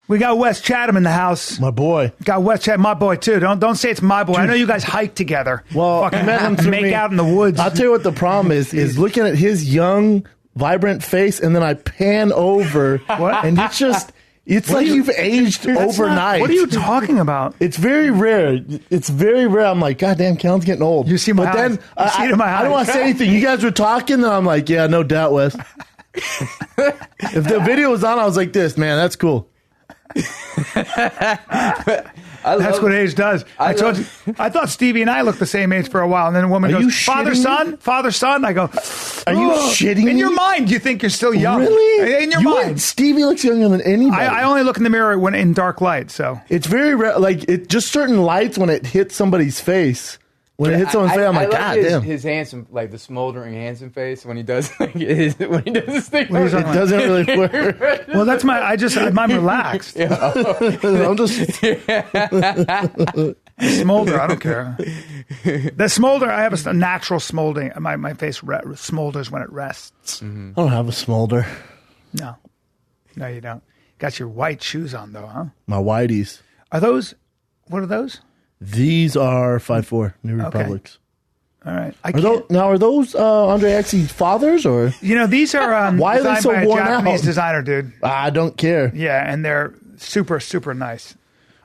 We got Wes Chatham in the house. My boy. Got Wes Chatham, my boy too. Don't say it's my boy. Dude. I know you guys hike together. Well, fucking make out in the woods. I'll tell you what the problem is looking at his young, vibrant face, and then I pan over, and it's like you've aged overnight. What are you talking about? It's very rare. It's very rare. I'm like, God damn, Callan's getting old. You see my eyes. Then I don't want to say anything. You guys were talking, and I'm like, yeah, no doubt, Wes. If the video was on, I was like this, man, that's cool. That's what age does. I thought Stevie and I looked the same age for a while, and then a woman goes, father, son. I go, are you shitting me? In your mind, you think you're still young. Really? In your mind. Stevie looks younger than anybody. I only look in the mirror when in dark light, so. It's very rare. Like, just certain lights when it hits somebody's face. When it hits someone's face, I'm like, God damn. His handsome, like the smoldering handsome face when he does his thing. It doesn't really work. Well, that's I'm relaxed. Yeah. I'm just smolder. I don't care. The smolder. I have a natural smoldering. My face smolders when it rests. Mm-hmm. I don't have a smolder. No, you don't. Got your white shoes on though, huh? My whiteys. What are those? These are 5'4" New Republics. All right. Are those Andre Axie's fathers or? These are why are they so by a worn Japanese out? designer, dude. I don't care. Yeah, and they're super, super nice.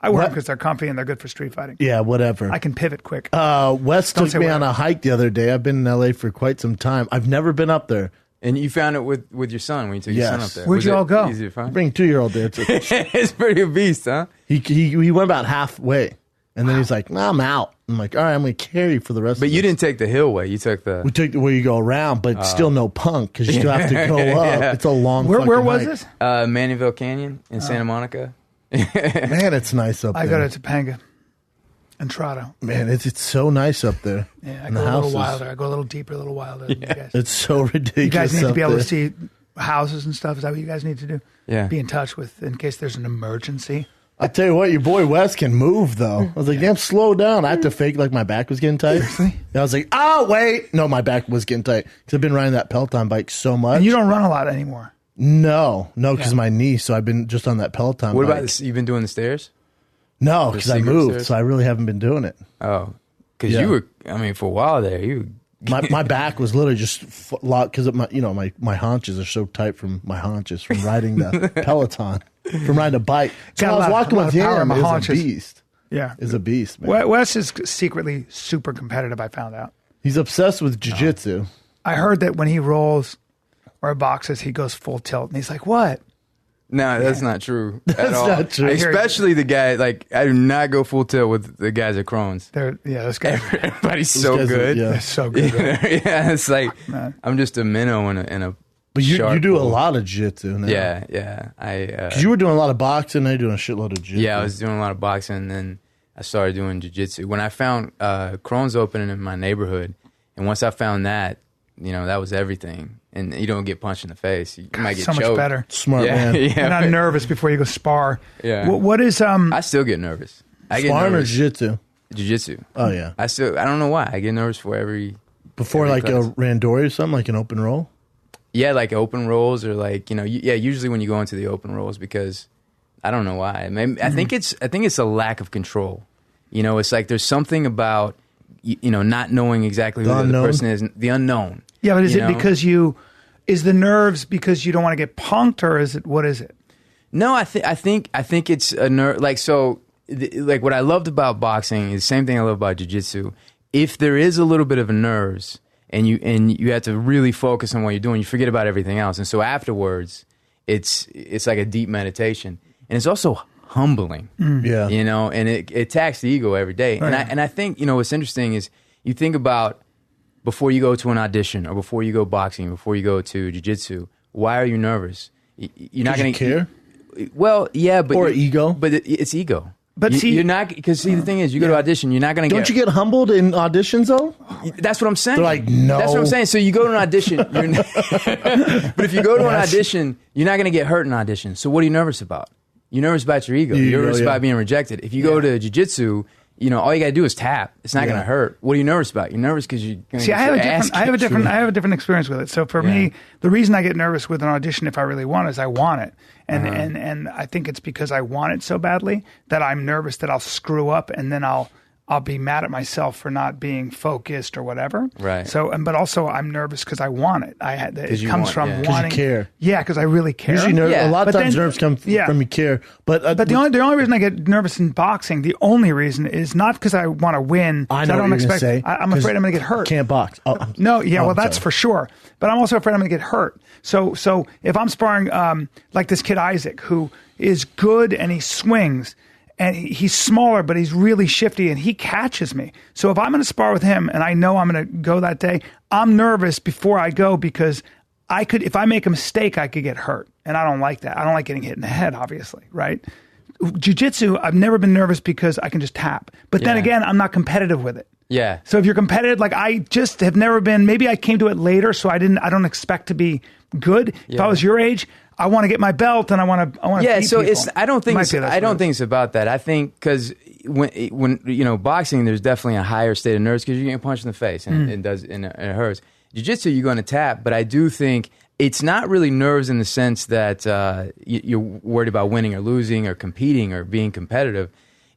I wear them because they're comfy and they're good for street fighting. Yeah, whatever. I can pivot quick. Wes took me on a hike the other day. I've been in LA for quite some time. I've never been up there. And you found it with your son when you took your son up there. Where'd you all go? Easy to find? Bring 2-year-old there. It's pretty a beast, huh? He went about halfway. And then he's like, I'm out. I'm like, all right, I'm going to carry you for the rest of the But you didn't take the hill way. You took the... We took the way you go around, but still no punk because you still have to go up. Yeah. It's a long Where was hike. this? Maniville Canyon in Santa Monica. Man, it's nice up there. I go to Topanga and Toronto. Man, it's so nice up there. Yeah, I go a little wilder. I go a little deeper, a little wilder than you guys. It's so ridiculous. You guys need to be able there. to see houses and stuff. Is that what you guys need to do? Yeah. Be in touch with in case there's an emergency. I tell you what, your boy Wes can move though. I was like, damn, slow down. I had to fake like my back was getting tight. Seriously? I was like, oh wait, no, my back was getting tight because I've been riding that Peloton bike so much. And you don't run a lot anymore. No, because my knee. So I've been just on that Peloton. What bike. about this? You've been doing the stairs? No, because I moved, stairs? So I really haven't been doing it. Oh, because you were. I mean, for a while there, you. My back was literally just locked because my haunches are so tight from my haunches from riding the Peloton, from riding a bike. So I was walking with him. He's a beast. Yeah, is a beast, man. Wes is secretly super competitive. I found out he's obsessed with jiu-jitsu. I heard that when he rolls or boxes, he goes full tilt, and he's like, "What?" No, that's not true. That's not true. Especially the guy, like, I do not go full tilt with the guys at Crohn's. Those guys. Everybody's so good. They're so good. Yeah, it's like, I'm just a minnow in a But you do a lot of jiu-jitsu now. Yeah. Because you were doing a lot of boxing, now you're doing a shitload of jiu-jitsu. Yeah, I was doing a lot of boxing, and then I started doing jiu-jitsu. When I found Crohn's opening in my neighborhood, and once I found that, that was everything. And you don't get punched in the face. You might get so choked. Much better. Smart man. Yeah. You're not nervous before you go spar. Yeah. What is I still get nervous. Sparring or jiu-jitsu? Jiu-jitsu. Oh yeah. I don't know why. I get nervous for before like class. A randori or something, like an open roll. Yeah, like open rolls or like usually when you go into the open rolls because I don't know why. Maybe, I think it's a lack of control. It's like there's something about not knowing exactly who the other person is, the unknown. Yeah, but is it because is the nerves because you don't want to get punked, or what is it? No, I think it's a nerve. Like like what I loved about boxing is the same thing I love about jiu-jitsu. If there is a little bit of a nerves and you have to really focus on what you're doing, you forget about everything else. And so afterwards, it's like a deep meditation, and it's also humbling. Yeah, and it attacks the ego every day. Right. And I think what's interesting is you think about. Before you go to an audition, or before you go boxing, before you go to jiu-jitsu, why are you nervous? You're not going to care. Well, yeah, but or ego, but it's ego. But you're not because the thing is, you go to audition, you're not going to. Don't you get humbled in auditions though? That's what I'm saying. They're like, no. That's what I'm saying. So you go to an audition, but if you go to an audition, you're not going to get hurt in audition. So what are you nervous about? You're nervous about your ego. You're nervous about being rejected. If you go to jiu-jitsu, all you got to do is tap. It's not going to hurt. What are you nervous about? You're nervous because you're going to See, I have a different experience with it. So for me, the reason I get nervous with an audition, if I really want it, is I want it. And I think it's because I want it so badly that I'm nervous that I'll screw up, and then I'll be mad at myself for not being focused or whatever. Right. So, but also I'm nervous because I want it. It comes from wanting. Because you care. Yeah, because I really care. Usually, a lot of times nerves come from you care. But the only reason I get nervous in boxing, the only reason is not because I want to win. I know what you're going to say. I'm afraid I'm going to get hurt. Can't box. That's for sure. But I'm also afraid I'm going to get hurt. So if I'm sparring like this kid Isaac, who is good and he swings, and he's smaller, but he's really shifty, and he catches me. So if I'm going to spar with him, and I know I'm going to go that day, I'm nervous before I go because if I make a mistake, I could get hurt, and I don't like that. I don't like getting hit in the head, obviously, right? Jiu-jitsu, I've never been nervous because I can just tap. But then again, I'm not competitive with it. Yeah. So if you're competitive, like I just have never been. Maybe I came to it later, so I don't expect to be good. Yeah. If I was your age, I want to get my belt and I want to. Yeah. So people. I don't think it's about that. I think because when boxing, there's definitely a higher state of nerves because you're getting punched in the face and it hurts. Jiu-jitsu, you're going to tap, but I do think it's not really nerves in the sense that you're worried about winning or losing or competing or being competitive.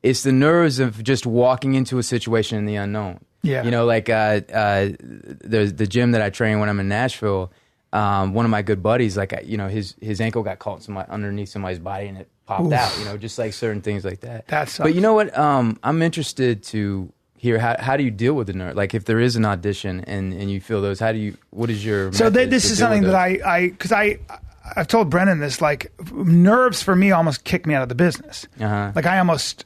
It's the nerves of just walking into a situation in the unknown. Yeah. Like there's the gym that I train when I'm in Nashville. One of my good buddies, his ankle got caught underneath somebody's body and it popped out. Just like certain things like that. That sucks. But you know what? I'm interested to hear how do you deal with the nerve? Like if there is an audition and you feel those, what is your so this is something that because I've told Brennan this, like nerves for me almost kicked me out of the business. Like I almost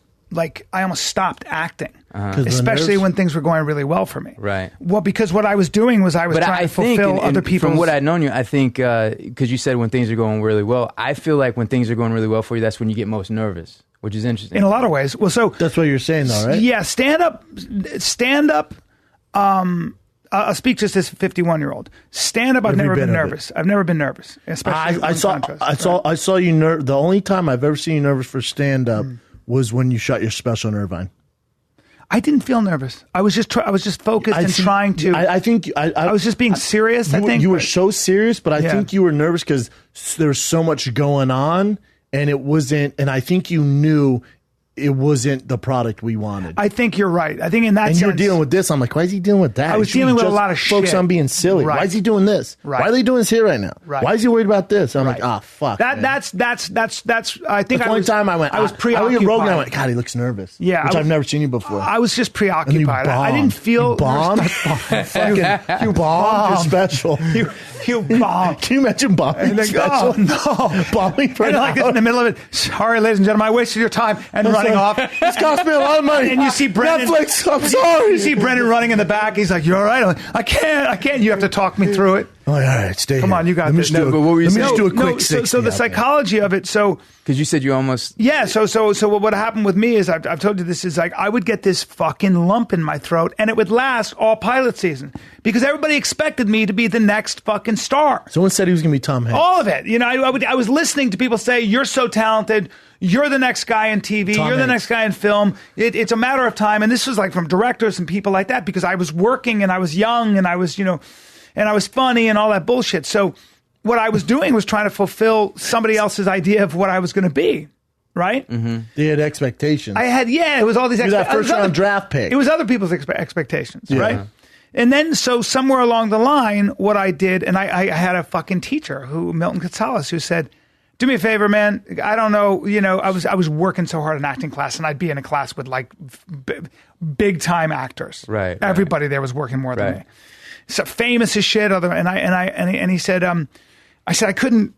stopped acting, especially when things were going really well for me. Right. Well, because what I was doing was I was trying to fulfill other people's... From what I've known you, I think, because you said when things are going really well, I feel like when things are going really well for you, that's when you get most nervous, which is interesting. In a lot of ways. Well, so... That's what you're saying, though, right? Yeah, stand up. I'll speak just as a 51-year-old. Stand up, I've never been nervous. I've never been nervous, especially I saw you nervous. The only time I've ever seen you nervous for stand up was when you shot your special in Irvine. I didn't feel nervous. I was just focused and trying to. I think I was just being serious. I think you were so serious, but I think you were nervous because there was so much going on, and it wasn't. And I think you knew it wasn't the product we wanted. I think you're right. I think in that sense. And you're dealing with this. I'm like, why is he dealing with that? I was dealing with a lot of shit. Focus on being silly. Right. Why is he doing this? Right. Why are they doing this here right now? Right. Why is he worried about this? I'm like, fuck. That's. I think the only time I went, I was preoccupied. I look at Rogan, I went, God, he looks nervous. Yeah, which I've never seen you before. I was just preoccupied. I didn't feel. You bombed. You bombed your special. You bombed. Can you imagine bombing special? No. Bombing for an hour. Like this in the middle of it. Sorry, ladies and gentlemen, I wasted your time and running off. This cost me a lot of money. And you see Brendan. Netflix, I'm sorry. You see Brendan running in the back. He's like, "You're all right." I'm like, I can't. You have to talk me through it. All right, stay. Come on, you got this. Let me just do a quick 60. So the psychology of it. So because you said you almost. Yeah. So what happened with me is I've told you this is like I would get this fucking lump in my throat and it would last all pilot season because everybody expected me to be the next fucking star. Someone said he was going to be Tom Hanks. All of it. I was listening to people say, "You're so talented. You're the next guy in TV. You're the next guy in film. It's a matter of time." And this was like from directors and people like that because I was working and I was young and I was, and I was funny and all that bullshit. So what I was doing was trying to fulfill somebody else's idea of what I was going to be. Right? Mm-hmm. They had expectations. It was all these expectations. That first round draft pick. It was other people's expectations, right? And then, so somewhere along the line, what I did, and I had a fucking teacher, Milton Gonzalez, who said, "Do me a favor, man. I don't know. I was working so hard in acting class, and I'd be in a class with like big time actors. Right. Everybody there was working more than me. So famous as shit. And he said, I said I couldn't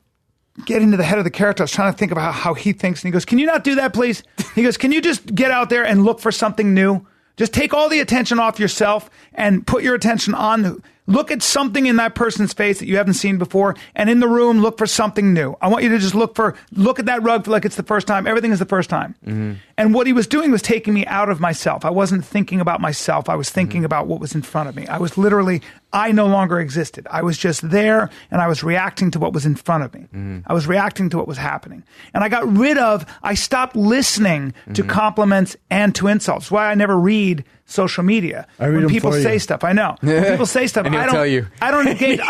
get into the head of the character. I was trying to think about how he thinks, and he goes, "Can you not do that, please?" He goes, "Can you just get out there and look for something new? Just take all the attention off yourself and put your attention on Look at something in that person's face that you haven't seen before, and in the room, look for something new. I want you to just look at that rug like it's the first time. Everything is the first time. Mm-hmm. And what he was doing was taking me out of myself. I wasn't thinking about myself. I was thinking about what was in front of me. I was literally, I no longer existed. I was just there, and I was reacting to what was in front of me. Mm-hmm. I was reacting to what was happening. And I stopped listening to compliments and to insults. Why I never read social media. When people say stuff, I know. When people say stuff, and he'll tell you. I don't engage.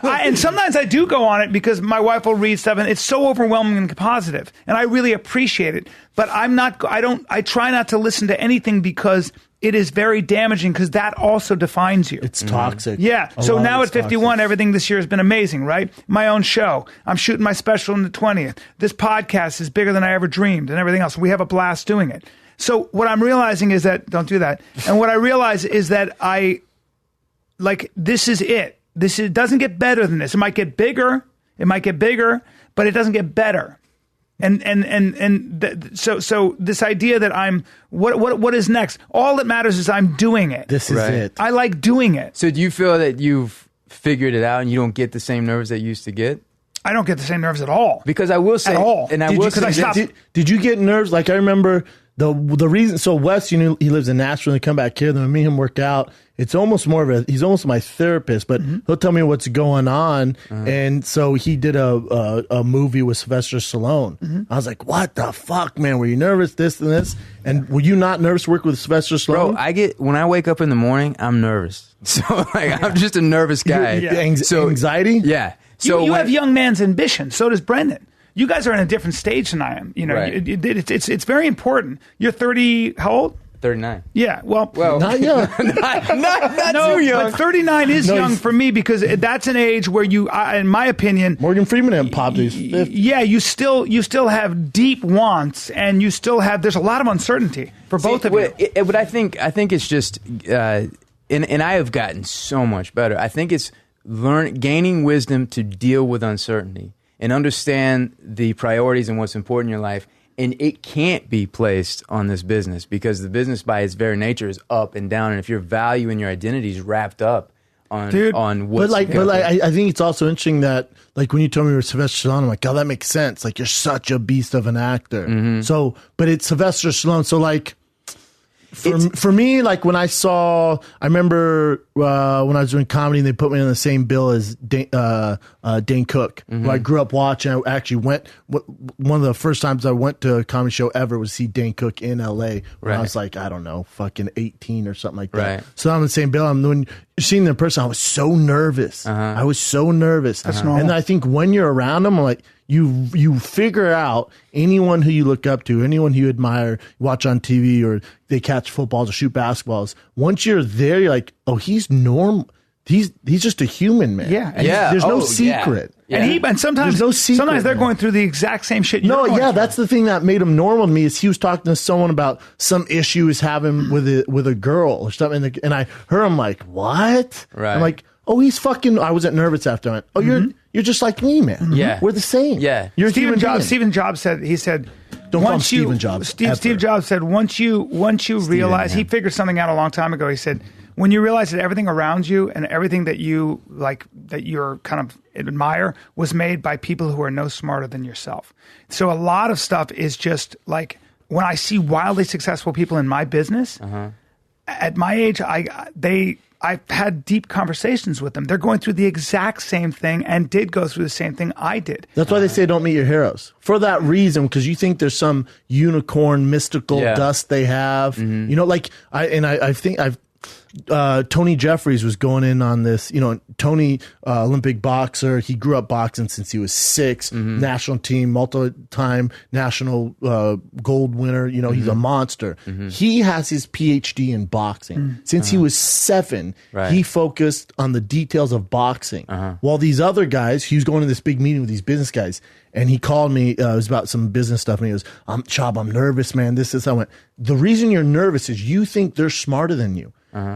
And sometimes I do go on it because my wife will read stuff and it's so overwhelming and positive, and I really appreciate it. But I try not to listen to anything because it is very damaging, because that also defines you. It's toxic. Yeah. So now at 51, toxic. Everything this year has been amazing, right? My own show. I'm shooting my special on the 20th. This podcast is bigger than I ever dreamed, and everything else. We have a blast doing it. So what I'm realizing is that, don't do that. And what I realize is that this is it. It doesn't get better than this. It might get bigger, but it doesn't get better. So this idea that I'm, what is next? All that matters is I'm doing it. This is it. I like doing it. So do you feel that you've figured it out and you don't get the same nerves that you used to get? I don't get the same nerves at all. Because I will say, at all. And I will say, did you get nerves? Like I remember the reason. So Wes, he lives in Nashville. And he come back here. Then when me and him work out, it's almost more of he's almost my therapist, but he'll tell me what's going on. And so he did a movie with Sylvester Stallone. I was like, what the fuck, man? Were you nervous? This and this? And were you not nervous to work with Sylvester Stallone? Bro, when I wake up in the morning, I'm nervous. So I'm just a nervous guy. Anxiety? Yeah. So you have young man's ambition. So does Brendan. You guys are in a different stage than I am. Right. It's very important. You're 30. How old? 39. Yeah, well not young. not too young. But 39 is young for me, because that's an age where you, in my opinion, Morgan Freeman and popped his 50. Yeah, you still have deep wants, and you still have. There's a lot of uncertainty for both of you. But I think it's just, and I have gotten so much better. I think it's gaining wisdom to deal with uncertainty and understand the priorities and what's important in your life. And it can't be placed on this business, because the business by its very nature is up and down. And if your value and your identity is wrapped up on what's... But I think it's also interesting that, like, when you told me you were Sylvester Stallone, I'm like, oh, that makes sense. Like, you're such a beast of an actor. So, but it's Sylvester Stallone. So, like, for me, like, when I remember when I was doing comedy and they put me on the same bill as Dane Cook, who I grew up watching. I actually went, one of the first times I went to a comedy show ever was see Dane Cook in LA when I was like, I don't know, fucking 18 or something like that. Right. So I'm on the same bill. When you're seeing them in person, I was so nervous. I was so nervous. That's normal. And I think when you're around them, I'm like, you figure out anyone who you look up to, anyone who you admire, watch on TV, or they catch footballs or shoot basketballs. Once you're there, you're like, oh, he's normal. He's just a human, man. Yeah. And there's no secret. Yeah. And sometimes, no secret, sometimes they're going through the exact same shit. That's the thing that made him normal to me, is he was talking to someone about some issue he's having with a girl or something, and I heard him like, what? Right. I'm like, oh, he's fucking. I wasn't nervous after. I went, oh, you're just like me, man. Yeah, we're the same. Yeah, you're Stephen Jobs said, don't call him Stephen Jobs. Steve Jobs said, once you realize, he figured something out a long time ago. He said, when you realize that everything around you and everything that you like, that you're kind of admire, was made by people who are no smarter than yourself. So a lot of stuff is just like, when I see wildly successful people in my business, at my age, I've had deep conversations with them. They're going through the exact same thing, and did go through the same thing I did. That's why they say don't meet your heroes. For that reason, because you think there's some unicorn mystical dust they have. You know, like I think Tony Jeffries was going in on this. You know, Tony, Olympic boxer. He grew up boxing since he was 6. National team, multi-time national gold winner. You know, he's a monster. He has his PhD in boxing. Since he was 7, he focused on the details of boxing. While these other guys, he was going to this big meeting with these business guys, and he called me. It was about some business stuff, and he goes, Chab, I'm nervous, man. This. I went, the reason you're nervous is you think they're smarter than you.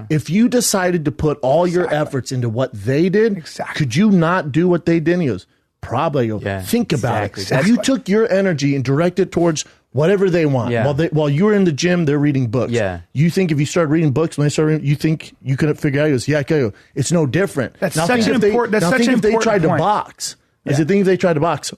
If you decided to put all your efforts into what they did, could you not do what they did? And he goes, probably. Think about it. If you took your energy and directed towards whatever they want. Yeah. While you were in the gym, they're reading books. Yeah. You think if you start reading books, when they start reading, you think you couldn't figure it out? He goes, yeah, I go. It's no different. That's now such an important. That's such an if they important tried point. to box. I said, think if they tried to box.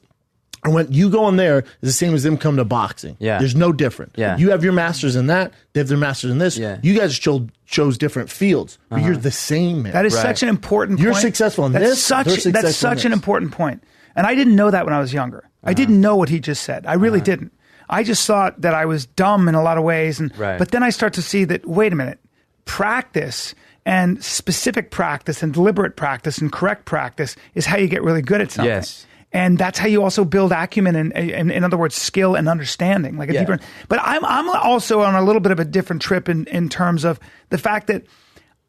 And when you go in there, it's the same as them come to boxing. Yeah. There's no different. Yeah. You have your masters in that. They have their masters in this. Yeah. You guys chose different fields, but you're the same, man. That is Right. such an important You're point. successful in That's this, Such, they're that's successful such in an this. important point. And I didn't know that when I was younger. I didn't know what he just said. I really didn't. I just thought that I was dumb in a lot of ways. Right. But then I start to see that, wait a minute, practice and specific practice and deliberate practice and correct practice is how you get really good at something. Yes. And that's how you also build acumen and in other words, skill and understanding. Like a Yeah. deeper. But I'm also on a little bit of a different trip in terms of the fact that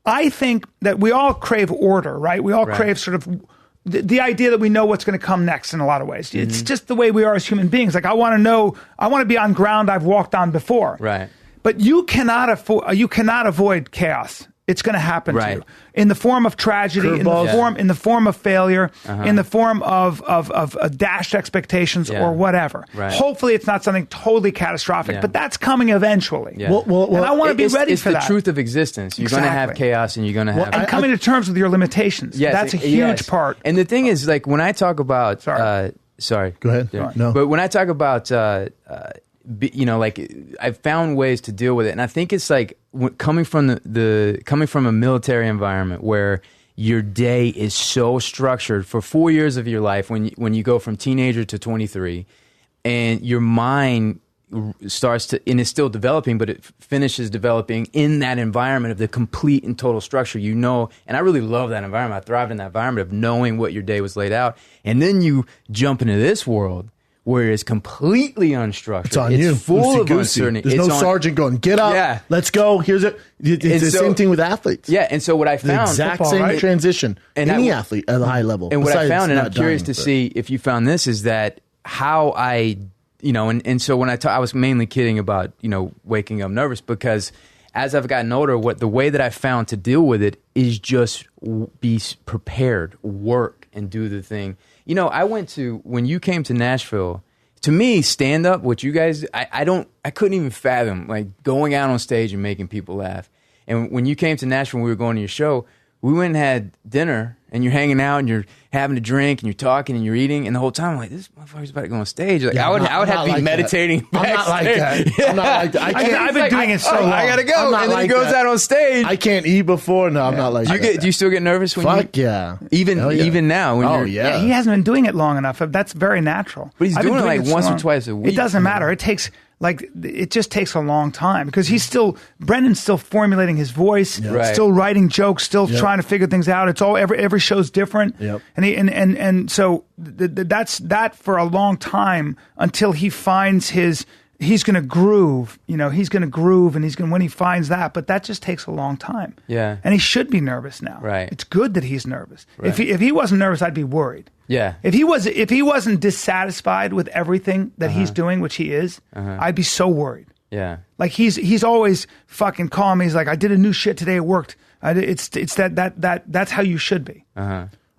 I think that we all crave order, right? We all Right. crave sort of the idea that we know what's going to come next in a lot of ways. Mm-hmm. It's just the way we are as human beings. Like I want to be on ground I've walked on before. Right. But you cannot avoid chaos. It's going to happen to Right. you in the form of tragedy, Curveballs. in the form of failure, in the form of dashed expectations Yeah. or whatever. Right. Hopefully, it's not something totally catastrophic, Yeah. but that's coming eventually. Yeah. Well, and I want to be ready it's for the that. truth of existence. You're going to have Exactly. chaos, and you're going to have. And coming to terms with your limitations. Yes, That's a huge yes. part. And the thing is, like when I talk about, Sorry. sorry, Go ahead. Yeah. No. But when I talk about, like I've found ways to deal with it, and I think it's like coming from coming from a military environment where your day is so structured for 4 years of your life when you go from teenager to 23, and your mind starts to, and it's still developing, but it finishes developing in that environment of the complete and total structure, and I really love that environment. I thrived in that environment of knowing what your day was laid out. And then you jump into this world where it's completely unstructured. It's on it's you. full of Loosey-goosey. uncertainty. There's It's no on- sergeant going, get up, Yeah. let's go. Here's it. It's And the so- same thing with athletes. Yeah, and so what I The found, exact football, same right? transition. And Any I- athlete at a high level. and what I besides found, and not I'm curious dying, to but- see if you found this, is that how I, and so when I was mainly kidding about, waking up nervous, because as I've gotten older, the way that I found to deal with it is just be prepared, work, and do the thing. When you came to Nashville, to me, stand up, what you guys, I couldn't even fathom like going out on stage and making people laugh. And when you came to Nashville, we were going to your show, we went and had dinner, and you're hanging out and you're having a drink and you're talking and you're eating, and the whole time I'm like, this motherfucker's about to go on stage. Like Yeah, I would I'm have not to be like meditating. that. I'm not like that. I'm not like that. I've been doing it so long. I gotta go, I'm not and then like he goes that. out on stage. I can't eat before. No, I'm not like that. Do you still get nervous when Fuck you? yeah. Even Hell yeah. even now when Oh, you're yeah. He hasn't been doing it long enough. That's very natural. But he's I've been doing it like so once or long. twice a week. It doesn't matter. It just takes a long time because Brendan's still formulating his voice, Right. still writing jokes, still trying to figure things out. It's all every show's different. Yep. And so that's that for a long time until he finds he's going to groove, he's going to groove and when he finds that, but that just takes a long time. Yeah. And he should be nervous now. Right. It's good that he's nervous. Right. If he wasn't nervous, I'd be worried. Yeah. If he wasn't dissatisfied with everything that he's doing, which he is, I'd be so worried. Yeah. Like he's always fucking calling me. He's like, I did a new shit today. It worked. It's that's how you should be.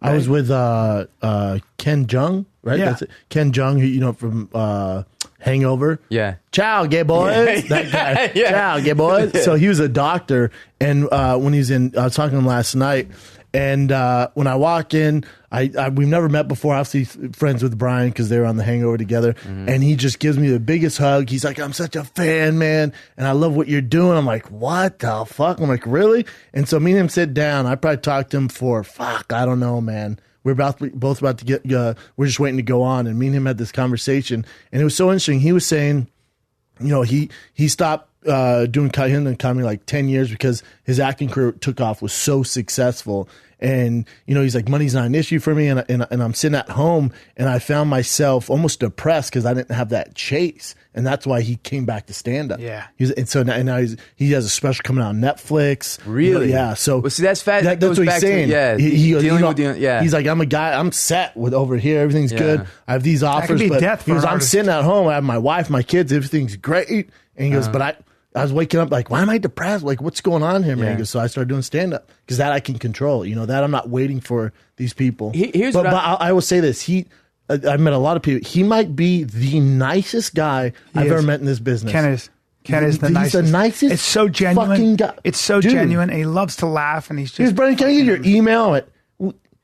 I was with Ken Jeong, right? Yeah. That's it. Ken Jeong, who from Hangover. Yeah. Ciao, gay boys. That guy. Yeah. Ciao, gay boys. So he was a doctor, and when he's I was talking to him last night, and when I walk in, we've never met before. Obviously, friends with Bryan because they were on the Hangover together, and he just gives me the biggest hug. He's like, "I'm such a fan, man, and I love what you're doing." I'm like, "What the fuck?" I'm like, "Really?" And so me and him sit down. I probably talked to him for I don't know, man. We're both about to get. We're just waiting to go on, and me and him had this conversation, and it was so interesting. He was saying, he stopped doing comedy like 10 years because his acting career took off, was so successful. And, he's like, money's not an issue for me. And I'm sitting at home and I found myself almost depressed because I didn't have that chase. And that's why he came back to stand up. Yeah. Now he has a special coming out on Netflix. Really? Yeah. So Well, see, that's fast. That that's goes what back he's to- saying. yeah, He goes, dealing with the- yeah. He's like, I'm a guy, I'm set with over here. Everything's Yeah. good. I have these offers. be But death for he goes, an I'm artist. sitting at home. I have my wife, my kids. Everything's great. And he goes, but I was waking up like, why am I depressed? Like, what's going on here, man? Yeah. He goes, so I started doing stand up because that I can control. That I'm not waiting for these people. Here's but what I will say this: I met a lot of people. He might be the nicest guy I've ever met in this business. Ken is the nicest. He's the nicest. It's so genuine. Fucking guy. It's so genuine, and he loves to laugh, and he's just. Bryan, can I get your email?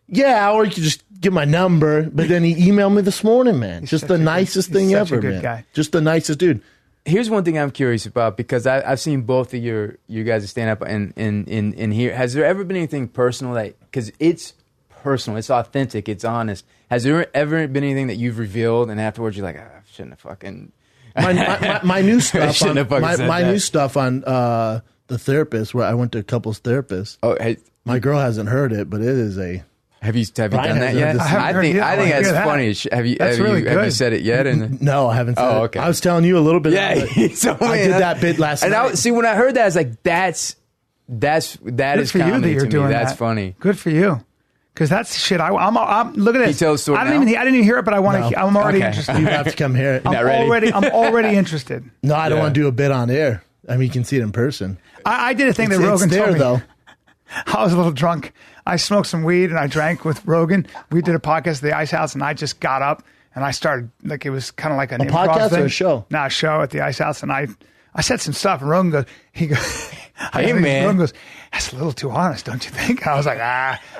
Yeah, or you could just get my number. But then he emailed me this morning, man. He's just the nicest thing ever, man. Guy. Just the nicest dude. Here's one thing I'm curious about, because I've seen both of you guys stand up and here. Has there ever been anything personal because it's personal, it's authentic, it's honest. Has there ever been anything that you've revealed and afterwards you're like, I shouldn't have fucking. My new stuff. My new that. stuff on the therapist, where I went to a couples therapist. Oh, hey, my girl hasn't heard it, but it is a. Have you done Bryan that yet? I think that's funny. Have you said it yet? And No, I haven't said it. Okay. I was telling you a little bit. Yeah, I did that bit last night. See, when I heard that, I was like, that is for you comedy that you're to doing me. That's that. funny. Good for you. Because that's shit. I'm look at this. Can you tell the story I didn't even hear it, but I want to. No. I'm already Okay. interested. You have to come here. Not ready. I'm already interested. No, I don't Yeah. want to do a bit on air. I mean, you can see it in person. I did a thing that It's Rogan there, told me. though. I was a little drunk. I smoked some weed and I drank with Rogan. We did a podcast at the Ice House, and I just got up and I started it was kind of like an improv podcast thing. or a show? Nah, a show at the Ice House, and I said some stuff, and Rogan goes, Hey, man. Rogan goes, that's a little too honest, don't you think? And I was like,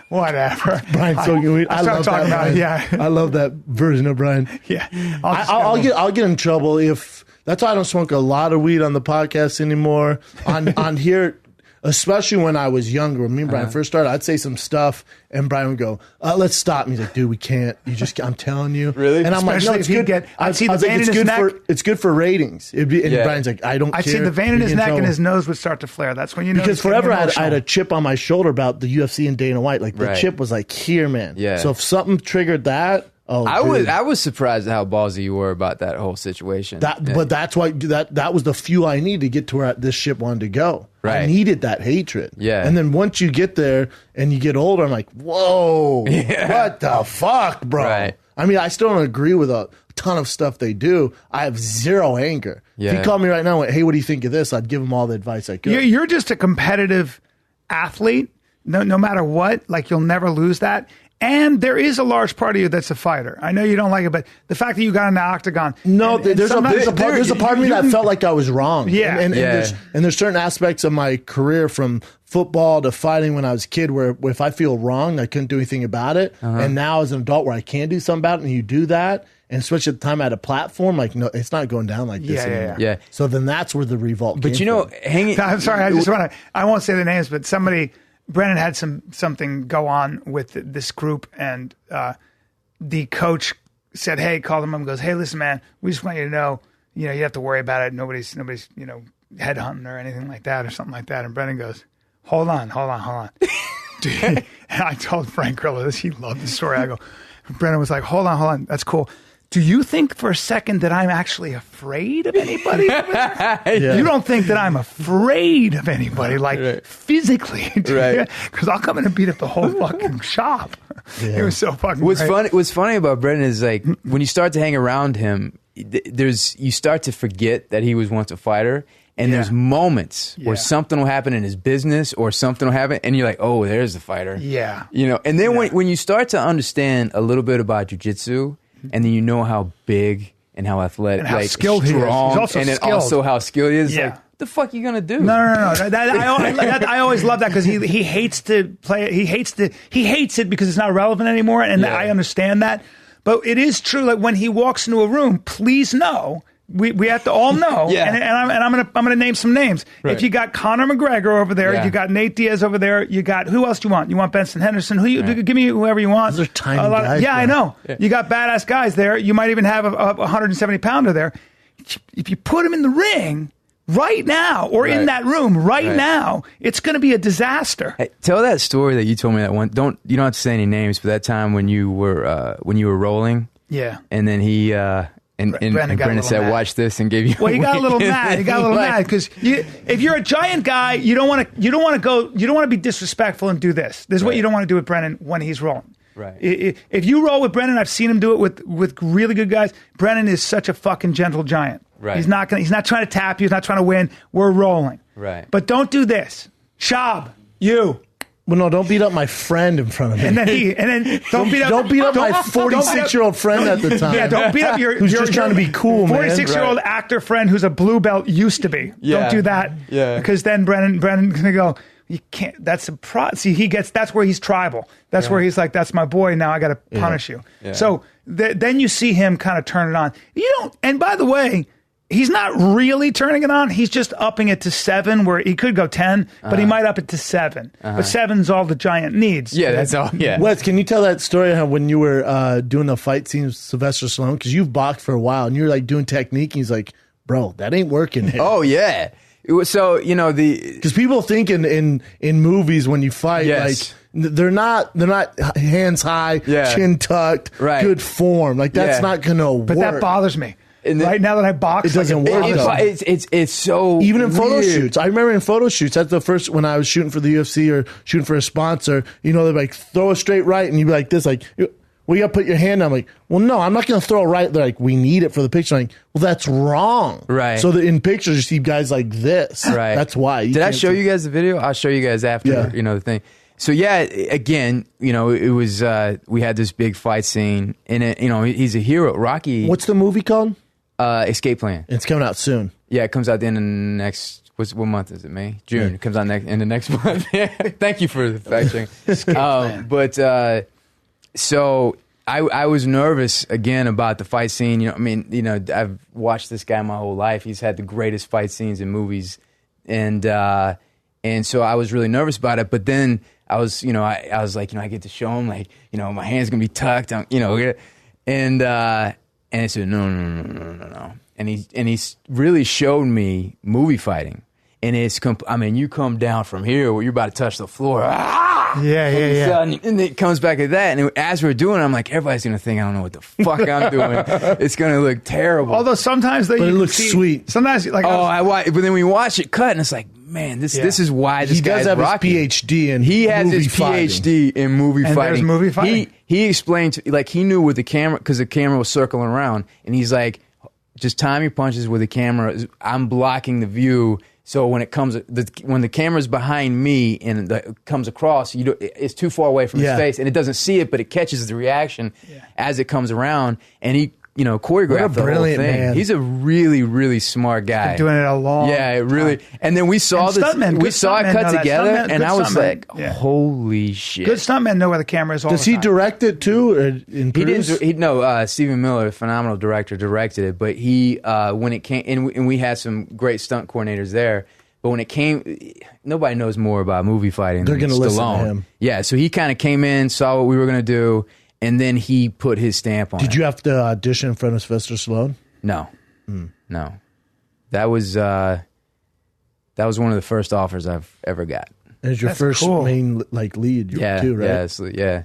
whatever. Bryan smoking weed. I started love talking that. about it. Bryan. Yeah, I love that version of Bryan. yeah. I'll get in trouble if. That's why I don't smoke a lot of weed on the podcast anymore. On here, especially when I was younger, when me and Bryan first started, I'd say some stuff, and Bryan would go, "Let's stop." And he's like, "Dude, we can't. You just, I'm telling you." Really? And I'm like, "No, Especially it's if he'd good." I'd see the was like, vein in "It's his good neck. it's good for ratings." And Yeah. Bryan's like, "I don't I'd care." see the vein in We his get in neck, and trouble. his nose would start to flare. That's when you know. Because he's getting forever I had emotional. a chip on my shoulder about the UFC and Dana White. Like the Right. chip was like here, man. Yeah. So if something triggered that, I was surprised at how ballsy you were about that whole situation. But that's why that was the fuel I needed to get to where this ship wanted to go. I Right. needed that hatred. Yeah. And then once you get there and you get older, I'm like, whoa, what the fuck, bro? Right. I mean, I still don't agree with a ton of stuff they do. I have zero anger. Yeah. If he called me right now and went, hey, what do you think of this? I'd give him all the advice I could. You're just a competitive athlete, no matter what. Like, you'll never lose that. And there is a large part of you that's a fighter. I know you don't like it, but the fact that you got in the octagon. No, and there's a part of me that felt like I was wrong. Yeah. And Yeah. there's certain aspects of my career, from football to fighting when I was a kid, where if I feel wrong, I couldn't do anything about it. And now as an adult, where I can do something about it, and you do that, and especially at the time I had a platform, like, no, it's not going down like this anymore. Yeah. So then that's where the revolt came But you know, from. hanging. I'm sorry. I won't say the names, but Brennan had something go on with this group, and the coach said, "Hey," called him up and goes, "Hey, listen, man, we just want you to know, you have to worry about it. Nobody's, headhunting or anything like that or something like that." And Brennan goes, "Hold on." Dude, and I told Frank Grillo this. He loved the story. I go, Brennan was like, hold on. That's cool. Do you think for a second that I'm actually afraid of anybody? You don't think that I'm afraid of anybody, like physically, Right. Because I'll come in and beat up the whole fucking shop. It was so fucking great. What's funny about Brendan is, like, when you start to hang around him, you start to forget that he was once a fighter. And there's moments where something will happen in his business, or something will happen, and you're like, oh, there's the fighter. Yeah. And then when you start to understand a little bit about jiu-jitsu, and then you know how big and how athletic, and how like, skilled he is. strong, He's also and then skilled. also how skilled he is. Yeah. Like, what the fuck you gonna do? No. I always love that, because he hates to play. He hates it because it's not relevant anymore, and I understand that. But it is true. Like, when he walks into a room, please know. We have to all know, and I'm gonna name some names. Right. If you got Conor McGregor over there, you got Nate Diaz over there, you got, who else do you want? You want Benson Henderson? Give me whoever you want. Those are tiny guys. Yeah, I know. Yeah. You got badass guys there. You might even have a 170 pounder there. If you put him in the ring right now, or in that room right now, it's going to be a disaster. Hey, tell that story that you told me that one. You don't have to say any names, but that time when you were rolling, and then he. And Brendan said, mad. "Watch this," and gave you. Well, he got a little mad. He got a little mad because if you're a giant guy, you don't want to be disrespectful and do this. This is what you don't want to do with Brendan when he's rolling. Right. If you roll with Brendan, I've seen him do it with really good guys. Brendan is such a fucking gentle giant. Right. He's not trying to tap you. He's not trying to win. We're rolling. Right. But don't do this. Shab, you. Well, no, don't beat up my friend in front of me. And then don't beat up my 46-year-old friend at the time. Yeah, don't beat up who's just trying to be cool, man. 46-year-old actor friend who's a blue belt used to be. Yeah. Don't do that. Yeah. Because then Brennan's gonna go, you can't. That's a see. That's where he's tribal. That's where he's like, that's my boy. Now I got to punish you. Yeah. So then you see him kind of turn it on. You don't. And by the way, he's not really turning it on. He's just upping it to 7, where he could go 10, but he might up it to 7. But 7's all the giant needs. Yeah, that's all. Yeah. Wes, can you tell that story how when you were doing the fight scene with Sylvester Stallone, because you've boxed for a while and you're like doing technique, and he's like, bro, that ain't working here. Oh yeah. So because people think in movies when you fight, Yes. like they're not hands high, chin tucked, Right. good form. Like that's not gonna work. But that bothers me. And right now that I box, it doesn't work. it's so Even in photo weird. shoots, I remember in photo shoots, that's the first when I was shooting for the UFC or shooting for a sponsor. You know, they're like throw a straight right, and you'd be like this, like. Well, you got to put your hand down. I'm like, well, no, I'm not going to throw a right. They're like, we need it for the picture. I'm like, well, that's wrong. Right. So that in pictures, you see guys like this. Right. That's why. Did I show you guys the video? I'll show you guys after, the thing. So, yeah, again, it was, we had this big fight scene. And, he's a hero. Rocky. What's the movie called? Escape Plan. It's coming out soon. Yeah, it comes out the end of next, what month is it, May? June. It comes out in the next month. Thank you for the fact checking. But, so I was nervous again about the fight scene. I've watched this guy my whole life. He's had the greatest fight scenes in movies, and so I was really nervous about it. But then I was like, I get to show him, like, my hand's gonna be tucked, and I said no, and he really showed me movie fighting, and it's you come down from here where you're about to touch the floor. Yeah. And it comes back at that. And as we're doing it, I'm like, everybody's going to think I don't know what the fuck I'm doing. It's going to look terrible. Although sometimes it looks sweet. Sometimes, like, but then we watch it cut, and it's like, man, this is why this guy's does have Rocky. his PhD in He has movie his fighting. PhD in movie And fighting. there's movie fighting. He explained, like, he knew with the camera, because the camera was circling around, and he's like, just time your punches with the camera. I'm blocking the view. So when when the camera's behind me and comes across, it's too far away from his face, and it doesn't see it, but it catches the reaction as it comes around, and he choreographed the whole thing. Man. He's a really, really smart guy. Been doing it a long really. time. And then we saw it cut together, and I was like, holy shit. Good stuntmen know where the camera is all Does the he time. direct it too? Or He didn't. Stephen Miller, phenomenal director, directed it. But he, when it came, and we had some great stunt coordinators there. But when it came, nobody knows more about movie fighting They're than going to listen Stallone. to him. Yeah, so he kind of came in, saw what we were going to do, and then he put his stamp on it. Did you have to audition in front of Sylvester Stallone? No, no. That was one of the first offers I've ever got. And it's your That's first cool. main lead, too, right? That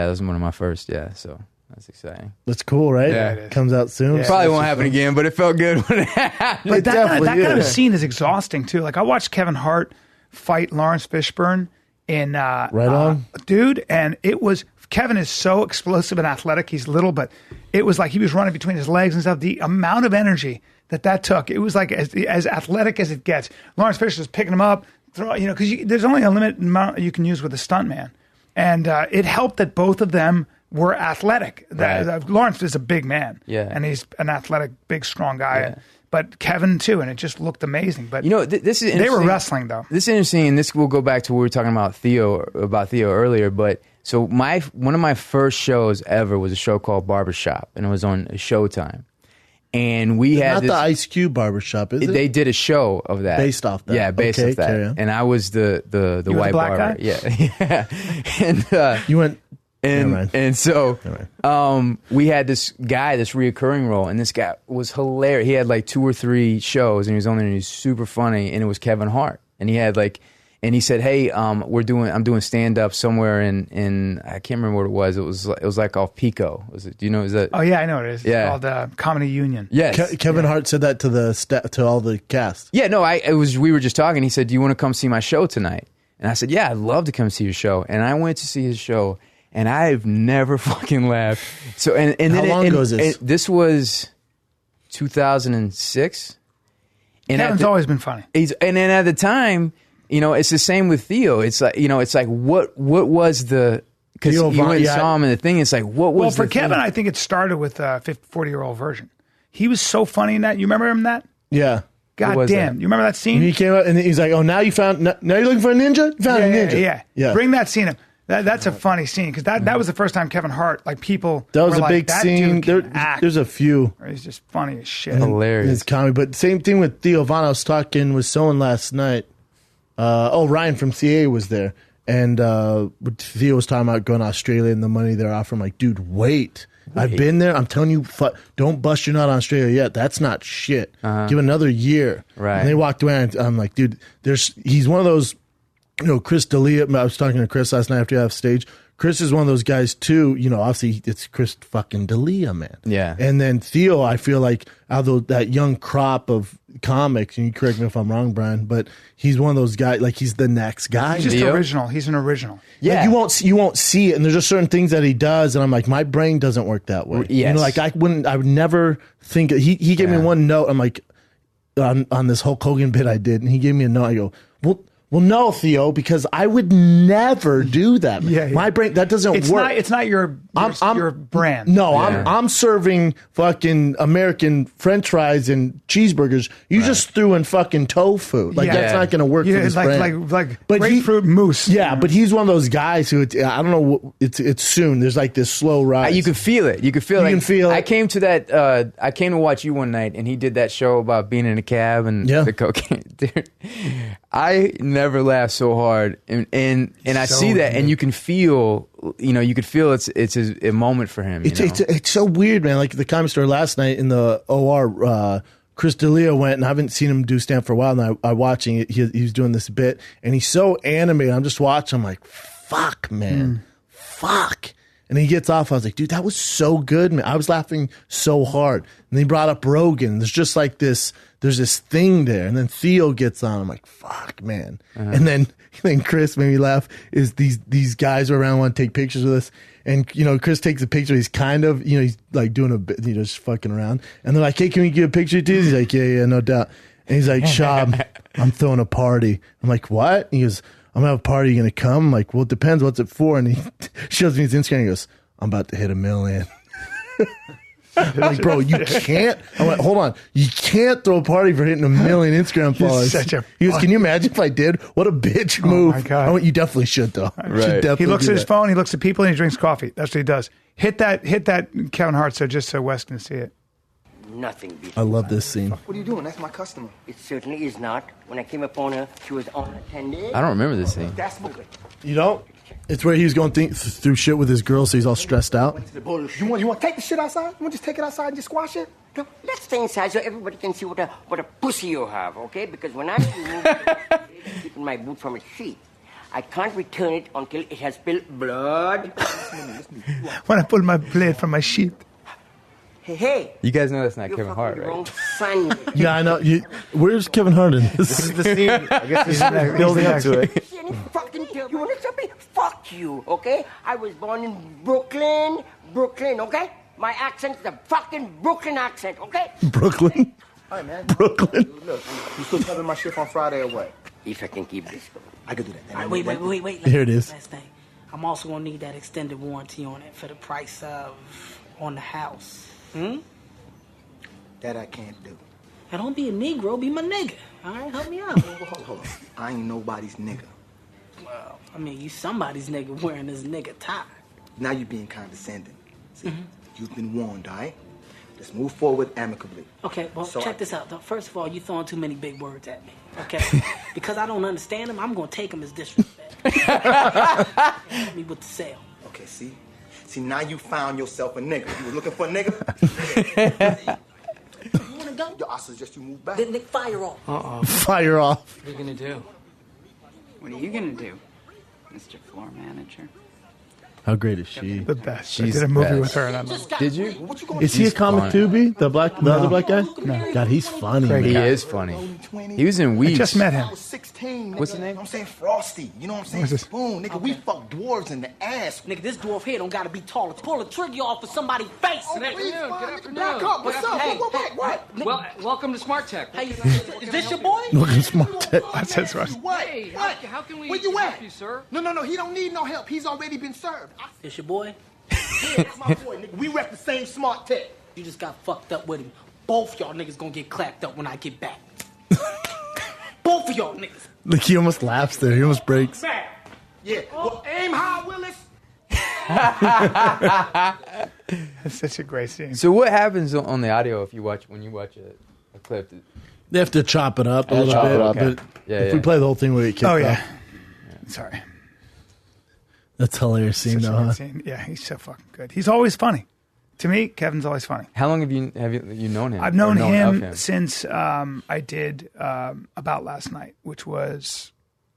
was one of my first. Yeah, so that's exciting. That's cool, right? Yeah, it is. Comes out soon. Yeah. Probably won't happen again, but it felt good when it happened. But that kind of is. scene is exhausting too. Like I watched Kevin Hart fight Lawrence Fishburne in Right On, dude, and Kevin is so explosive and athletic. He's little, but it was like he was running between his legs and stuff. The amount of energy that took, it was like as athletic as it gets. Lawrence Fishburne's picking him up, because there's only a limited amount you can use with a stuntman, and it helped that both of them were athletic. Right. Lawrence is a big man, and he's an athletic, big, strong guy. Yeah. But Kevin too, and it just looked amazing. But this is interesting. They were wrestling though. This is interesting, and this will go back to what we were talking about Theo earlier. But so one of my first shows ever was a show called Barbershop, and it was on Showtime. And we had not the Ice Cube barbershop, is it? They did a show of that, based off that. Yeah, based off that. And I was the white black barber. guy? Yeah, and You went. and so we had this guy, this reoccurring role, and this guy was hilarious. He had like 2 or 3 shows, and he was on there, and he was super funny. And it was Kevin Hart, and he had and he said, "Hey, I'm doing stand up somewhere in I can't remember what it was. It was like off Pico. Was it? Do you know? Is that? Oh yeah, I know what it is. Yeah. It's called Comedy Union. Yes. Kevin Hart said that to all the cast. Yeah, no, we were just talking. He said, "Do you want to come see my show tonight?" And I said, "Yeah, I'd love to come see your show." And I went to see his show, and I've never fucking laughed. So and How long ago is this? This was 2006. And Kevin's always been funny. And then at the time, it's the same with Theo. It's like, what was the, because you went and saw him in the thing. It's like, what was well, for the Kevin, thing? I think it started with a 40-year-old version. He was so funny in that. You remember him in that? Yeah. God damn. You remember that scene? And he came up and he's like, "Oh, now you're looking for a ninja? You found a ninja." Yeah. Bring that scene up. That's a funny scene because that was the first time Kevin Hart, like people. That was were a big that scene. dude can act. There's a few. He's just funny as shit. Hilarious. It's comedy, but same thing with Theo Von. I was talking with someone last night. Ryan from CA was there, and Theo was talking about going to Australia and the money they're offering. I'm like, dude, wait. I've been there. I'm telling you, don't bust your nut on Australia yet. That's not shit. Give it another year. Right. And they walked away, and I'm like, dude, he's one of those, Chris D'Elia. I was talking to Chris last night after you have stage. Chris is one of those guys too. Obviously it's Chris fucking D'Elia, man. Yeah. And then Theo, I feel like out of that young crop of comics, and you correct me if I'm wrong, Brian, but he's one of those guys. Like he's the next guy. He's just Theo? original. He's an original. Yeah. Like you won't see it, and there's just certain things that he does, and I'm like, my brain doesn't work that way. Yes. Like I would never think. He gave me one note. I'm like, on this Hulk Hogan bit I did, and he gave me a note. I go, well, no, Theo, because I would never do that. Yeah. My brain, that doesn't work. It's not your brand. No, Yeah. I'm serving fucking American French fries and cheeseburgers. You just threw in fucking tofu. Like that's not going to work for this it's brand. like But grapefruit mousse. Yeah, but he's one of those guys who I don't know. It's soon. There's like this slow rise. You can feel it. You can feel it. I came to that. I came to watch you one night, and he did that show about being in a cab and the cocaine. Dude, I never laughed so hard, and I see that, and you can feel. You could feel it's a moment for him. It's so weird, man. Like the Comedy Store last night in the OR. Chris D'Elia went, and I haven't seen him do stand for a while. And I watching it. He was doing this bit, and he's so animated. I'm just watching. I'm like, fuck, man, fuck. And he gets off. I was like, dude, that was so good, man. I was laughing so hard. And he brought up Rogan. There's just like this. There's this thing there. And then Theo gets on. I'm like, fuck, man. And then Chris made me laugh. Is these guys are around want to take pictures with us. And Chris takes a picture. He's kind of he's like doing a bit, just fucking around. And they're like, hey, can we get a picture too? He's like, yeah, no doubt. And he's like, Shab, I'm throwing a party. I'm like, what? And he goes, I'm gonna have a party. You gonna come? I'm like, well, it depends. What's it for? And he shows me his Instagram. And he goes, I'm about to hit 1 million. Like, bro, you can't. I went, hold on. You can't throw a party for hitting 1 million Instagram followers. He goes, can you imagine if I did? What a bitch move. Oh my God. I went, you definitely should though. Right. He looks at his phone. He looks at people, and he drinks coffee. That's what he does. Hit that Kevin Hart just so Wes can see it. Nothing beats I love this scene. What are you doing? That's my customer. It certainly is not. When I came upon her, she was unattended. I don't remember this scene. That's moving. You don't? It's where he was going through shit with his girl, so he's all stressed out. You want to take the shit outside? You want to just take it outside and just squash it? No, let's stay inside so everybody can see what a pussy you have, okay? Because when I remove keeping my boot from its seat, I can't return it until it has spilled blood. When I pull my blade from my sheath. Hey. You guys know that's not You're Kevin Hart, fucking wrong right? son. Yeah, I know. Where's Kevin Hart in this? This is the scene. I guess he's building up to it. You want to tell me? Fuck you, okay? I was born in Brooklyn, okay? My accent is a fucking Brooklyn accent, okay? Brooklyn? All right, man. Brooklyn? Look, you still covering my shift on Friday or what? If I can keep this going. I could do that. All right, wait. Here it is. Last thing. I'm also going to need that extended warranty on it for the price of on the house. That I can't do. Now, don't be a Negro, be my nigga. All right, help me out. Hold on. I ain't nobody's nigga. Well, I mean, you somebody's nigga wearing this nigga tie. Now you're being condescending. See, you've been warned, all right? Let's move forward amicably. Okay, well, So check this out. Though. First of all, you throwing too many big words at me, okay? Because I don't understand them, I'm going to take them as disrespect. Hit me with the sale. Okay, see? See, now you found yourself a nigga. You were looking for a nigga? You want to go? Yo, I suggest you move back. Then fire off. Fire off. What are you gonna do? What are you gonna do, Mr. Floor Manager? How great is she? The best. I She's did a movie best. with her, and I love it. Did you? Is he a comic funny. too, B? The other black guy? No. God, he's funny. Great He man. is funny. He was in Weeds. Just met him. I was 16, nigga. What's his name? I'm saying Frosty. You know what I'm saying? What's this? Spoon, nigga. We fuck dwarves in the ass. Nigga, this dwarf here don't gotta be taller. Pull a trigger off of somebody's face. Oh, nigga. please, Good fine, nigga. afternoon. Back up. What's up? Hey, What? Nigga, Well, welcome to Smart Tech. hey, is this your boy? Looking smart. That's his Russ. What? Hey, What? how can we Where you help at? you, sir? No. He don't need no help. He's already been served. This your boy? Yeah, that's my boy, nigga. We rep the same smart tech. You just got fucked up with him. Both y'all niggas gonna get clapped up when I get back. Both of y'all niggas. Look, he almost laughs there. He almost breaks. Man. Yeah. Well, aim high, Willis. It's such a great scene. So what happens on the audio if you watch when you watch a clip? They have to chop it up a little chop bit. it up. But Yeah, if we yeah. play the whole thing, we get kicked Oh off. yeah. Sorry. That's a hilarious scene, Such a though, great huh? scene. Yeah, he's so fucking good. He's always funny. To me, Kevin's always funny. How long have you known him? I've known Or him, of since I did About Last Night, which was,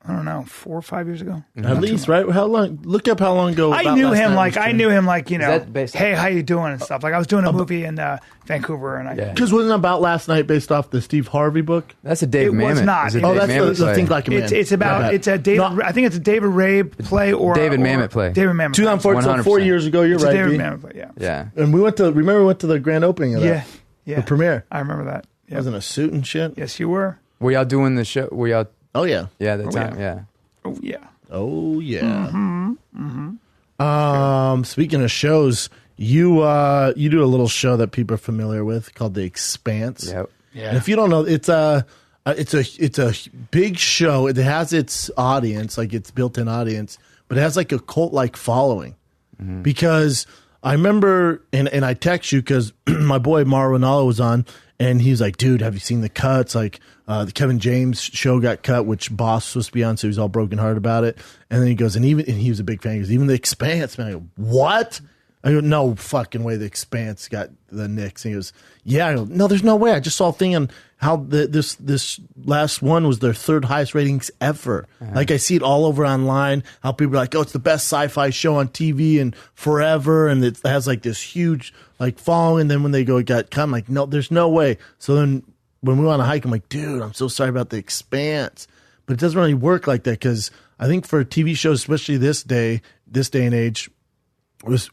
I don't know, 4 or 5 years ago. At least, right? How long? Look up how long ago. I About knew Last him Night like was I turned. knew him like, you know, that based hey, off- how you doing and stuff. Like I was doing a movie in Vancouver, and I Yeah. Because wasn't About Last Night based off the Steve Harvey book? That's a Dave It was Mamet. not. It's a Oh, Dave that's Mamet the play. Think Like a Man. it's My about bad. it's a David. No, I think it's a David Ray play or David or Mamet play. David Mamet. 2004, so 4 100%. years ago. You're It's a right. David B. Mamet play. Yeah. Yeah. And we went to the grand opening of that. Yeah. The premiere. I remember that. I Yeah. was in a suit and shit. Yes, you were. Were y'all doing the show? Were y'all? Oh yeah. Yeah, that time. Yeah. Oh yeah. Oh yeah. Mm-hmm. Speaking of shows, you do a little show that people are familiar with called The Expanse. Yep. And if you don't know, it's a big show. It has its audience, like its built-in audience, but it has like a cult-like following. Because I remember, and I text you because my boy Marwanalo was on, and he was like, "Dude, have you seen the cuts? Like the Kevin James show got cut, which Boss was supposed to be on, so he was all brokenhearted about it." And then he goes, and he was a big fan. He goes, "Even The Expanse, man." I go, "What?" I go, "No fucking way, The Expanse got the Knicks." And he goes, "Yeah." I go, "No, there's no way. I just saw a thing on how this last one was their third highest ratings ever. Like I see it all over online. How people are like, "Oh, it's the best sci-fi show on TV and forever," and it has like this huge like following. And then when they go, it got cut. I'm like, "No, there's no way." So then when we went on a hike, I'm like, "Dude, I'm so sorry about The Expanse," but it doesn't really work like that because I think for TV shows, especially this day and age.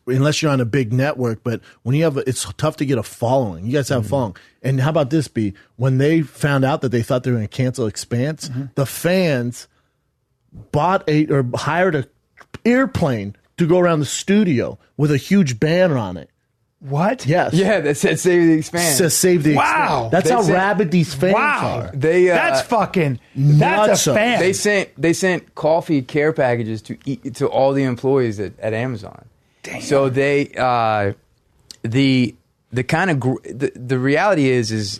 Unless you're on a big network, but when you have, it's tough to get a following. You guys have a following. And how about this, B? When they found out that they thought they were going to cancel Expanse, the fans bought or hired a airplane to go around the studio with a huge banner on it. What? Yes. Yeah, that said Save the Expanse. It says Save the Wow. Expanse. That's They how said- rabid these fans Wow. are. They That's fucking. That's a Nutso. fan. They sent coffee care packages to all the employees at Amazon. Damn. So they the kind of the reality is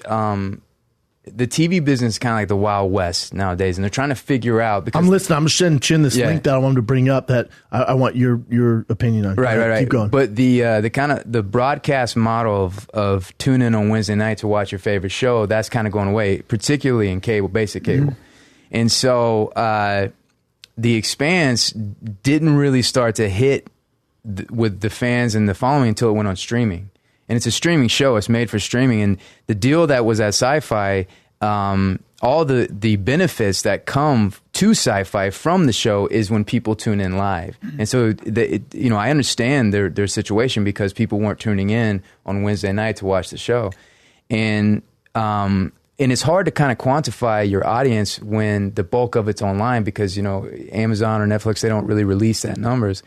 the TV business is kind of like the Wild West nowadays, and they're trying to figure out. Because I'm listening. I'm just sending this Yeah. link that I wanted to bring up that I want your opinion on. Right. Keep going. But the kind of the broadcast model of tune in on Wednesday night to watch your favorite show, that's kind of going away, particularly in cable, basic cable. And so The Expanse didn't really start to hit with the fans and the following until it went on streaming. And it's a streaming show. It's made for streaming. And the deal that was at Sci-Fi, all the benefits that come to Sci-Fi from the show is when people tune in live. And so, I understand their situation because people weren't tuning in on Wednesday night to watch the show. And it's hard to kind of quantify your audience when the bulk of it's online because, Amazon or Netflix, they don't really release that numbers.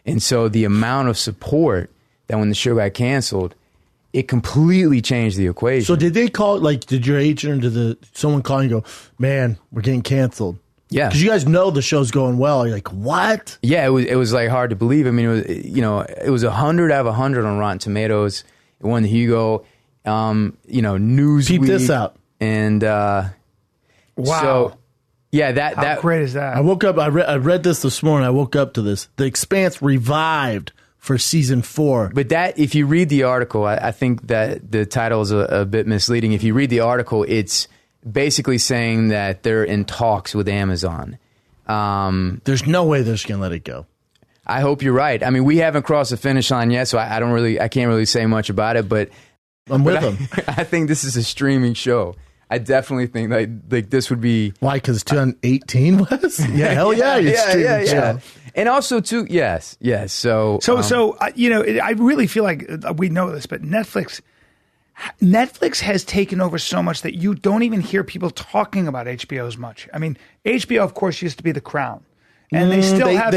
And so the amount of support that when the show got canceled, it completely changed the equation. So did they call, did your agent or someone call and go, "Man, we're getting canceled"? Yeah. Because you guys know the show's going well. You're like, "What?" Yeah, it was like hard to believe. I mean, it was 100 out of 100 on Rotten Tomatoes. It won the Hugo, Newsweek. Peep this out. And Wow. so, yeah, How great is that? I woke up, I read this morning. I woke up to this. The Expanse revived for season 4. But if you read the article, I think that the title is a bit misleading. If you read the article, it's basically saying that they're in talks with Amazon. There's no way they're just going to let it go. I hope you're right. I mean, we haven't crossed the finish line yet, so I can't really say much about it. But I'm with him. I think this is a streaming show. I definitely think like this would be why? Because 2018 was hell yeah, yeah. And also too, yes. So I really feel like we know this, but Netflix has taken over so much that you don't even hear people talking about HBO as much. I mean, HBO, of course, used to be the crown. And they still have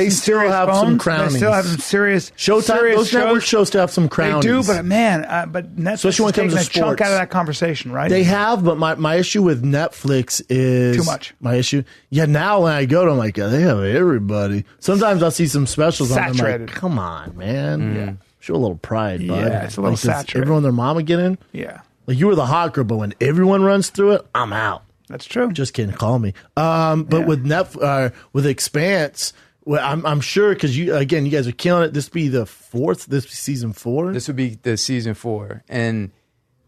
some crownings. They still have some serious Showtime. Those network shows to have some crownings. They do, but man, but Netflix has taken a chunk out of that conversation, right? They have, but my issue with Netflix is too much. My issue, now when I go to, I'm like, they have everybody. Sometimes I'll see some specials on them. I'm like, come on, man. Yeah. Show a little pride, bud. Yeah, it's a little saturated. Everyone, their mama get in. Yeah, like you were the hot girl, but when everyone runs through it, I'm out. That's true. Just kidding. Call me. But with Expanse. Well, I'm sure because you guys are killing it. This be the fourth. This be season 4. This would be the season 4, and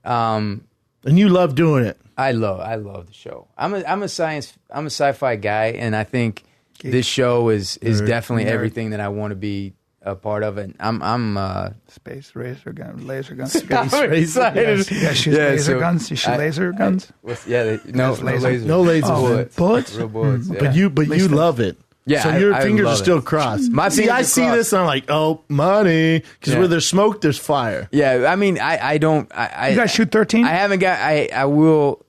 you love doing it. I love the show. I'm a sci-fi guy, and I think this show is definitely everything that I want to be a part of it. I'm space laser guns. I'm excited. Yeah, shoot laser guns. You shoot laser guns. No laser bullets. Real bullets. But you love it. Yeah, so your fingers are still crossed. My fingers I see this and I'm like, oh, money. Because where there's smoke, there's fire. Yeah, I mean, I don't. You guys shoot 13? I haven't got. I will.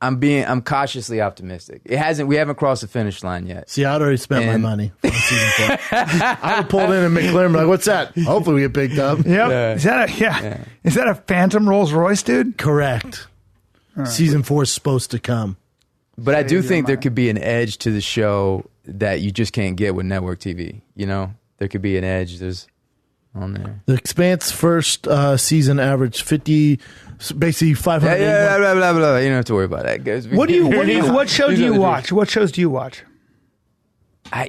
I'm cautiously optimistic. We haven't crossed the finish line yet. See, I'd already spent my money on season 4. I would pull in a McLaren, like, what's that? Hopefully we get picked up. Yep. Yeah. Is that a Phantom Rolls Royce, dude? Correct. Right. Season 4 is supposed to come. But I do think there could be an edge to the show that you just can't get with network TV. You know, there could be an edge. There's on there. The Expanse first season averaged 50, basically 500. Yeah, blah, blah, blah. You don't have to worry about that, guys. What show do you watch? What shows do you watch?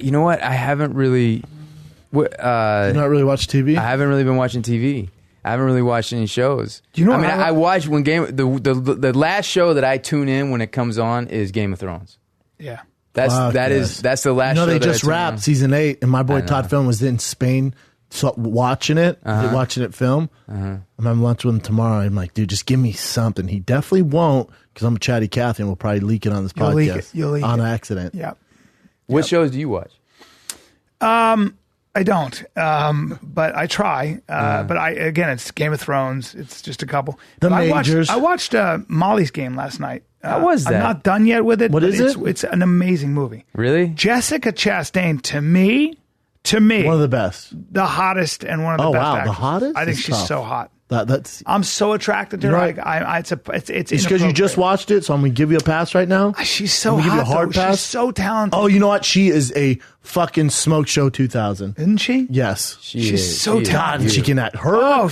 You know what? I haven't really. You not really watch TV? I haven't really been watching TV. I haven't really watched any shows. Do you know? I mean, I watch when the last show that I tune in when it comes on is Game of Thrones. Yeah. That's the last show. They just wrapped season 8, and my boy Todd Film was in Spain watching it, watching it film. I'm having lunch with him tomorrow. I'm like, dude, just give me something. He definitely won't, because I'm a chatty Cathy and we'll probably leak it on this podcast. You'll leak on it. accident. Yeah. What shows do you watch? I don't, but I try. But again, it's Game of Thrones. It's just a couple. The majors. I watched Molly's Game last night. How was that? I'm not done yet with it. What is it? It's an amazing movie. Really? Jessica Chastain, to me, one of the best, the hottest, and one of the best. Oh wow, actors. the hottest. I think she's so hot. I'm so attracted to her. Right. It's because you just watched it, so I'm gonna give you a pass right now. She's so hot. Give you a hard pass. She's so talented. Oh, you know what? She is a fucking smoke show 2000. Isn't she? Yes, she's so talented. God, she can act.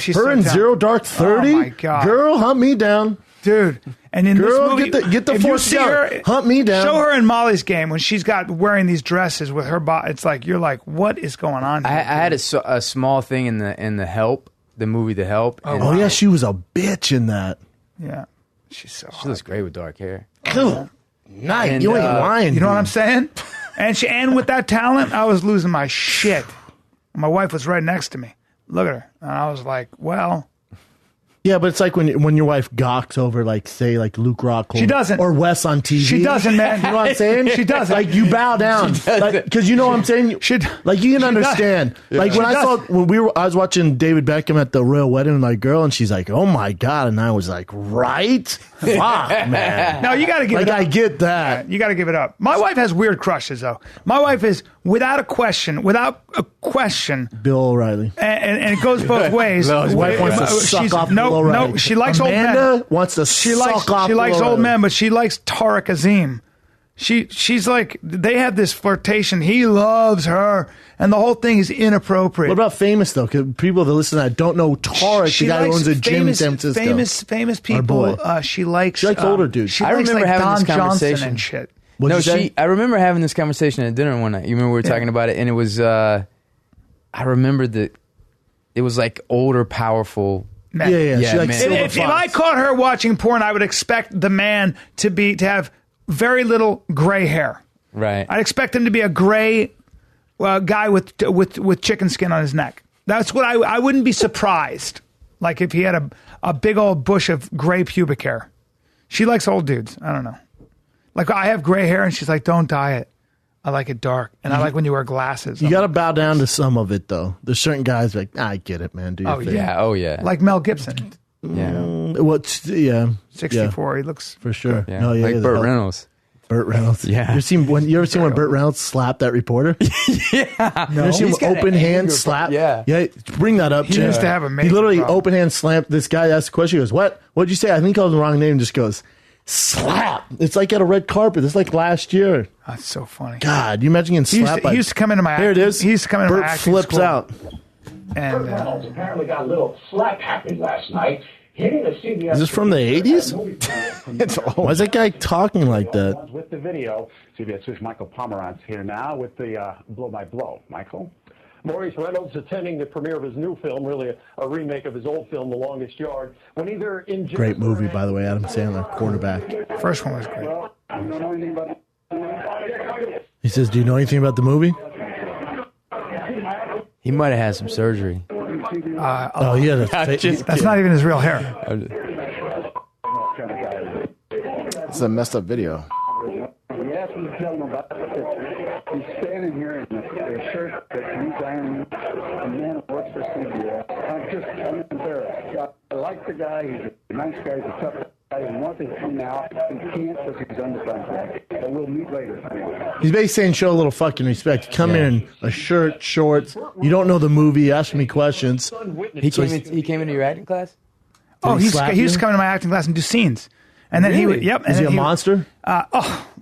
She's her so in talented. Zero Dark 30. Oh my God, girl, hunt me down, dude. And in this movie, get the force out. Hunt me down. Show her in Molly's Game when she's got wearing these dresses with her body. It's like you're like, what is going on here? I had a small thing in the Help. The movie The Help. Oh yeah, she was a bitch in that. Yeah, she's so hot. She looks great with dark hair. Cool. Nice. And, you ain't lying. You know what I'm saying? And with that talent, I was losing my shit. My wife was right next to me. Look at her. And I was like, well. Yeah, but it's like when your wife gawks over, like, say, like Luke Rockhold. She doesn't. Or Wes on TV. She doesn't, man. You know what I'm saying? She doesn't. Like, you bow down. Because you know what I'm saying? Like, you can understand. Yeah. Like, when I was watching David Beckham at the royal wedding with my girl, and she's like, oh my God. And I was like, right? Fuck, man. No, you got to give it up. I get that. You got to give it up. My wife has weird crushes, though. My wife is, without a question, Bill O'Reilly. And it goes both ways. His wife wants to suck off Bill O'Reilly. No, she likes old men. Amanda wants to suck off She likes Bill old O'Reilly. men, but she likes Tariq Azim. She's like, they have this flirtation. He loves her, and the whole thing is inappropriate. What about famous, though? Because people that listen to that don't know Tariq, the guy who owns a gym in San Francisco. Famous people. She likes older dudes. She I likes remember having Don this conversation Johnson and shit. I remember having this conversation at dinner one night. You remember we were talking about it, and it was. I remember that it was like older, powerful. Men. Yeah. She likes If I caught her watching porn, I would expect the man to have very little gray hair. Right. I'd expect him to be a gray guy with chicken skin on his neck. That's what I wouldn't be surprised. Like if he had a big old bush of gray pubic hair. She likes old dudes. I don't know. Like I have gray hair and she's like, don't dye it. I like it dark. And I like when you wear glasses. You got to bow down to some of it though. There's certain guys like, I get it, man. Do your thing. Yeah. Oh yeah. Like Mel Gibson. Yeah. What's 64. He looks for sure. Yeah. No, Like Burt Reynolds. Burt Reynolds. Yeah. You ever seen when Burt Reynolds slapped that reporter? Yeah. You ever seen He's him got open an hand anger slap? Yeah. Yeah. Bring that up. He Jim. used to have a major He literally problem. open hand slapped this guy. Asked a question. He goes, "What? What'd you say?" I think he called the wrong name. And just goes, slap. It's like at a red carpet. It's like last year. That's so funny. God, you imagine getting slapped? He used to come into my Here it is. He used to come into Burt my acting flips school. out. And Reynolds apparently got a little slap happy last night. Hitting the CBS. Is this from the 80s? Why is that guy talking like that? With the video, CBS 2's Michael Pomerantz here now with the Blow by Blow. Michael? Maurice Reynolds attending the premiere of his new film, really a remake of his old film, The Longest Yard. When either in Great movie, by the way. Adam Sandler, quarterback. First one was great. Well, I don't know anything about it. He says, "Do you know anything about the movie?" He might have had some surgery. Oh, yeah. That's not even his real hair. It's a messed up video. He asked me to tell him about it. He's standing here in a shirt that he's ironing. A man who works for CBS. I'm embarrassed. I like the guy. He's a nice guy. He's a tough guy. He wants to come out. He can't because he's under contract. But we'll meet later. He's basically saying, show a little fucking respect. You come in a shirt, shorts. You don't know the movie. Ask me questions. He came into your acting class? Oh, he slap used to you? come into my acting class and do scenes. And then he would, yep. And Is he then a monster?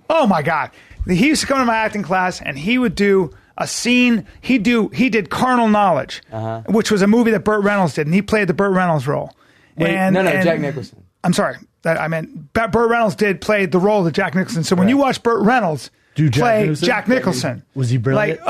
Oh my God. He used to come to my acting class and he would do a scene. He did Carnal Knowledge, which was a movie that Burt Reynolds did. And he played the Burt Reynolds role. Wait, no, Jack Nicholson. I'm sorry. I meant Burt Reynolds played the role of Jack Nicholson. So when you watch Burt Reynolds play Jack Nicholson. Was he brilliant?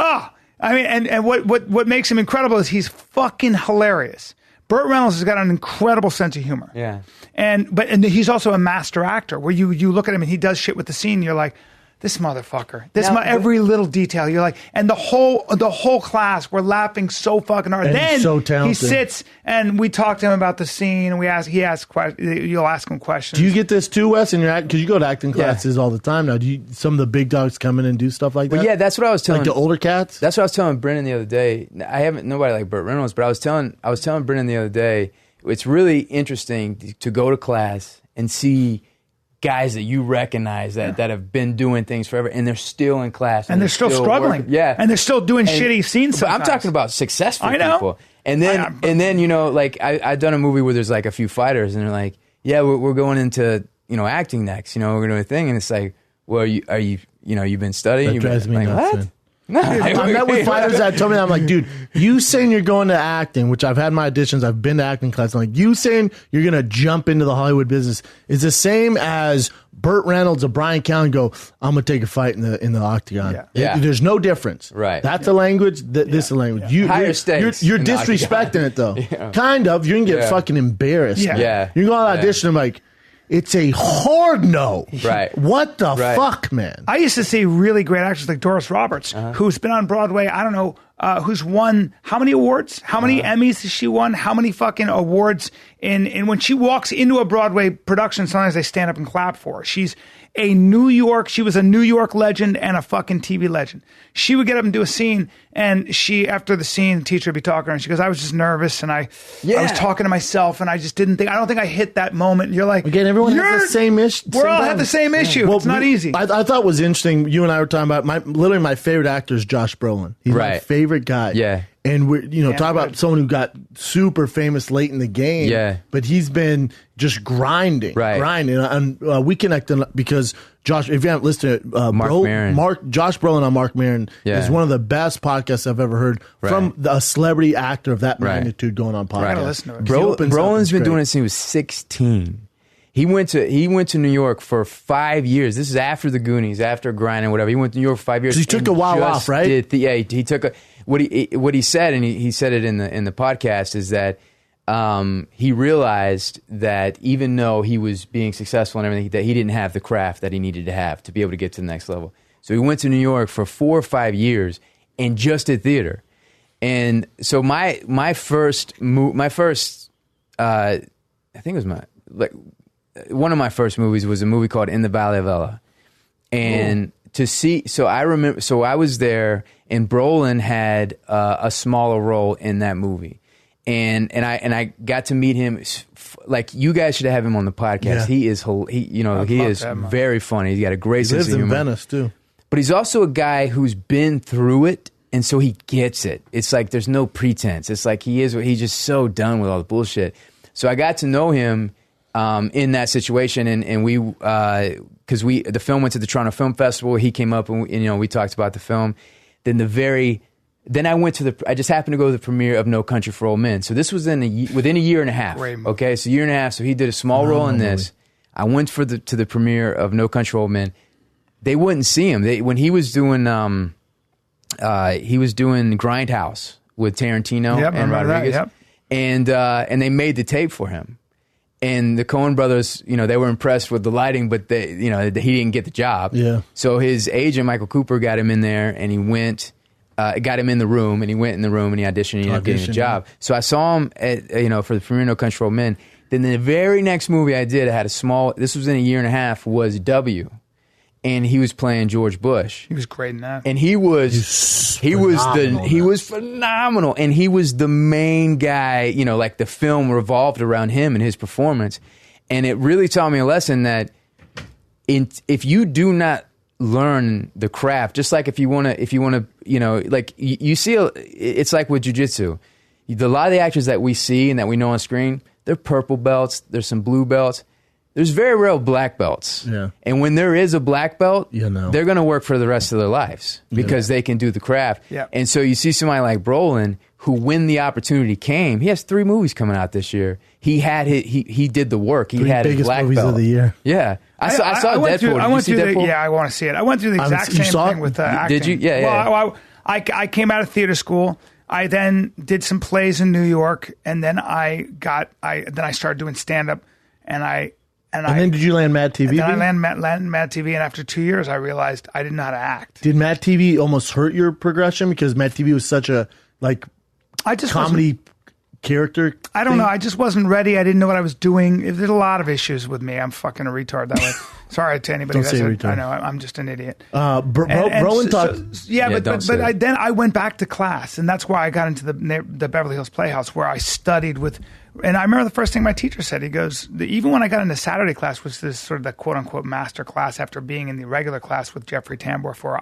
And what makes him incredible is he's fucking hilarious. Burt Reynolds has got an incredible sense of humor. Yeah. And he's also a master actor where you look at him and he does shit with the scene. And you're like, this motherfucker, every little detail. You're like, and the whole class, we're laughing so fucking hard. And Then he's so talented. he sits and we talk to him about the scene and you'll ask him questions. Do you get this too, Wes, in your act? Because you go to acting classes all the time now. Some of the big dogs come in and do stuff like that? Well, yeah, that's what I was telling. Like the older cats? That's what I was telling Brennan the other day. I haven't nobody like Burt Reynolds, but I was telling Brennan the other day. It's really interesting to go to class and see guys that you recognize that have been doing things forever, and they're still in class, and they're still struggling. Working. Yeah, and they're still doing shitty scenes. But I'm talking about successful I know. people. And then you know, like I've done a movie where there's like a few fighters, and they're like, yeah, we're going into acting next. We're going to do a thing, and it's like, well, are you you've been studying? That drives me like, nuts. what? Man. No, I met with fighters that told me that. I'm like, dude, you saying you're going to acting, which I've had my auditions, I've been to acting class. I'm like, you saying you're going to jump into the Hollywood business is the same as Burt Reynolds or Bryan Callen go, I'm going to take a fight in the octagon. Yeah. There's no difference. Right. That's the language. This is the language. Higher stakes You're in the disrespecting it though. Kind of. You're going to get fucking embarrassed. Yeah. You're going to audition. I'm like, it's a hard no. Right. What the fuck, man? I used to see really great actors like Doris Roberts, who's been on Broadway. I don't know who's won how many awards, how many Emmys has she won, how many fucking awards. And when she walks into a Broadway production, sometimes they stand up and clap for her. She was a New York legend and a fucking TV legend. She would get up and do a scene, and after the scene, the teacher would be talking to her, and she goes, I was just nervous, and I was talking to myself, and I just I don't think I hit that moment. And you're like, again, everyone has the same issue. We all have the same issue. Well, it's not easy. I thought it was interesting. You and I were talking about literally my favorite actor is Josh Brolin. He's my favorite guy. Yeah. And we're talking about someone who got super famous late in the game. Yeah. But he's been just grinding. And we connected because Josh, if you haven't listened to Josh Brolin on Mark Maron is one of the best podcasts I've ever heard from a celebrity actor of that magnitude going on podcast. I gotta listen to it. Brolin's been doing it since he was 16. He went to New York for 5 years. This is after the Goonies, after grinding, whatever. He went to New York for 5 years. So he took a while off, right? He took what he said, and he said it in the podcast, is that he realized that even though he was being successful and everything, that he didn't have the craft that he needed to have to be able to get to the next level. So he went to New York for 4 or 5 years, and just did theater. And so my first I think it was one of my first movies was a movie called In the Valley of Ella. And I was there, and Brolin had a smaller role in that movie. And I got to meet him. Like, you guys should have him on the podcast. Yeah. He is very funny. He's got a great sense of humor. He lives in Venice too. But he's also a guy who's been through it, and so he gets it. It's like there's no pretense. It's like he's just so done with all the bullshit. So I got to know him in that situation, and we because the film went to the Toronto Film Festival. He came up and we talked about the film. Then I just happened to go to the premiere of No Country for Old Men. So this was within a year and a half. Okay, so a year and a half. So he did a small role in this. I went to the premiere of No Country for Old Men. They wouldn't see him. When he was doing Grindhouse with Tarantino and Rodriguez, and they made the tape for him. And the Coen brothers, they were impressed with the lighting, but he didn't get the job. Yeah. So his agent Michael Cooper got him in there, and he went. Got him in the room, and he went in the room, and he auditioned, and he ended up getting the job. So I saw him at for the premiere of No Country for Old Men. Then the very next movie I did, I had this was in a year and a half, was W. And he was playing George Bush. He was great in that. And he was phenomenal. And he was the main guy, like the film revolved around him and his performance. And it really taught me a lesson that if you do not learn the craft, just like if you want to, like you see, it's like with jiu-jitsu. A lot of the actors that we see and that we know on screen, they're purple belts, there's some blue belts. There's very rare black belts. Yeah. And when there is a black belt, they're going to work for the rest of their lives because they can do the craft. Yeah. And so you see somebody like Brolin, who, when the opportunity came, he has 3 movies coming out this year. He did the work. He had his black movies belt of the year. Yeah. I saw Deadpool. I want to see it. I went through the exact same thing with acting. Did you? Yeah. Well, I came out of theater school. I then did some plays in New York, and then I started doing stand up, and then did you land Mad TV? And then I landed Mad TV, and after 2 years, I realized I didn't know how to act. Did Mad TV almost hurt your progression because Mad TV was such a comedy character? I don't know. I just wasn't ready. I didn't know what I was doing. There's a lot of issues with me. I'm fucking a retard that way. Sorry to anybody. Don't say retard. I know. I'm just an idiot. Brolin talked. Then I went back to class, and that's why I got into the Beverly Hills Playhouse, where I studied with. And I remember the first thing my teacher said. He goes, even when I got into Saturday class, which is sort of the quote unquote master class, after being in the regular class with Jeffrey Tambor for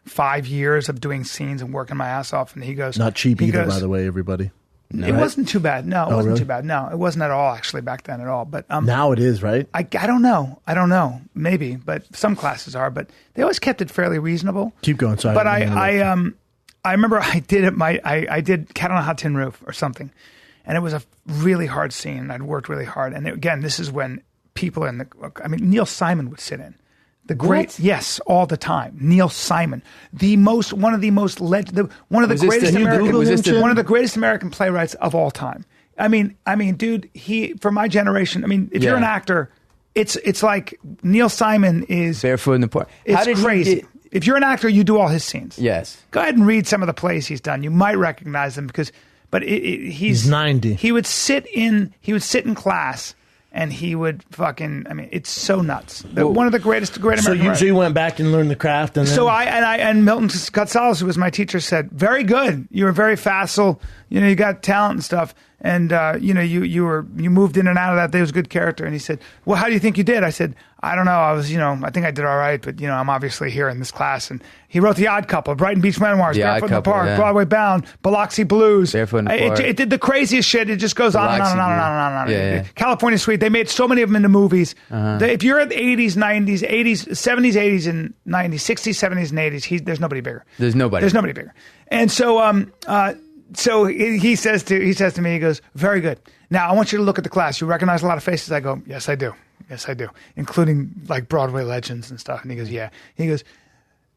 5 years of doing scenes and working my ass off, and he goes, not cheap either, by the way, everybody. No, it wasn't too bad. No, it wasn't too bad. No, it wasn't at all, actually, back then at all. But now it is, right? I don't know. Maybe, but some classes are. But they always kept it fairly reasonable. Keep going. Sorry. But I remember I did Cat on a Hot Tin Roof or something, and it was a really hard scene. I'd worked really hard, and again, this is when people Neil Simon would sit in. The great, yes, all the time. Neil Simon, one of the greatest American playwrights of all time. I mean, dude, for my generation. If you're an actor, it's like Neil Simon is barefoot in the park. It's crazy. If you're an actor, you do all his scenes. Yes. Go ahead and read some of the plays he's done. You might recognize them he's 90. He would sit in class. And he would it's so nuts. One of the great American So you went back and learned the craft, and then... and Milton Gonzalez, who was my teacher, said, "Very good. You were very facile. You got talent and stuff. And you moved in and out of that. There was a good character." And he said, "Well, how do you think you did?" I said, "I don't know. I think I did all right, but I'm obviously here in this class." And he wrote The Odd Couple, Brighton Beach Memoirs, Barefoot in the Park, Broadway Bound, Biloxi Blues. Barefoot in the Park. It did the craziest shit. It just goes on and on and on and on and on. Yeah. California Suite. They made so many of them into movies. If you're at the 80s, 90s, 80s, 70s, 80s, and 90s, 60s, 70s, and 80s, there's nobody bigger. There's nobody bigger. And so he says to me, he goes, "Very good. Now I want you to look at the class. You recognize a lot of faces?" I go, "Yes, I do. Yes, I do, including like Broadway legends and stuff." And he goes, "Yeah." He goes,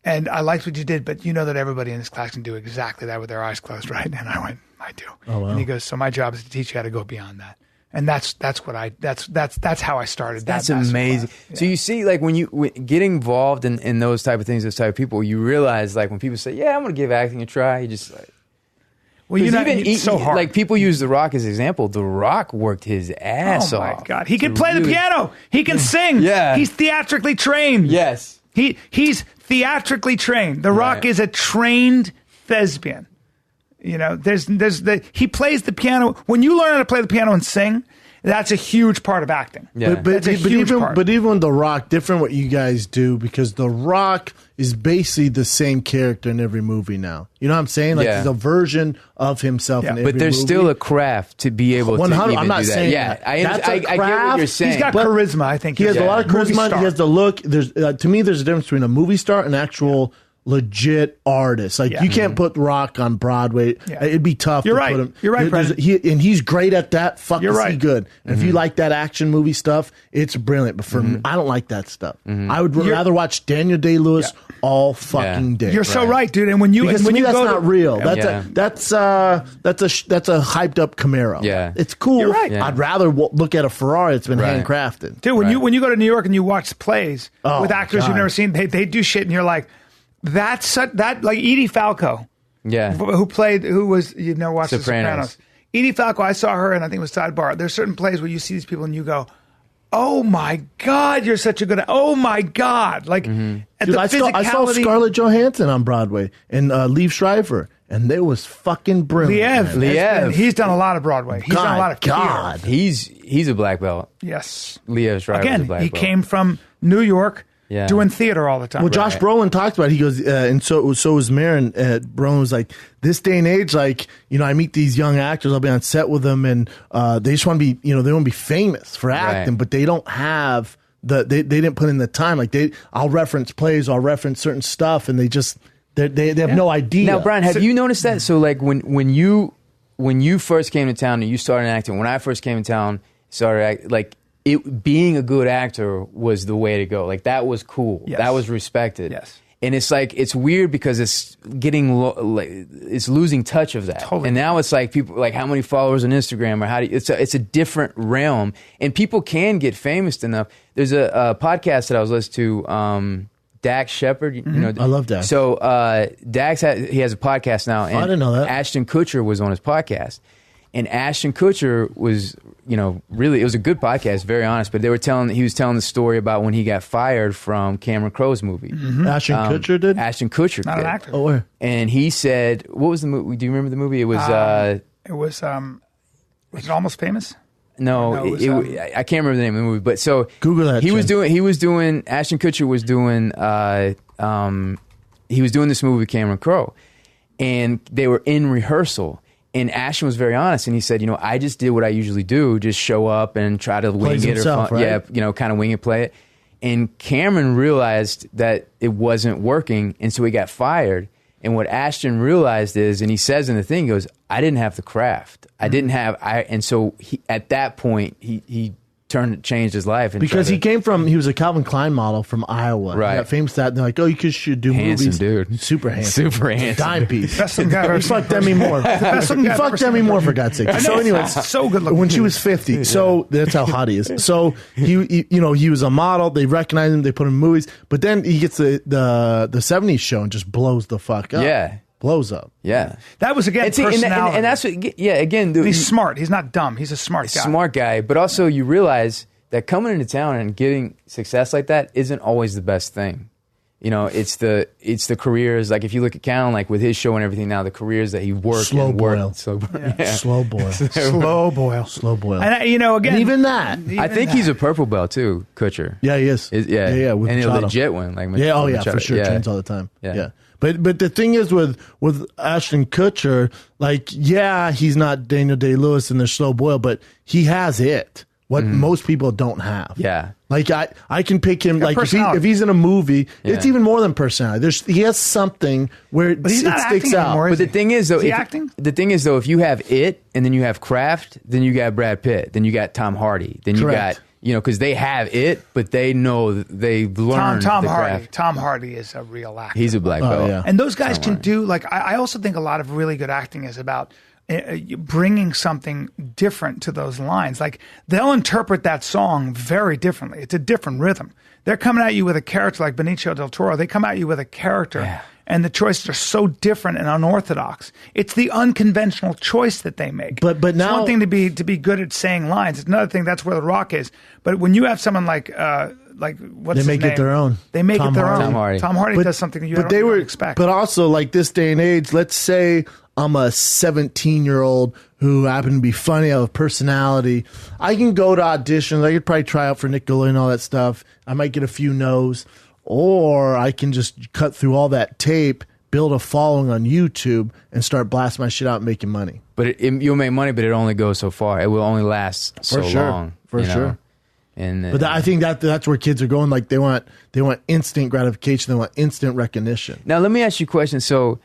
"And I liked what you did, but you know that everybody in this class can do exactly that with their eyes closed, right?" And I went, "I do." Oh, wow. And he goes, "So my job is to teach you how to go beyond that." And that's how I started. That's amazing. Yeah. So you see, like when you get involved in those type of things, those type of people, you realize like when people say, "Yeah, I'm going to give acting a try," you just like. Well, it's so hard. Like people use The Rock as an example. The Rock worked his ass off. Oh my God, he can play the piano. He can sing. Yeah, he's theatrically trained. Yes, he's theatrically trained. The Rock is a trained thespian. You know, he plays the piano. When you learn how to play the piano and sing, that's a huge part of acting. Yeah. But even The Rock, different what you guys do, because The Rock is basically the same character in every movie now. You know what I'm saying? Like he's a version of himself in every movie. But there's still a craft to be able to even I'm not do that. saying Yeah, that. I get what you're saying. He's got charisma, I think. He has a lot of charisma. He has the look. There's to me, there's a difference between a movie star and an actual legit artist. Like you can't put Rock on Broadway. It'd be tough. You're to right. Put him. You're right, Brandon. He's great at that. Fuck, You're is right. he good? And if you like that action movie stuff, it's brilliant. But for me, I don't like that stuff. I would rather watch Daniel Day-Lewis all fucking day. You're so right, dude. And when you because when to me, you that's go not real. That's a hyped up Camaro. Yeah, it's cool. You're right. I'd rather look at a Ferrari that's been handcrafted. Dude, when you go to New York and you watch plays with actors you've never seen, they do shit, and you're like. That's like Edie Falco, who was you've never watched The Sopranos. Edie Falco, I saw her, and I think it was Sidebar. There's certain plays where you see these people and you go, "Oh my God, you're such a good." Oh my God, like at Dude, the I saw Scarlett Johansson on Broadway and Liev Schreiber, and they was fucking brilliant. Liev, he's done a lot of Broadway. He's done a lot of God, he's a black belt. Yes, Liev Schreiber. Again, a black he belt. came from New York. Yeah. Doing theater all the time. Well, Josh Brolin talked about it. He goes, and so was Marin. Brolin was like, this day and age, like, you know, I meet these young actors, I'll be on set with them, and they just want to be, you know, they want to be famous for acting, but they don't have they didn't put in the time. Like, I'll reference plays, I'll reference certain stuff, and they have no idea. Now, Brian, have you noticed that? So, like, when you first came to town and you started acting, when I first came to town, being a good actor was the way to go. Like, that was cool. Yes. That was respected. Yes. And it's like, it's weird because it's getting, it's losing touch of that. Totally. And now it's like people, like how many followers on Instagram or it's a different realm. And people can get famous enough. There's a podcast that I was listening to, Dax Shepard. You know, I love Dax. So, Dax, he has a podcast now. And I didn't know that. Ashton Kutcher was on his podcast. And Ashton Kutcher was, you know, really, it was a good podcast, very honest, but he was telling the story about when he got fired from Cameron Crowe's movie. Ashton Kutcher did? Ashton Kutcher Not did. an actor. Oh, where? And he said, what was the movie? Do you remember the movie? It was, was it Almost Famous? no, No, it was, I can't remember the name of the movie, but so Google that, Ashton Kutcher was doing this movie with Cameron Crowe, and they were in rehearsal. And Ashton was very honest, and he said, you know, I just did what I usually do, just show up and try to wing it himself, right? kind of wing it, play it. And Cameron realized that it wasn't working, and so he got fired. And what Ashton realized is, and he says in the thing, he goes, I didn't have the craft. And so at that point, he changed his life. And because he was a Calvin Klein model from Iowa. Right. He got famous that, and they're like, oh, you should do handsome movies. Dude. Super handsome. Super handsome. Dime piece. Best looking guy I've ever You seen. fucked Demi Moore. You fucked Demi Moore, for God's sake. So anyways, so good looking. when she was 50. So that's how hot he is. So he was a model. They recognized him. They put him in movies. But then he gets the 70s show and just blows the fuck up. Yeah. Blows up. Yeah. That was, again, personality. And that's what, again. Dude, He's smart. He's not dumb. He's a smart guy. Smart guy. But also you realize that coming into town and getting success like that isn't always the best thing. You know, it's the careers. Like if you look at Callan, like with his show and everything now, the careers that he worked Slow and boil. worked. Slow boil. Slow boil. Slow boil. Slow boil. And again, And even that. I think he's a purple belt too, Kutcher. Yeah, he is. Yeah. With and a Machado. legit one. Like Yeah, oh yeah, Machado. for sure. Yeah. Trains all the time. Yeah. Yeah. But the thing is with Ashton Kutcher, like, yeah, he's not Daniel Day-Lewis in the slow boil, but he has it. What most people don't have. Yeah. Like I can pick him, like if he's in a movie, it's Yeah. even more than personality. He has something where it he's not sticks acting out. anymore, But the thing is, though, Is he acting? The thing is, though, if you have it and then you have craft, then you got Brad Pitt, then you got Tom Hardy, then you Correct. got, you know, because they have it, but they know they've learned Tom the Hardy. craft. Tom Hardy is a real actor. He's a black belt. yeah. And those guys Tom can Hardy. do, like, I also think a lot of really good acting is about bringing something different to those lines. Like they'll interpret that song very differently. It's a different rhythm. They're coming at you with a character like Benicio del Toro. They come at you with a character, and the choices are so different and unorthodox. It's the unconventional choice that they make. But now, it's one thing to be good at saying lines. It's another thing. That's where The Rock is. But when you have someone like what's his they make name? it their own. They make it their own. Tom Hardy does something you don't expect. But also, like this day and age, let's say I'm a 17-year-old who happen to be funny, I have a personality. I can go to auditions. I could probably try out for Nickelodeon and all that stuff. I might get a few no's. Or I can just cut through all that tape, build a following on YouTube, and start blasting my shit out and making money. But you'll make money, but it only goes so far. It will only last so long. For sure. And but I think that's where kids are going. Like they want instant gratification. They want instant recognition. Now let me ask you a question. So,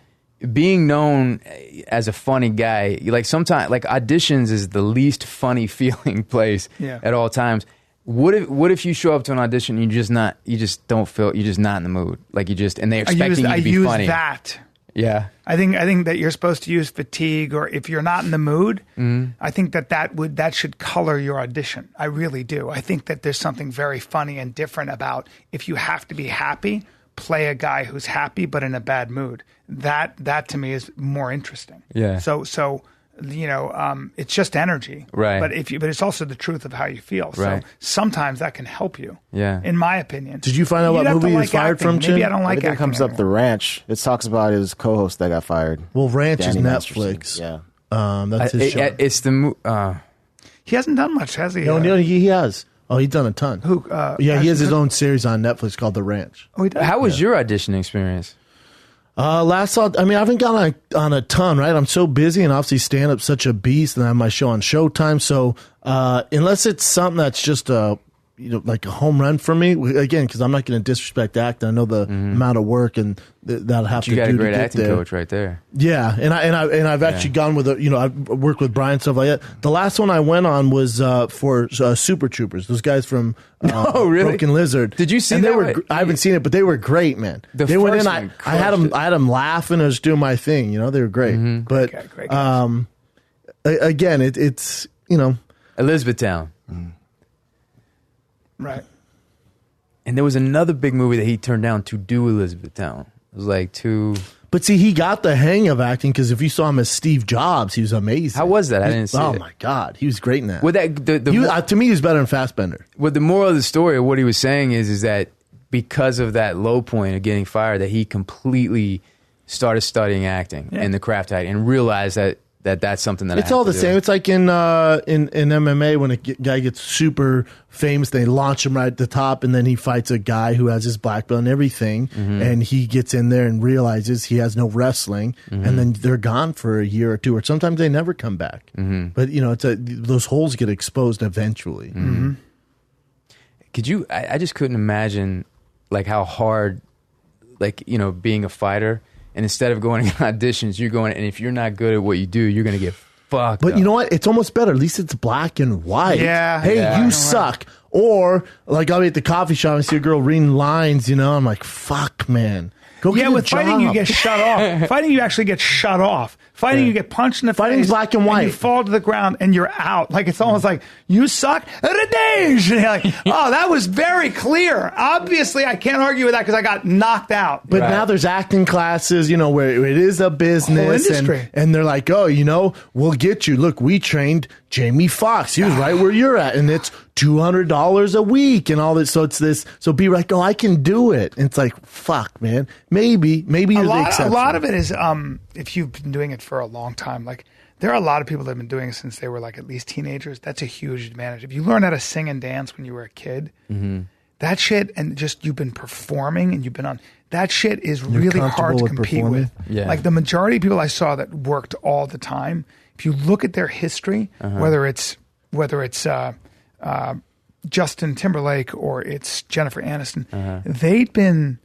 being known as a funny guy, like sometimes, like auditions is the least funny feeling place at all times. What if you show up to an audition and you're not in the mood, like and they're expecting you to be funny? I use that. Yeah, I think that you're supposed to use fatigue, or if you're not in the mood, I think that should color your audition. I really do. I think that there's something very funny and different about if you have to be happy, play a guy who's happy but in a bad mood. That to me is more interesting. Yeah. So it's just energy, right? But it's also the truth of how you feel. Right. So sometimes that can help you. Yeah. In my opinion. Did you find out what movie he was fired from, Jim? Maybe I don't like Everything acting comes up anymore. The Ranch. It talks about his co-host that got fired. Well, Ranch Danny is Masterson. Netflix. Yeah. That's his show. It's the. He hasn't done much, has he? No, he has. Oh, he's done a ton. Who? He has his own series on Netflix called The Ranch. Oh, he does? How was your audition experience? I haven't gone on a ton, right? I'm so busy, and obviously stand-up's such a beast, and I have my show on Showtime. So unless it's something that's just like a home run for me, again, because I'm not going to disrespect acting. I know the amount of work and that'll have to do to get there. You got a great acting coach right there. Yeah, and I've actually gone with I've worked with Bryan, stuff like that. The last one I went on was for Super Troopers. Those guys from oh, really? Broken Lizard. Did you see and that? I haven't seen it, but they were great, man. They went in. I had them laughing. I was doing my thing. They were great. But great again, it's Elizabethtown. Right. And there was another big movie that he turned down to do Elizabethtown. It was like too. But see, he got the hang of acting because if you saw him as Steve Jobs, he was amazing. How was that? I didn't see it. Oh my God, he was great in that. With that, to me, he was better than Fassbender. Well, the moral of the story of what he was saying is that because of that low point of getting fired, that he completely started studying acting and the craft of acting and realized that's something that it's all the same. It's like in MMA when a guy gets super famous, they launch him right at the top, and then he fights a guy who has his black belt and everything, and he gets in there and realizes he has no wrestling, and then they're gone for a year or two, or sometimes they never come back. But those holes get exposed eventually. Could you? I just couldn't imagine like how hard, like being a fighter. And instead of going to auditions, you're going, and if you're not good at what you do, you're going to get fucked But up. you know what? It's almost better. At least it's black and white. Yeah. Hey, Yeah. you suck. Or, like, I'll be at the coffee shop and see a girl reading lines, I'm like, fuck, man. Go get a with fighting, you job. get shut off. Fighting, you actually get shut off. Fighting, you get punched in the Fighting's face. black and white. You fall to the ground and you're out. Like, it's almost like, you suck. And you're like, oh, that was very clear. Obviously, I can't argue with that because I got knocked out. But now there's acting classes, where it is a business. Whole industry. And they're like, oh, we'll get you. Look, we trained Jamie Foxx. He was right where you're at. And it's $200 a week and all this. So it's this. So be like, oh, I can do it. And it's like, fuck, man. Maybe you're the exception. A lot of it is, if you've been doing it for a long time, like there are a lot of people that have been doing it since they were like at least teenagers. That's a huge advantage. If you learn how to sing and dance when you were a kid, that shit, and just you've been performing and you've been on, that shit is really hard to compete with. Yeah. Like the majority of people I saw that worked all the time, if you look at their history, whether it's Justin Timberlake or it's Jennifer Aniston, they'd been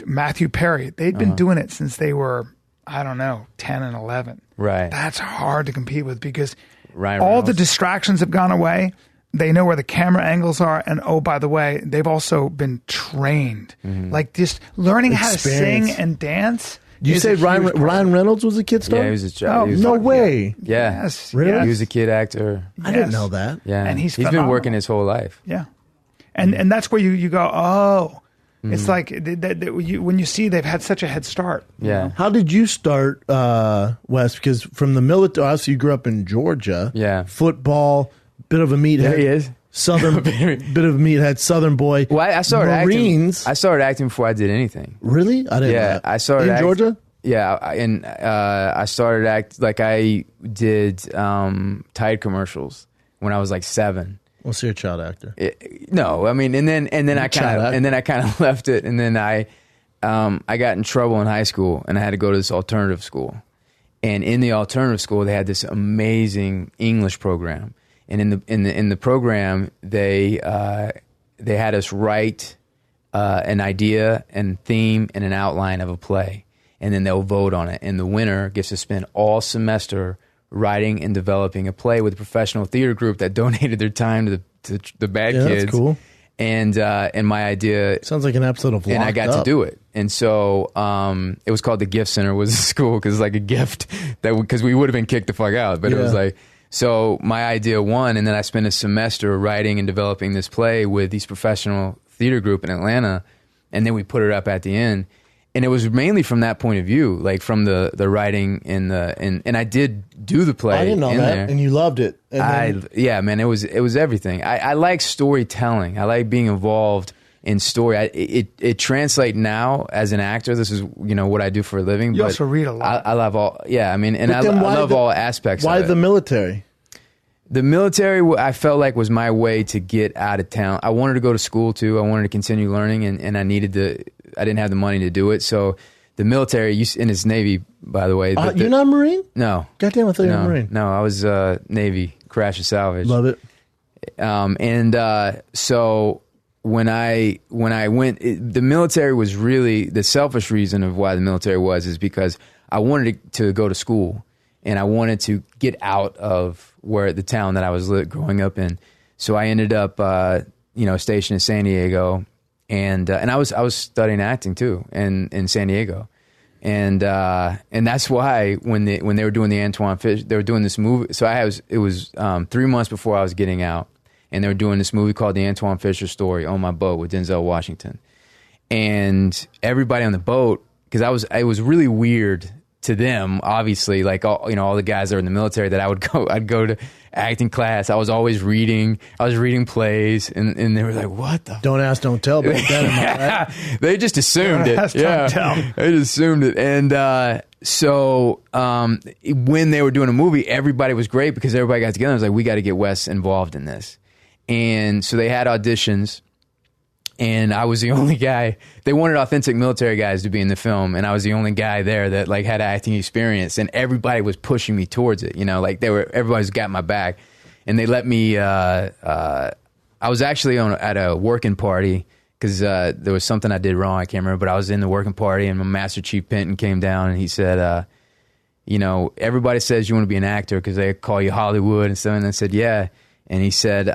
Matthew Perry. They'd been doing it since they were, I don't know, 10 and 11. Right. That's hard to compete with because Ryan all Reynolds. the distractions have gone away. They know where the camera angles are. And oh, by the way, they've also been trained. Like just learning how to sing Experience. and dance. You is say a huge part. Ryan Reynolds was a kid star? Yeah, he was a child. No way. Yeah. Yes. Really? yes. He was a kid actor. I didn't know that. Yeah. And he's been phenomenal. working his whole life. Yeah. And that's where you go, oh, it's like when you see they've had such a head start. Yeah. How did you start, Wes? Because from the military, obviously you grew up in Georgia. Yeah. Football, bit of a meathead. There he is. Southern, bit of a meathead, Southern boy. Well, I started Marines. acting. I started acting before I did anything. Really? I didn't know Yeah, that. I started in Georgia? Yeah, and I started like I did Tide commercials when I was like 7. Well, so you're a child actor. No, I mean, and then I kind of left it, and then I got in trouble in high school, and I had to go to this alternative school, and in the alternative school they had this amazing English program, and in the program they had us write an idea and theme and an outline of a play, and then they'll vote on it, and the winner gets to spend all semester writing and developing a play with a professional theater group that donated their time to the bad kids. That's cool. And my idea sounds like an episode of Locked and I got Up. to do it. And so it was called the Gift Center was the school because it's like a gift because we would have been kicked the fuck out, but it was like. So my idea won, and then I spent a semester writing and developing this play with these professional theater group in Atlanta, and then we put it up at the end. And it was mainly from that point of view, like from the writing and I did do the play. I didn't know in that, there. and you loved it. And then, Yeah, man, it was everything. I like storytelling. I like being involved in story. It translates now as an actor. This is what I do for a living. You also read a lot. I love all. Yeah, I mean, and I then love all aspects. why of it. the military? The military, I felt like, was my way to get out of town. I wanted to go to school too. I wanted to continue learning, and I needed to. I didn't have the money to do it, so the military. And it's Navy, by the way. You're not a Marine? No. Goddamn, I thought you were a Marine. No, I was Navy, crash and salvage. Love it. So when I went, the military was really the selfish reason of why the military is because I wanted to go to school. And I wanted to get out of the town that I was growing up in. So I ended up, stationed in San Diego, and I was studying acting too, in San Diego, and that's why when they were doing the Antoine Fisher, they were doing this movie. So it was 3 months before I was getting out, and they were doing this movie called The Antoine Fisher Story on my boat with Denzel Washington, and everybody on the boat, because it was really weird to them, obviously, like all the guys that are in the military, that I'd go to acting class. I was always reading. I was reading plays, and they were like, "What the?" Don't ask, don't tell. Back then, am I right? They just assumed it. Don't ask, don't tell. They just assumed it. And so when they were doing a movie, everybody was great because everybody got together. I was like, "We got to get Wes involved in this." And so they had auditions. And I was the only guy. They wanted authentic military guys to be in the film, and I was the only guy there that like had acting experience. And everybody was pushing me towards it. Everybody's got my back, and they let me. I was actually at a working party because there was something I did wrong. I can't remember, but I was in the working party, and my Master Chief Penton came down, and he said, everybody says you want to be an actor because they call you Hollywood and stuff. And I said, yeah. And he said,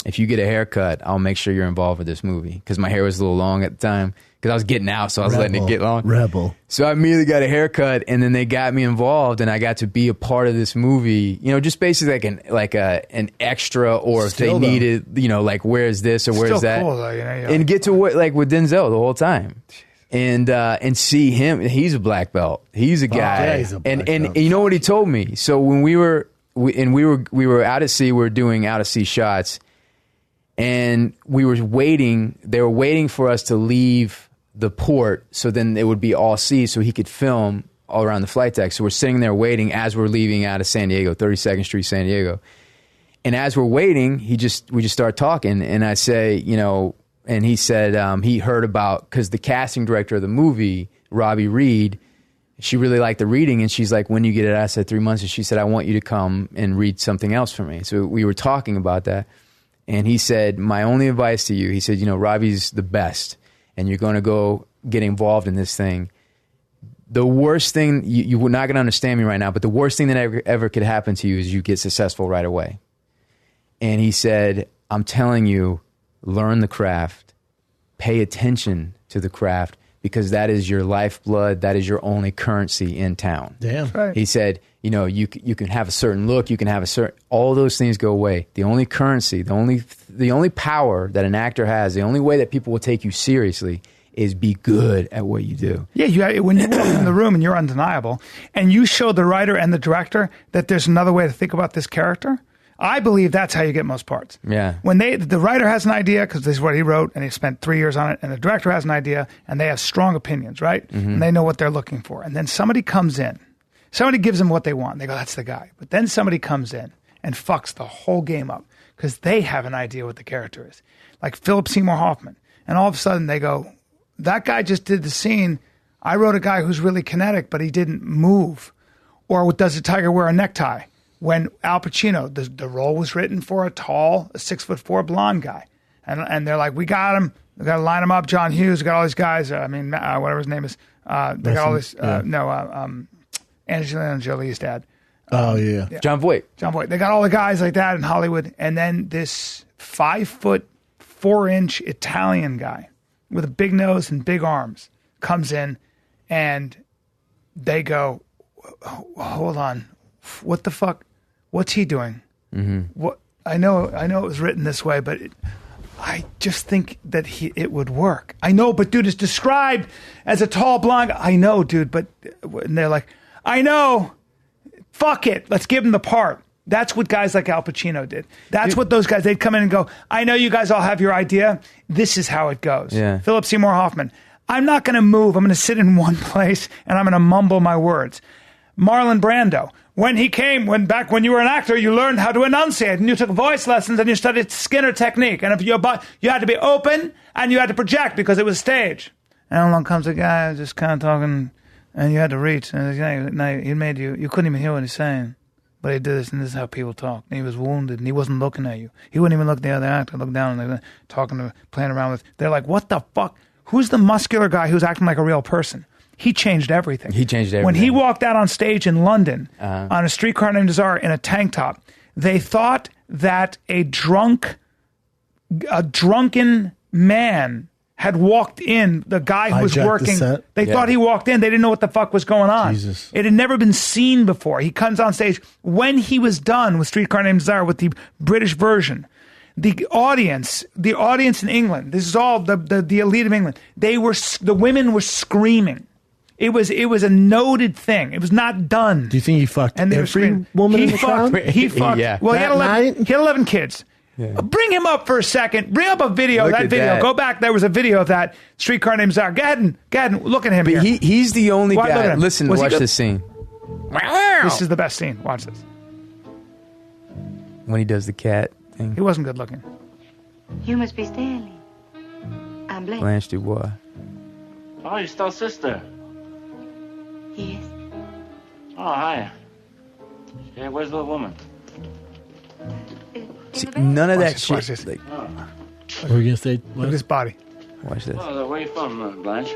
if you get a haircut, I'll make sure you're involved with this movie. Because my hair was a little long at the time. Because I was getting out, so I was letting it get long. Rebel. So I immediately got a haircut, and then they got me involved, and I got to be a part of this movie. Just basically like an extra, or if they needed, like where's this or where's that, cool, though, and get to work like with Denzel the whole time. And see him. He's a black belt. He's a guy. Yeah, he's a black belt. And you know what he told me? So when we were out at sea, we were doing out at sea shots. And we were waiting. They were waiting for us to leave the port, so then it would be all sea, so he could film all around the flight deck. So we're sitting there waiting as we're leaving out of San Diego, 32nd Street, San Diego. And as we're waiting, we just start talking, and I say, and he said he heard about, because the casting director of the movie, Robbie Reed, she really liked the reading, and she's like, when you get it? I said 3 months, and she said, I want you to come and read something else for me. So we were talking about that. And he said, my only advice to you, he said, Robbie's the best, and you're going to go get involved in this thing. The worst thing, you're not going to understand me right now, but the worst thing that ever could happen to you is you get successful right away. And he said, I'm telling you, learn the craft, pay attention to the craft, because that is your lifeblood. That is your only currency in town. Damn. Right. He said, you know, you can have a certain look, you can have a certain, all those things go away. The only currency, the only power that an actor has, the only way that people will take you seriously is be good at what you do. Yeah, when you walk in the room and you're undeniable, and you show the writer and the director that there's another way to think about this character, I believe that's how you get most parts. Yeah. When the writer has an idea, because this is what he wrote, and he spent 3 years on it, and the director has an idea, and they have strong opinions, right? And they know what they're looking for. And then somebody comes in. Somebody gives them what they want. They go, that's the guy. But then somebody comes in and fucks the whole game up because they have an idea what the character is. Like Philip Seymour Hoffman. And all of a sudden they go, that guy just did the scene. I wrote a guy who's really kinetic, but he didn't move. Or does the tiger wear a necktie? When Al Pacino, the role was written for a tall, 6'4" blonde guy. And they're like, we got him. We got to line him up. John Hughes, we got all these guys. Whatever his name is. They got all this. Angelina Jolie's dad. Oh, yeah. John Voight. They got all the guys like that in Hollywood. And then this 5'4" Italian guy with a big nose and big arms comes in, and they go, hold on, what the fuck? What's he doing? What? I know it was written this way, but I just think that it would work. I know, but dude, it's described as a tall blonde. I know, dude, but and they're like, I know, fuck it, let's give him the part. That's what guys like Al Pacino did. That's what those guys, they'd come in and go, I know you guys all have your idea. This is how it goes. Yeah. Philip Seymour Hoffman, I'm not going to move. I'm going to sit in one place and I'm going to mumble my words. Marlon Brando, when you were an actor, you learned how to enunciate and you took voice lessons and you studied Skinner technique. And if you had to be open and you had to project because it was stage. And along comes a guy just kind of talking and you had to reach. And he made you couldn't even hear what he's saying. But he did this, and this is how people talk. And he was wounded, and he wasn't looking at you. He wouldn't even look at the other actor, look down, and they're talking, playing around with. They're like, what the fuck? Who's the muscular guy who's acting like a real person? He changed everything. When he walked out on stage in London on A Streetcar Named Desire in a tank top, they thought that a drunken man had walked in, the guy who was working. They thought he walked in. They didn't know what the fuck was going on. Jesus. It had never been seen before. He comes on stage. When he was done with Streetcar Named Desire, with the British version, the audience in England, this is all the elite of England, the women were screaming. It was a noted thing. It was not done. Do you think he fucked every woman in the crowd? He fucked. Yeah. Well, he had 11 kids. Yeah. Bring him up for a second. Bring up a video. Look that at video. that. Go back. There was a video of that Streetcar Named Desire. Go ahead and look at him But here. he's the only Look at guy. him. Listen, Was he watch good? this scene. This is the best scene. Watch this. When he does the cat thing. He wasn't good looking. You must be Stanley. I'm Blanche. Blanche Dubois. Oh, your still sister. Yes. Oh, hi. Yeah, where's the little woman? See, none of Watch that this, shit. watch this. Like, What were you going to say? Look at his body. watch this. Oh, where you from, Blanche?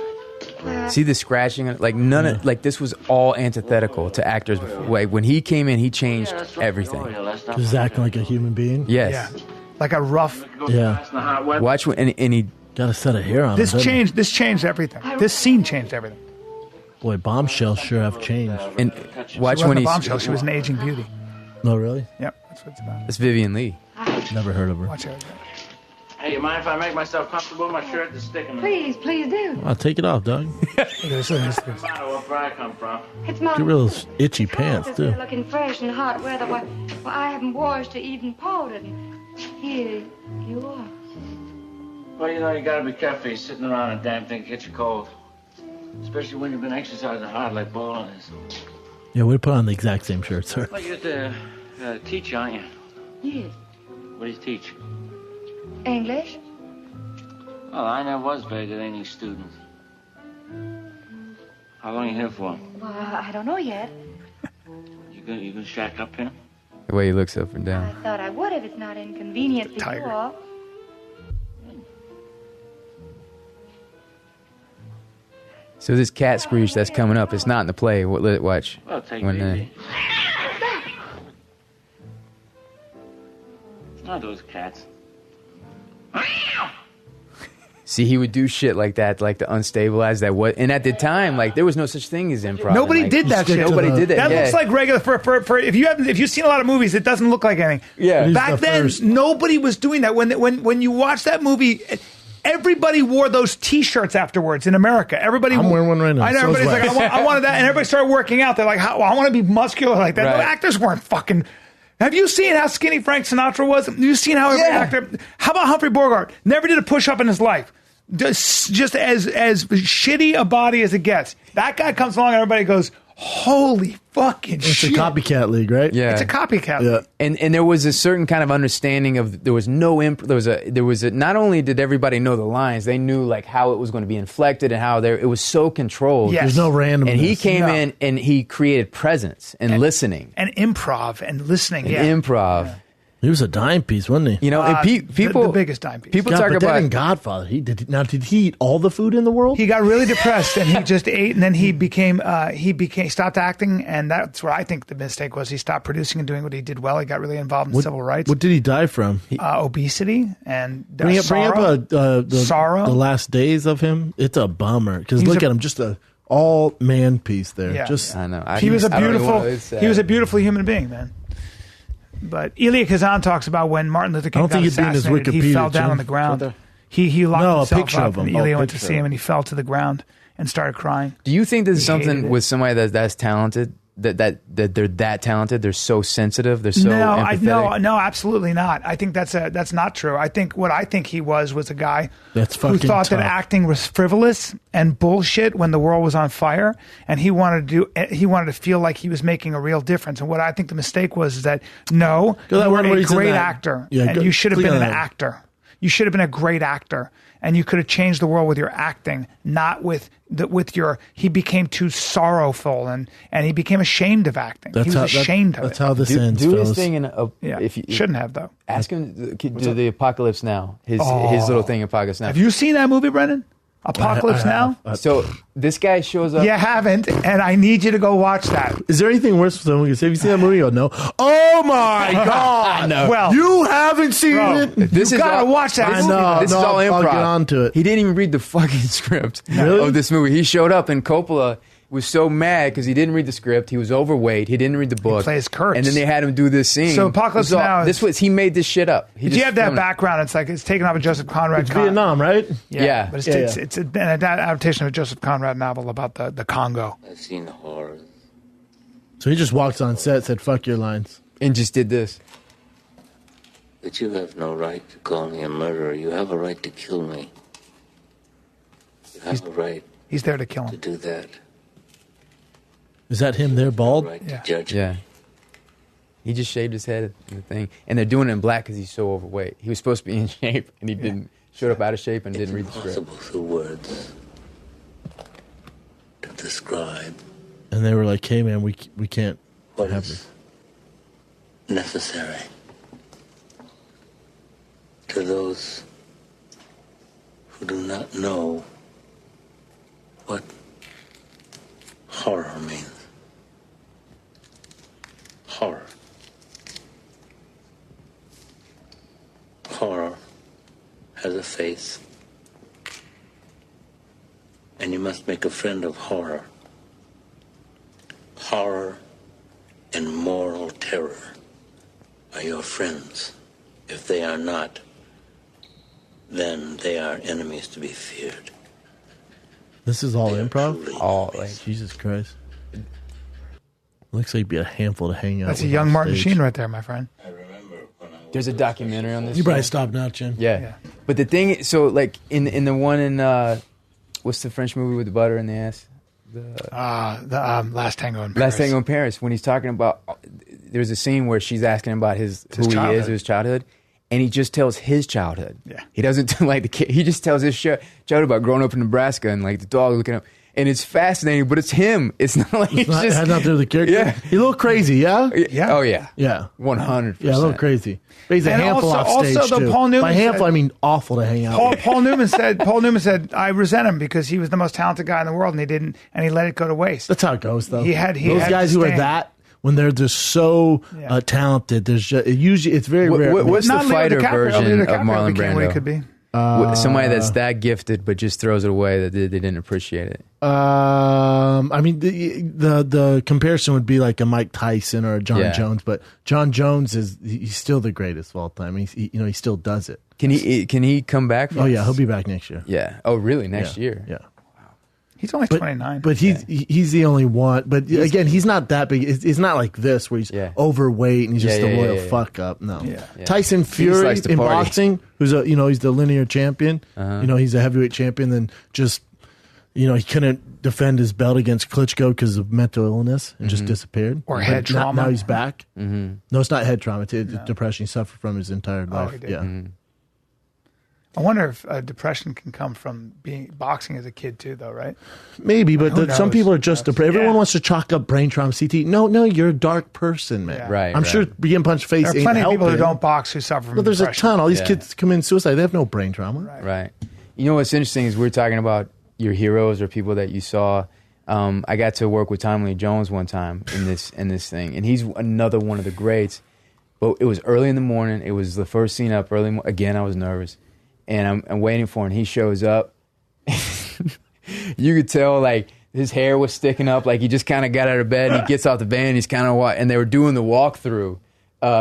See the scratching? Like none of like this was all antithetical to actors before. Like when he came in, he changed that's right. everything. Oh, yeah, that's not Just acting like a human being? Yes. Yeah. Like a rough. Yeah. Watch when and he Got a set of hair on This him. changed everything. This scene changed everything. Boy, bombshells sure have changed. and She watch wasn't when a he's. bombshell. She was an aging beauty. No, really? Yep, that's what it's about. That's Vivian Lee. Never heard of her. Watch out. Hey, you mind if I make myself comfortable? My shirt is sticking. Please do. I'll take it off, dog. This. Where I come from. It's my Get real itchy pants, trousers. They're too. looking fresh and hot weather. Why, I haven't washed or even powdered. Here you are. Well, you know, you gotta be careful. You're sitting around a damn thing, catch you cold. Especially when you've been exercising hard like bowling is. Yeah, we put on the exact same shirt, sir. Well, you're the teacher, aren't you? Yes. What do you teach? English? Well, I never was very good English student. How long you here for? Well, I don't know yet. You gonna shack up here? The way he looks up and I down. thought I would if it's not inconvenient for Tiger. you all. So this cat screech that's coming up, it's not in the play. Watch. Well, take When, it easy. Not those cats. See, he would do shit like that, like the unstabilized that what. And at the time, like there was no such thing as improv. Nobody like, did that shit. Nobody did that. That yeah. looks like regular for if you've seen a lot of movies, it doesn't look like anything. Yeah. Back then, nobody was doing that. When you watch that movie, everybody wore those T-shirts afterwards in America. Everybody. I'm wearing one right now. I know. So is Everybody's like, I wanted that, and everybody started working out. They're like, I want to be muscular like that. Right. The actors weren't fucking. Have you seen how skinny Frank Sinatra was? Have you seen how every actor? How about Humphrey Bogart? Never did a push-up in his life. Just as shitty a body as it gets. That guy comes along and everybody goes, holy fucking shit. It's a copycat league, right? Yeah. It's a copycat league. And there was a certain kind of understanding of there was no there was a not only did everybody know the lines, they knew like how it was going to be inflected and how it was so controlled. Yes. There's no randomness. And he came in and he created presence and listening. And improv and listening. Improv. Yeah. He was a dime piece, wasn't he? You know, and people the biggest dime piece. People talk about in Godfather. Did he eat all the food in the world? He got really depressed and he just ate, and then he stopped acting, and that's what I think the mistake was. He stopped producing and doing what he did well. He got really involved in civil rights. What did he die from? Obesity and bring sorrow. up sorrow. The last days of him. It's a bummer because look at him, just a all man piece there. Yeah. Just I know. He was a beautiful human being, man. But Elia Kazan talks about when Martin Luther King got assassinated, he fell down on the ground. He locked himself up, and Elia went to see him, and he fell to the ground and started crying. Do you think there's something with somebody that's talented, that they're that talented, they're so sensitive, they're so empathetic? No, absolutely not. I think that's not true. I think what I think he was a guy who thought that acting was frivolous and bullshit when the world was on fire, and he wanted to feel like he was making a real difference. And what I think the mistake was is that you were a great actor, and you should have been an actor. You should have been a great actor, and you could have changed the world with your acting, not with your. He became too sorrowful, and he became ashamed of acting. He was ashamed of it. That's how this ends. Do fellas. his thing in shouldn't have though. Ask him to do the Apocalypse Now. His little thing, Apocalypse Now. Have you seen that movie, Brendan? Apocalypse Now? So this guy shows up. You haven't, and I need you to go watch that. Is there anything worse for someone to say? Have you seen that movie? Oh, no. Oh, my God. No. Well, you haven't seen it? You gotta watch that. I know. This is all improv. I'll get on to it. He didn't even read the fucking script of this movie. He showed up, and Coppola was so mad because he didn't read the script. He was overweight. He didn't read the book. He plays Kurtz. And then they had him do this scene. So Apocalypse Now he made this shit up. Did you have that background? It's taken off of Joseph Conrad. It's Vietnam, right? Yeah. But it's an adaptation of a Joseph Conrad novel about the Congo. I've seen horror. So he just walks on set, said, fuck your lines. And just did this. But you have no right to call me a murderer. You have a right to kill me. You have a right. He's there to kill him. To do that. Is that him there, bald? Right to judge me. He just shaved his head in the thing. And they're doing it in black because he's so overweight. He was supposed to be in shape, and he didn't. Showed up out of shape and didn't read the script. It's impossible through words to describe. And they were like, hey, man, we can't have this. Necessary to those who do not know what horror means. Horror. Horror has a face, and you must make a friend of horror. Horror and moral terror are your friends. If they are not, then they are enemies to be feared. This is all improv? All, Jesus Christ. Looks like he'd be a handful to hang out with. That's a young Martin Sheen right there, my friend. There's a documentary on this. You probably stop now, Jim. Yeah. But the thing, so like in the one in, what's the French movie with the butter in the ass? The Last Tango in Paris. Last Tango in Paris. When he's talking about, there's a scene where she's asking him about who he is, his childhood. And he just tells his childhood. Yeah. He doesn't tell like the kid. He just tells his childhood about growing up in Nebraska and like the dog looking up. And it's fascinating, but it's him. It's not like it has nothing to do with the character. Yeah. He's a little crazy, yeah? Yeah. Oh, yeah. Yeah. 100%. Yeah, a little crazy. But he's a handful off stage, also, too. Paul Newman By handful, I mean awful to hang out with. Paul Newman said, I resent him because he was the most talented guy in the world, and he let it go to waste. That's how it goes, though. Those guys who are that, when they're just so talented, there's just usually it's very rare. What's the fighter version of Marlon Brando? He could be. Somebody that's that gifted but just throws it away that they didn't appreciate it. I mean, the comparison would be like a Mike Tyson or a John Jones, but John Jones he's still the greatest of all time. He still does it. Can he come back? Oh yeah, he'll be back next year. Yeah. Oh really? Next year? Yeah. He's only 29. But he's the only one. But again, he's not that big. It's not like this where he's overweight and he's just a royal fuck up. No. Yeah. Tyson Fury in boxing, who's he's the linear champion. He's a heavyweight champion. Then just he couldn't defend his belt against Klitschko because of mental illness and just disappeared. Or head trauma. Now he's back. No, it's not head trauma. It's depression. He suffered from his entire life. He did. Yeah. I wonder if depression can come from being boxing as a kid too, though, right? Maybe, but some people are just depressed. Everyone wants to chalk up brain trauma, CT. No, you're a dark person, man. Yeah. Right. I'm sure being punched in the face There are plenty ain't of people who helping. don't box who suffer from But there's depression. a ton. All these kids commit suicide. They have no brain trauma. Right. You know what's interesting is we're talking about your heroes or people that you saw. I got to work with Tommy Lee Jones one time in this thing, and he's another one of the greats. But it was early in the morning. It was the first scene up early. Again, I was nervous. And I'm waiting for him. And he shows up. You could tell, like, his hair was sticking up. Like, he just kind of got out of bed. And he gets off the bed. And he's kind of and they were doing the walkthrough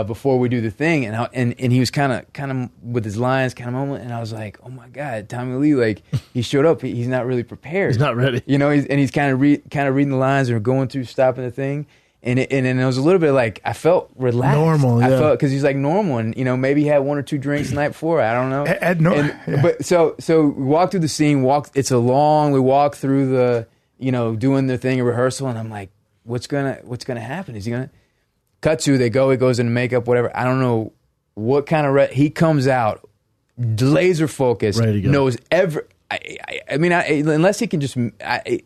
before we do the thing. And he was kind of with his lines, kind of moment. And I was like, oh my God, Tommy Lee, like, he showed up. He's not really prepared. He's not ready. He's kind of reading the lines or going through stopping the thing. And it was a little bit like, I felt relaxed. Normal, yeah. I felt, because he's like normal, and maybe he had one or two drinks the night before. I don't know. Ed Norton. But so we walk through the scene. We walk through the doing the thing in rehearsal, and I'm like, what's gonna happen? Is he gonna cut to? He goes into makeup, whatever. I don't know what kind of he comes out laser focused, ready to go. knows every. I mean, unless he can just, he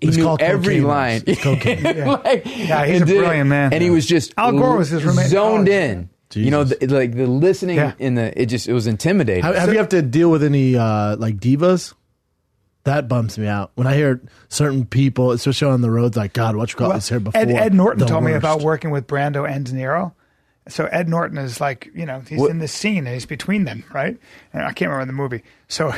knew every line. It's cocaine. He's a brilliant man. And he was just Al Gore was his roommate. zoned in. Jesus. The listening it was intimidating. Have you have to deal with any like divas? That bums me out when I hear certain people, especially on the roads. Like, God, what you call this here before? Ed Norton told me worst. about working with Brando and De Niro. So Ed Norton is like, he's in this scene and he's between them, right? And I can't remember the movie. So.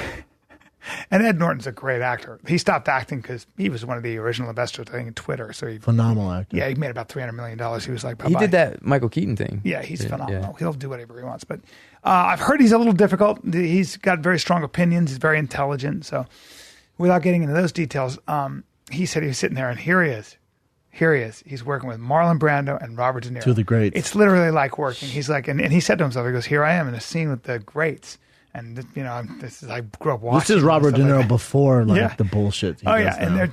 And Ed Norton's a great actor. He stopped acting because he was one of the original investors, I think, in Twitter. So phenomenal actor. Yeah, he made about $300 million. He was like, bye-bye. He did that Michael Keaton thing. Yeah, he's phenomenal. He'll do whatever he wants. But I've heard he's a little difficult. He's got very strong opinions. He's very intelligent. So without getting into those details, he said he was sitting there, and here he is. He's working with Marlon Brando and Robert De Niro. Two of the greats. It's literally like working. He's like, and he said to himself, he goes, here I am in a scene with the greats. And I grew up watching. This is Robert De Niro like before the bullshit. And they're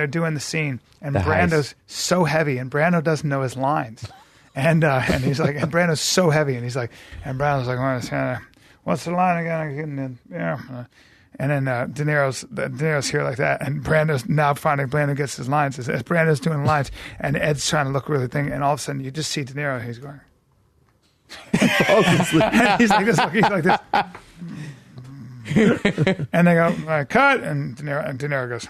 doing the scene, and Brando's so heavy, and Brando doesn't know his lines, and he's like, and Brando's so heavy, and he's like, and Brando's like, what's the line again? And then De Niro's here like that, and Brando's now finally Brando gets his lines as Brando's doing the lines, and Ed's trying to look really thing, and all of a sudden you just see De Niro, he's going. And he's like this. He's like this. And they go, cut. And De Niro goes,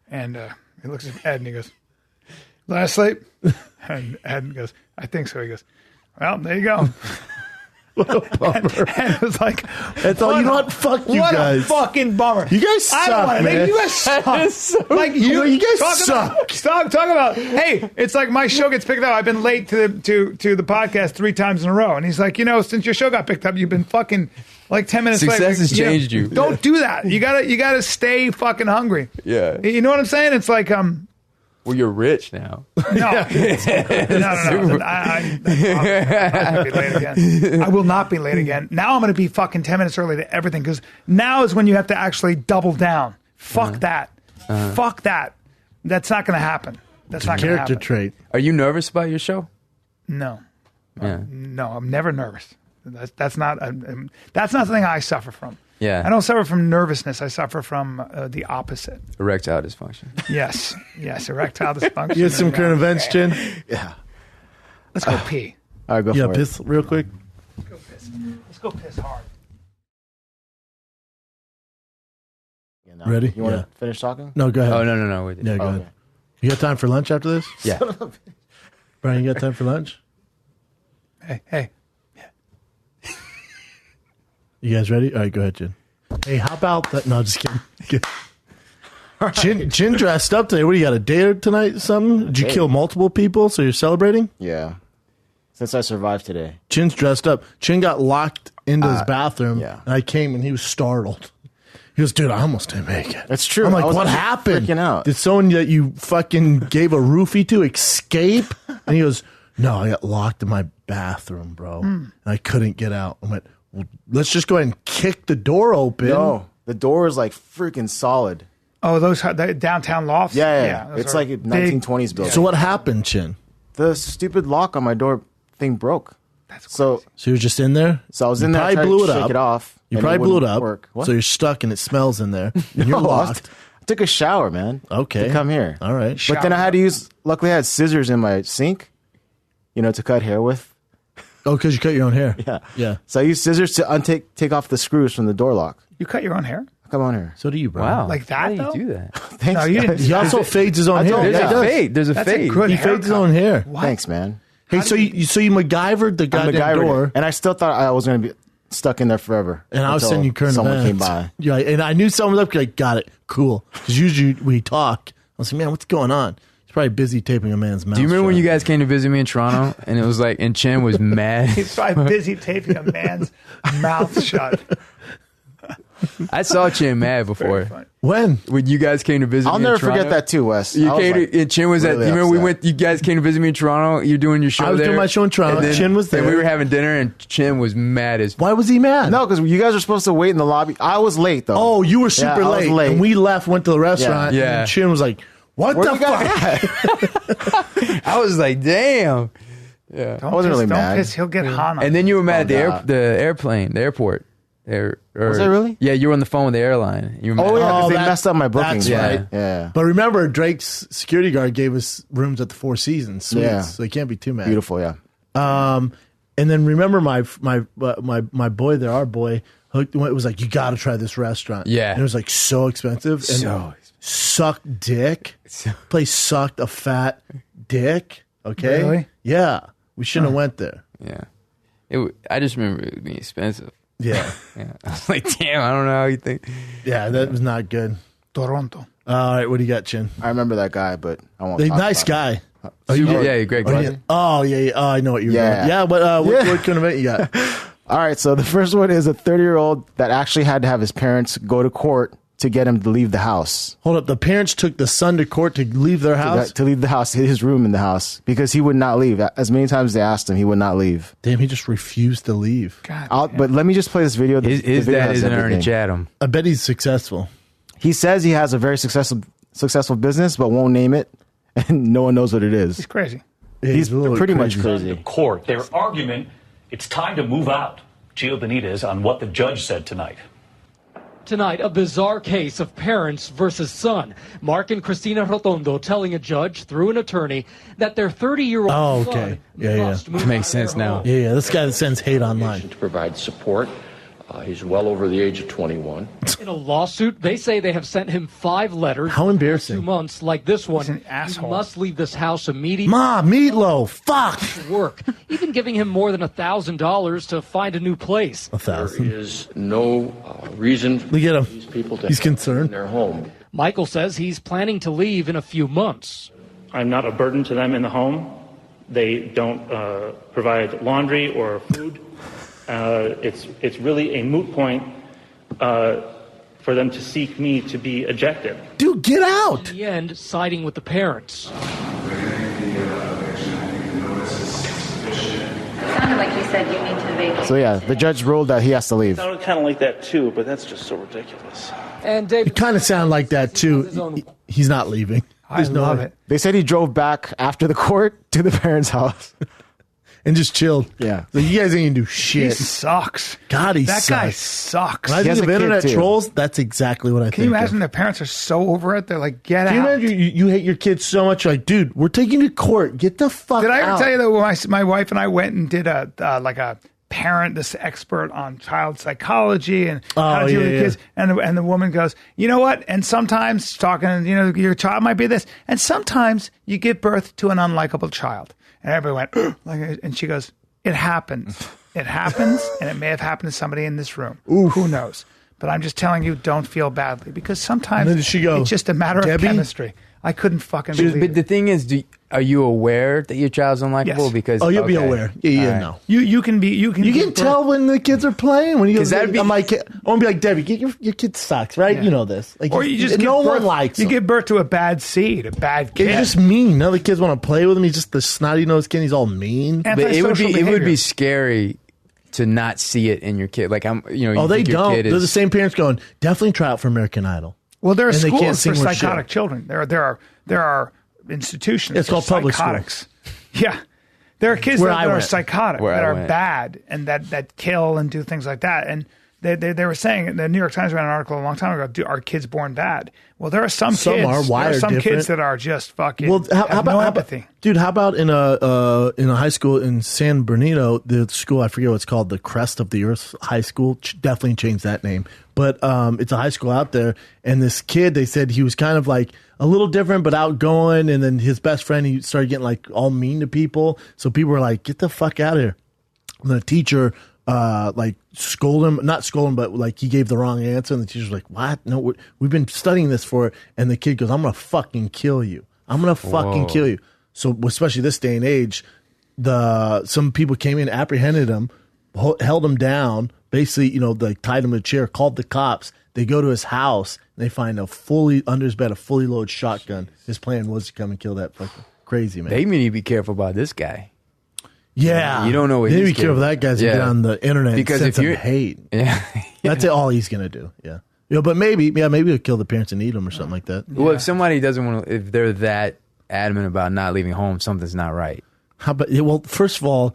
and he looks at Ed and he goes, last sleep? And Ed goes, I think so. He goes, well, there you go. What a bummer. And it was like, that's all. You know what? Fuck you what guys. What a fucking bummer. You guys suck, man. You guys suck. So like you guys suck. Stop talking about. Hey, it's like my show gets picked up. I've been late to the podcast 3 times in a row, and he's like, since your show got picked up, you've been fucking like 10 minutes late. Success has changed you. Don't do that. You gotta stay fucking hungry. Yeah. You know what I'm saying? It's like Well, you're rich now. No. I'm not going to be late again. I will not be late again. Now I'm going to be fucking 10 minutes early to everything, because now is when you have to actually double down. Fuck that. Fuck that. That's not going to happen. That's not going to happen. Character trait. Are you nervous about your show? No. Yeah. No, I'm never nervous. That's not something I suffer from. Yeah. I don't suffer from nervousness. I suffer from the opposite. Erectile dysfunction. Yes, erectile dysfunction. You had some current events, Chin? Yeah. Let's go pee. All right, go Yeah, for piss real quick. Let's go piss. Let's go piss hard. it. Ready? You want to Yeah. finish talking? No, go ahead. Oh, no. We did. Yeah, go Okay. ahead. You got time for lunch after this? Yeah. Bryan, you got time for lunch? Hey. You guys ready? All right, go ahead, Jen. Hey, how about that? No, just kidding. Chin dressed up today. What do you got, a date tonight? Something? Did you kill multiple people? So you're celebrating? Yeah. Since I survived today. Chin's dressed up. Chin got locked into his bathroom, and I came and he was startled. He goes, dude, I almost didn't make it. That's true. I'm like, I was what happened? freaking out. Did someone that you fucking gave a roofie to escape? And he goes, no, I got locked in my bathroom, bro. And I couldn't get out. I went, well, let's just go ahead and kick the door open. No, the door is like freaking solid. Oh, those the downtown lofts? Yeah. Those It's are like a 1920s building. So what happened, Chin? The stupid lock on my door thing broke. So you were just in there? So I was You in there, probably tried blew to it shake up. it off. You and probably blew it wouldn't up. work. What? So you're stuck and it smells in there. And you're No, locked. I took a shower, man. Okay. To come here. All right. But then I had to use, luckily I had scissors in my sink, to cut hair with. Oh, because you cut your own hair. Yeah. So I used scissors to take off the screws from the door lock. You cut your own hair? Come on here. So do you, bro. Wow. Like that, How do you though? do that? Thanks. No, you didn't. He also fades his own hair. There's Yeah, he a does. fade. There's a That's fade. a good He fades his haircut. own hair. What? Thanks, man. Hey, so you MacGyvered the I goddamn MacGyvered door. it. And I still thought I was going to be stuck in there forever. And I was until sending you current someone events. came by. Yeah, and I knew someone was up. You're like, got it, cool. Because usually we talk. I was like, man, what's going on? He's probably busy taping a man's mouth. Do you remember when shut. you guys came to visit me in Toronto and it was like, and Chen was mad? He's probably busy taping a man's mouth shut. I saw Chen mad before. When you guys came to visit I'll me never in Toronto. forget that too, Wes. You I was, came like, to, and Chin was really at. You remember upset. you guys came to visit me in Toronto. You're doing your show. I was there, doing my show in Toronto. and then- Chin was there. and we were having dinner, and Chin was mad as. Why was he mad? No, because you guys were supposed to wait in the lobby. I was late though. Oh, you were Yeah, super I was late. And we left, went to the restaurant. Yeah. And Chin was like, what Where the you guys fuck? at? I was like, damn. Yeah. Don't I wasn't piss, really don't mad. piss. He'll get hot on And then you were mad Oh, at the airplane, the airport. Was I really? Yeah, you were on the phone with the airline. You were mad. Oh yeah, because Oh, they that- messed up my bookings. that's Right? Yeah. But remember, Drake's security guard gave us rooms at the Four Seasons suites, Yeah. so he can't be too mad. Beautiful. Yeah. And then remember my boy there, our boy, it was like, you got to try this restaurant. Yeah. And it was like so expensive. And sucked dick. Place sucked a fat dick. Okay. Really? Yeah. We shouldn't have went there. Yeah. I just remember it being expensive. Yeah. Yeah. I was like, damn, I don't know how you think. Yeah, that was not good. Toronto. All right, what do you got, Chin? I remember that guy, but I won't. The talk nice about him. guy. Yeah, Greg. Oh, yeah. Oh, yeah. Oh, I know what you're Yeah. doing. Yeah, but what kind of event you got? All right, so the first one is a 30-year-old that actually had to have his parents go to court to get him to leave the house. Hold up. The parents took the son to court to leave their house? To leave the house, his room in the house, because he would not leave. As many times they asked him, he would not leave. Damn, he just refused to leave. God. But let me just play this video. His video dad has isn't Ernie everything. Chatham. I bet he's successful. He says he has a very successful business, but won't name it, and no one knows what it He's is. crazy. He's pretty much crazy. Court, their argument, it's time to move out. Gio Benitez on what the judge said tonight. Tonight, a bizarre case of parents versus son. Mark and Christina Rotondo telling a judge through an attorney that their 30-year-old Oh, son okay. Yeah. must move Makes out of sense their now. home. Yeah, this guy that sends hate online. To provide support. He's well over the age of 21. In a lawsuit, they say they have sent him 5 letters. How embarrassing. 2 months, like this one. He's an asshole. You must leave this house immediately. Ma, meatloaf, fuck. To work, even giving him more than $1,000 to find a new place. There 1,000. is no reason for Look at him. these people to He's have concerned. in their home. Michael says he's planning to leave in a few months. I'm not a burden to them in the home. They don't provide laundry or food. It's really a moot point for them to seek me to be ejected. Dude, get out. In the end, siding with the parents. Sounded like you said you need to vacate. So yeah, the judge ruled that he has to leave. Sounded kind of like that too, but that's just so ridiculous. And David, It kind of sounded like that, too. He's not leaving. I love it. They said he drove back after the court to the parents' house. And just chilled. Yeah. Like, you guys ain't gonna do He shit. sucks. God, he That sucks. guy sucks. When I He has think of a kid, internet too. trolls, that's exactly what I Can think you imagine of. their parents are so over it? They're like, get Can you out. imagine you hate your kids so much? You're like, dude, we're taking you to court. Get the fuck Did I out. ever tell you that when my wife and I went and did a parent, this expert on child psychology and how to deal with kids, and the woman goes, you know what? And sometimes talking, your child might be this, and sometimes you give birth to an unlikable child, and everyone went, and she goes, it happens. It happens, and it may have happened to somebody in this room. Who knows? But I'm just telling you, don't feel badly because sometimes And then did she go, it's just a matter Debbie? of chemistry. I couldn't fucking believe But it. the thing is, are you aware that your child's unlikable? Yes. Because You'll be okay. aware. Yeah, All right. no. You can You give can birth- tell when the kids are playing. When you go, that'd be- I'm like, I want to be like, Debbie, get your kid sucks, right? Yeah. You know this. Like, Or you just give no birth, one likes you him. give birth to a bad seed, a bad kid. He's just mean. None of the kids want to play with him. He's just the snotty nosed kid. He's all mean. But it would Antisocial be behavior. scary to not see it in your kid. Like Oh, you they think your don't. kid They're is- the same parents going, definitely try out for American Idol. Well, there are And they can't schools for sing worth psychotic shit. children. There are institutions. It's for called public school. psychotics. Yeah, there are kids Where that I are went. psychotic, Where that I are went. bad, and that kill and do things like that. And they were saying, the New York Times ran an article a long time ago. Are kids born bad? Well, there are some kids. are wired there are some different. kids that are just fucking. Well, how have about no how empathy? about, dude? How about in a high school in San Bernardino, the school I forget what it's called, the Crest of the Earth High School. Definitely changed that name, but it's a high school out there. And this kid, they said he was kind of like a little different, but outgoing. And then his best friend, he started getting like all mean to people. So people were like, "Get the fuck out of here!" And the teacher like scold him, not scold him, but like he gave the wrong answer. And the teacher's like, "What? No, we've been studying this for it." And the kid goes, "I'm going to fucking kill you. I'm going to fucking kill you." So especially this day and age, some people came in, apprehended him, held him down, basically, like tied him to a chair, called the cops. They go to his house and they find under his bed, a fully loaded shotgun. His plan was to come and kill that fucking crazy man. They need to be careful about this guy. Yeah, You don't know what They he's be careful. doing. That guy's Yeah. get on the internet Because and if send some you're- hate. Yeah. That's all he's gonna do. Yeah, but maybe he'll kill the parents and eat them or something like that. Well, if somebody doesn't want to, if they're that adamant about not leaving home, something's not right. How about? Well, first of all,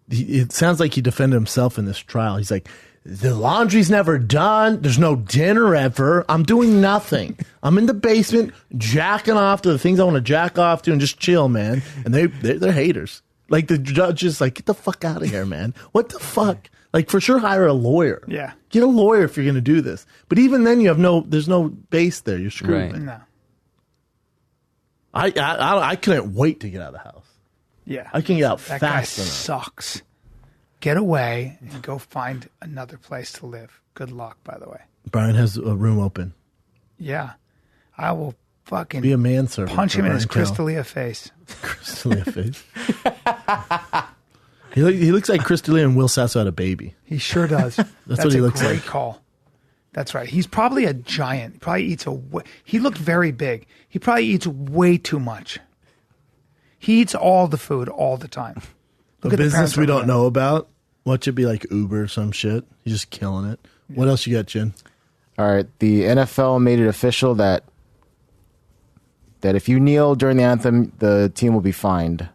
it sounds like he defended himself in this trial. He's like, the laundry's never done. There's no dinner ever. I'm doing nothing. I'm in the basement jacking off to the things I want to jack off to and just chill, man. And they're haters. Like the judge is like, get the fuck out of here, man. What the fuck? Like for sure, hire a lawyer. Yeah. Get a lawyer if you're going to do this. But even then, there's no base there. You're screwed. Right. Man. No. I couldn't wait to get out of the house. Yeah. I can get out That guy fast enough. sucks. Get away and go find another place to live. Good luck, by the way. Bryan has a room open. Yeah. I will fucking Be a manservant. punch for him in his Bryan Kell. Crystalia face. Crystalia face. He looks like Crystalia and Will Sasso had a baby. He sure does. That's what he a looks great like. call. That's right. He's probably a giant. He probably eats he looked very big. He probably eats way too much. He eats all the food all the time. The Look at the business parents we over don't there. know about. What should be like Uber or some shit. He's just killing it. What else you got, Jen? All right, the NFL made it official that if you kneel during the anthem, the team will be fined.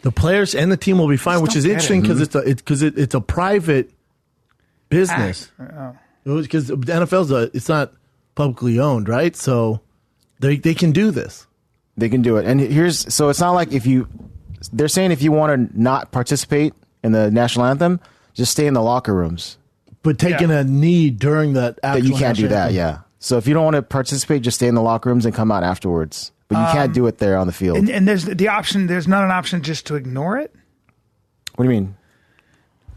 The players and the team will be fine, Just which is don't get interesting it. because it's a private business. Oh. Because the NFL's it's not publicly owned, right? So they can do this. They can do it. And so it's not like they're saying if you want to not participate in the national anthem, just stay in the locker rooms. But taking a knee during that That you can't do that, yeah. So if you don't want to participate, just stay in the locker rooms and come out afterwards. But you can't do it there on the field. And there's the option. There's not an option just to ignore it. What do you mean?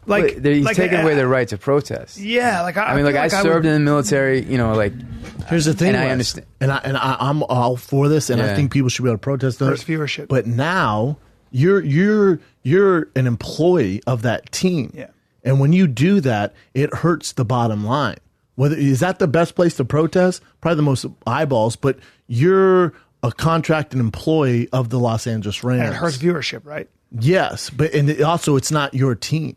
Like He's like, taking away their right to protest. Yeah, like I mean, like I served in the military. Here's the thing, and I Wes, understand. and I'm all for this, and I Yeah. think people should be able to protest First it. viewership. But now you're an employee of that team, Yeah. and when you do that, it hurts the bottom line. Is that the best place to protest? Probably the most eyeballs, but you're a contracted employee of the Los Angeles Rams. And it hurts viewership, right? Yes, but also it's not your team.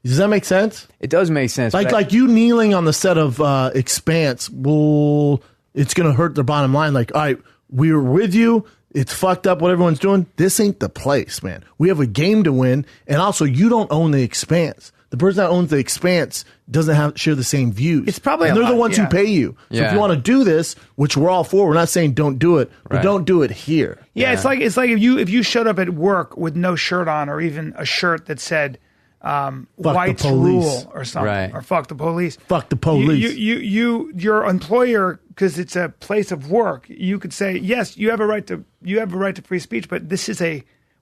Does that make sense? It does make sense. Like you kneeling on the set of Expanse, well, it's going to hurt their bottom line. Like, all right, we were with you. It's fucked up what everyone's doing. This ain't the place, man. We have a game to win, and also you don't own the Expanse. The person that owns the Expanse doesn't share the same views. It's probably and a they're the lot, ones yeah. who pay you. So if Yeah. you want to do this, which we're all for, we're not saying don't do it, but Right. don't do it here. Yeah, it's like if you showed up at work with no shirt on, or even a shirt that said "whites police." rule" or something, Right. or "fuck the police." Fuck the police. Your employer, because it's a place of work, you could say yes, you have a right to free speech, but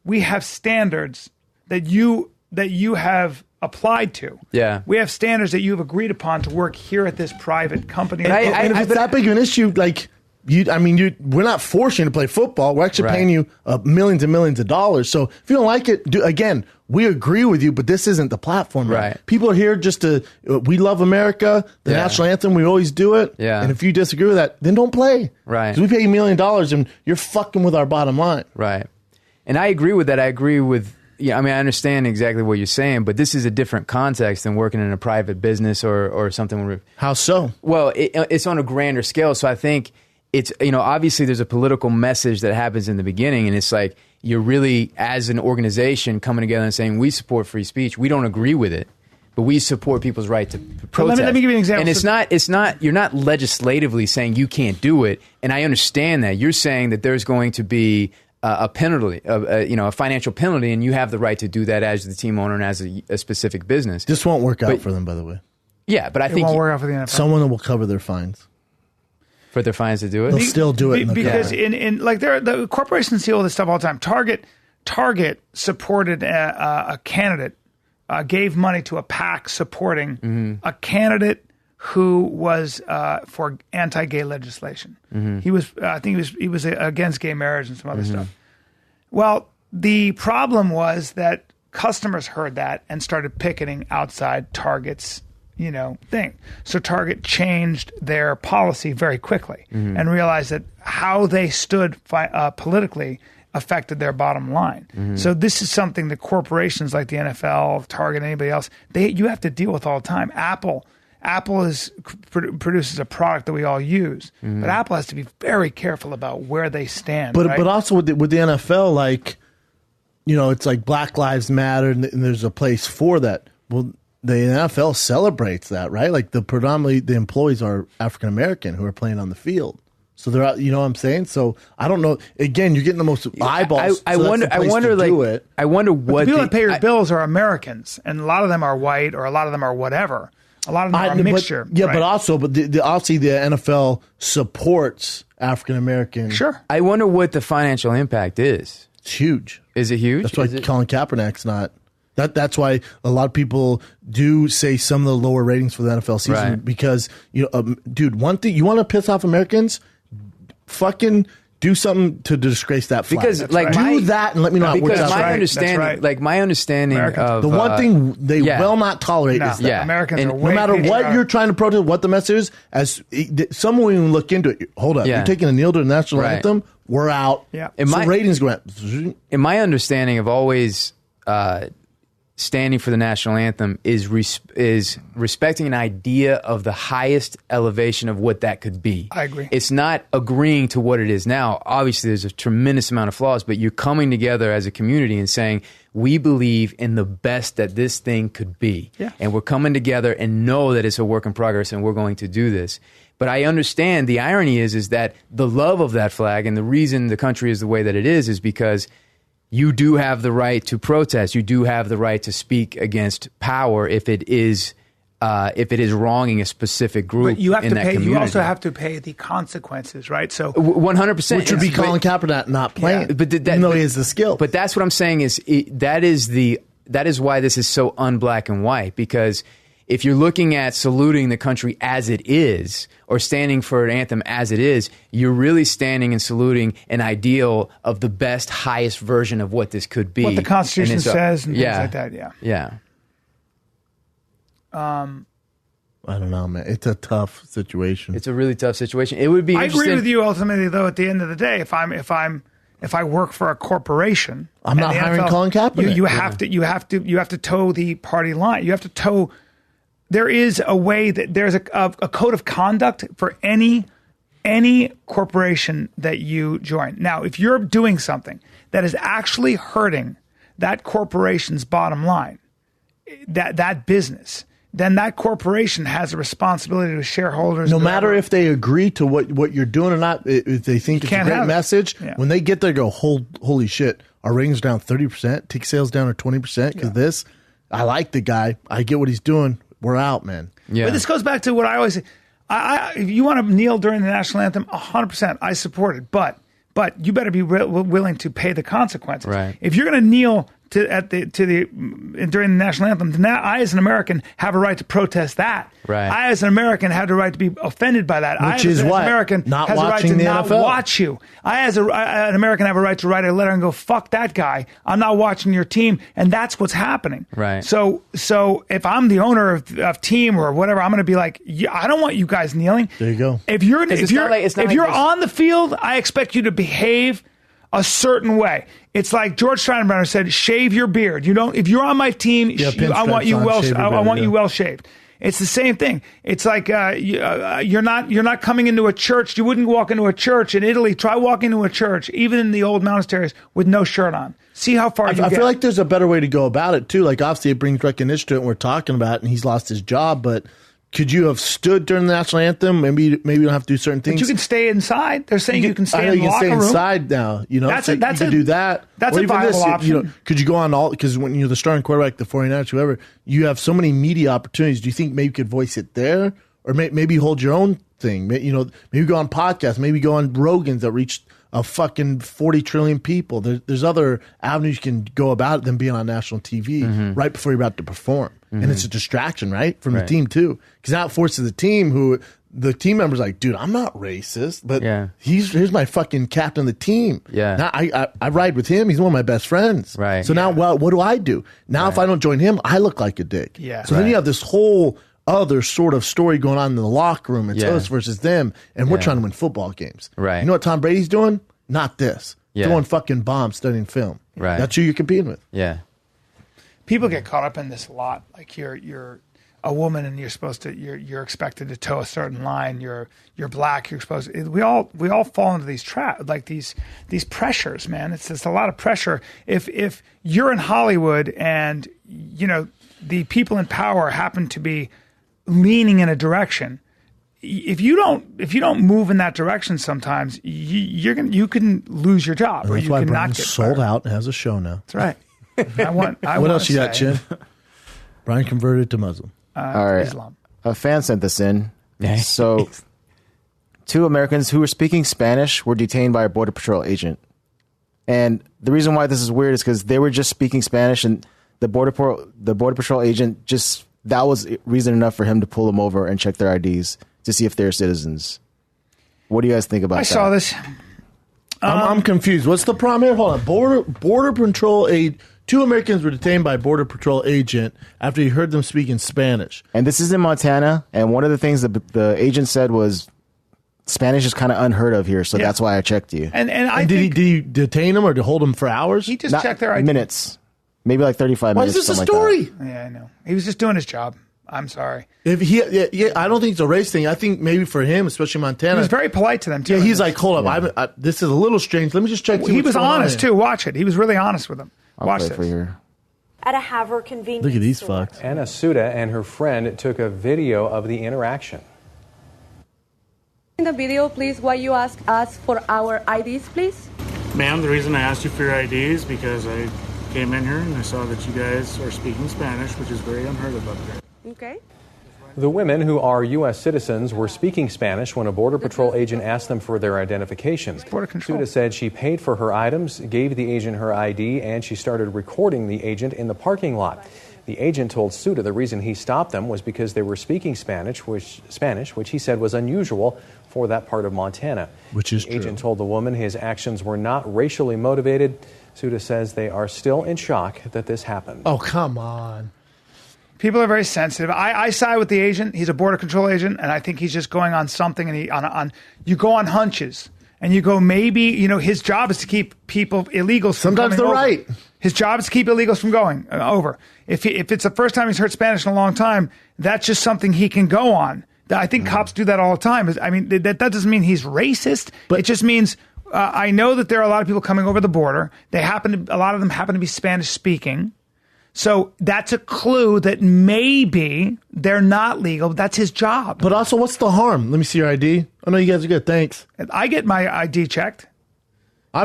we have standards that you have applied to. Yeah. We have standards that you've agreed upon to work here at this private company. And if it's that big of an issue, like we're not forcing you to play football. We're actually paying you millions and millions of dollars. So if you don't like it, again, we agree with you, but this isn't the platform. Right. People are here just to, we love America, the national anthem, we always do it. Yeah. And if you disagree with that, then don't play. Right. 'Cause we pay you $1 million and you're fucking with our bottom line. Right. And I agree with that. I agree with, I understand exactly what you're saying, but this is a different context than working in a private business or something. How so? Well, it's on a grander scale. So I think it's, obviously there's a political message that happens in the beginning, and it's like you're really, as an organization, coming together and saying, we support free speech. We don't agree with it, but we support people's right to protest. Let me give you an example. And you're not legislatively saying you can't do it. And I understand that. You're saying that there's going to be a penalty, a financial penalty, and you have the right to do that as the team owner and as a specific business. This won't work out for them, by the way. Yeah, but I think it won't work out for the NFL. Someone will cover their fines. For their fines to do it? They'll still do it. Because the corporations see all this stuff all the time. Target supported a candidate, gave money to a PAC supporting a candidate who was for anti-gay legislation. He was, I think he was against gay marriage and some other stuff. Well, the problem was that customers heard that and started picketing outside Target's thing. So Target changed their policy very quickly and realized that how they stood politically affected their bottom line. So this is something that corporations like the NFL, Target, anybody else, you have to deal with all the time. Apple produces a product that we all use, but Apple has to be very careful about where they stand. But also with the NFL, like, it's like Black Lives Matter, and there's a place for that. Well, the NFL celebrates that, right? Like predominantly the employees are African American who are playing on the field. So they're out, you know what I'm saying? So I don't know. Again, you're getting the most eyeballs. I wonder what the people that pay your bills are Americans, and a lot of them are white, or a lot of them are whatever. A lot of them are a mixture. But also, obviously the NFL supports African American. Sure. I wonder what the financial impact is. It's huge. Is it huge? That's why Colin Kaepernick's not. That's why a lot of people do say some of the lower ratings for the NFL season because dude, one thing you want to piss off Americans, fucking do something to disgrace that flag. Because do that and let me know how it works out. My understanding of the one thing they will not tolerate is that Americans and are no matter what you're trying to protest, what the message is, as someone will even look into it. Hold up, you're taking a kneel to the national anthem. We're out. Yeah, so ratings go up. In my understanding of always standing for the national anthem is respecting an idea of the highest elevation of what that could be. I agree. It's not agreeing to what it is now. Obviously, there's a tremendous amount of flaws, but you're coming together as a community and saying, we believe in the best that this thing could be. Yeah. And we're coming together and know that it's a work in progress and we're going to do this. But I understand the irony is that the love of that flag and the reason the country is the way that it is because you do have the right to protest. You do have the right to speak against power if it is wronging a specific group. But you have in to that pay. community. You also have to pay the consequences, right? So 100%, which would be Colin Kaepernick not playing, but even though he has the skill. But that's what I'm saying that is why this is so unblack and white because if you're looking at saluting the country as it is or standing for an anthem as it is, you're really standing and saluting an ideal of the best, highest version of what this could be. What the Constitution says and things like that, Yeah. I don't know, man. It's a tough situation. It's a really tough situation. It would be I agree with you ultimately, though, at the end of the day, if I work for a corporation, I'm not hiring Colin Kaepernick. You have to toe the party line. You have to toe. There is a way that there's a code of conduct for any corporation that you join. Now, if you're doing something that is actually hurting that corporation's bottom line, that business, then that corporation has a responsibility to shareholders. No matter if they agree to what you're doing or not, if they think it's a great message, when they get there, go, holy shit, our ratings down 30%, ticket sales down or 20% because this. I like the guy. I get what he's doing. We're out, man. Yeah. But this goes back to what I always say. If you want to kneel during the national anthem, 100%, I support it. But you better be willing to pay the consequences. Right. If you're going to kneel during the national anthem, then I as an American have a right to protest that. Right. I as an American have the right to be offended by that. Which I is as an what? American Not has a right watching to the not NFL. watch you. I as an American have a right to write a letter and go, fuck that guy. I'm not watching your team. And that's what's happening. Right. So if I'm the owner of team or whatever, I'm going to be like, I don't want you guys kneeling. There you go. If you're it's not like on the field, I expect you to behave a certain way. It's like George Steinbrenner said, shave your beard. If you're on my team, I want you well shaved. It's the same thing. It's like you're not coming into a church. You wouldn't walk into a church in Italy. Try walking into a church, even in the old monasteries, with no shirt on. See how far you get. I feel like there's a better way to go about it too. Like obviously it brings recognition to it, and we're talking about it, and he's lost his job, but could you have stood during the national anthem? Maybe you don't have to do certain things. But you can stay inside. They're saying you can stay in the you locker can stay room. inside now. You know, That's you can do that. That's Or a even viable option. You know, could you go on all? Because when you're the starting quarterback, the 49ers, whoever, you have so many media opportunities. Do you think maybe you could voice it there, or maybe hold your own thing? Maybe go on podcasts. Maybe go on Rogan's that reach a fucking 40 trillion people. There's other avenues you can go about it than being on national TV right before you're about to perform. And it's a distraction, right? From the team too. Because now it forces the team the team member's like, dude, I'm not racist, but here's my fucking captain of the team. Yeah. Now I ride with him. He's one of my best friends. Right. So now what do I do? Now if I don't join him, I look like a dick. Yeah. So then you have this whole other sort of story going on in the locker room. It's us versus them, and we're trying to win football games. Right. You know what Tom Brady's doing? Not this. Yeah. Throwing fucking bombs, studying film. Right. That's who you're competing with. Yeah. People get caught up in this a lot. Like you're a woman and you're expected to toe a certain line. You're black. You're supposed to, we all fall into these these pressures, man. It's just a lot of pressure. If you're in Hollywood and the people in power happen to be leaning in a direction, if you don't move in that direction, sometimes you can lose your job, And or that's you why can Bryan not get sold fired. out and has a show now. That's right. What else you got, Chin? Bryan converted to Muslim. All right. Islam. A fan sent this in. So, 2 Americans who were speaking Spanish were detained by a Border Patrol agent. And the reason why this is weird is because they were just speaking Spanish, and the Border Patrol agent that was reason enough for him to pull them over and check their IDs to see if they're citizens. What do you guys think about that? I saw this. I'm confused. What's the problem here? Hold on. Border Patrol aid. 2 Americans were detained by a Border Patrol agent after he heard them speak in Spanish. And this is in Montana. And one of the things that the agent said was Spanish is kind of unheard of here, so that's why I checked you. And did he detain them or to hold them for hours? He just checked their ID. Minutes. Maybe like 35 Why minutes. is this a something story? Like that. Yeah, I know. He was just doing his job. I'm sorry. If I don't think it's a race thing. I think maybe for him, especially Montana, He was very polite to them too. Yeah, he's like, hold up, this is a little strange. Let me just check. He was honest too. Watch it. He was really honest with them. Watch this. For you. At a Havre convenience Look at these store. fucks. Anna Suda and her friend took a video of the interaction. In the video, please, why you ask us for our IDs, please? Ma'am, the reason I asked you for your ID is because I came in here and I saw that you guys are speaking Spanish, which is very unheard of up there. Okay. The women, who are U.S. citizens, were speaking Spanish when a Border Patrol agent asked them for their identifications. Suda said she paid for her items, gave the agent her ID, and she started recording the agent in the parking lot. The agent told Suda the reason he stopped them was because they were speaking Spanish, which he said was unusual for that part of Montana. Which is true. The agent told the woman his actions were not racially motivated. Suda says they are still in shock that this happened. Oh, come on. People are very sensitive. I side with the agent. He's a border control agent, and I think he's just going on something. And you go on hunches, and you go maybe his job is to keep illegals. Sometimes they're right. His job is to keep illegals from going over. If it's the first time he's heard Spanish in a long time, that's just something he can go on. I think cops do that all the time. I mean, that doesn't mean he's racist. But it just means I know that there are a lot of people coming over the border. A lot of them happen to be Spanish speaking. So that's a clue that maybe they're not legal. But that's his job. But also, what's the harm? Let me see your ID. I know you guys are good. Thanks. I get my ID checked. I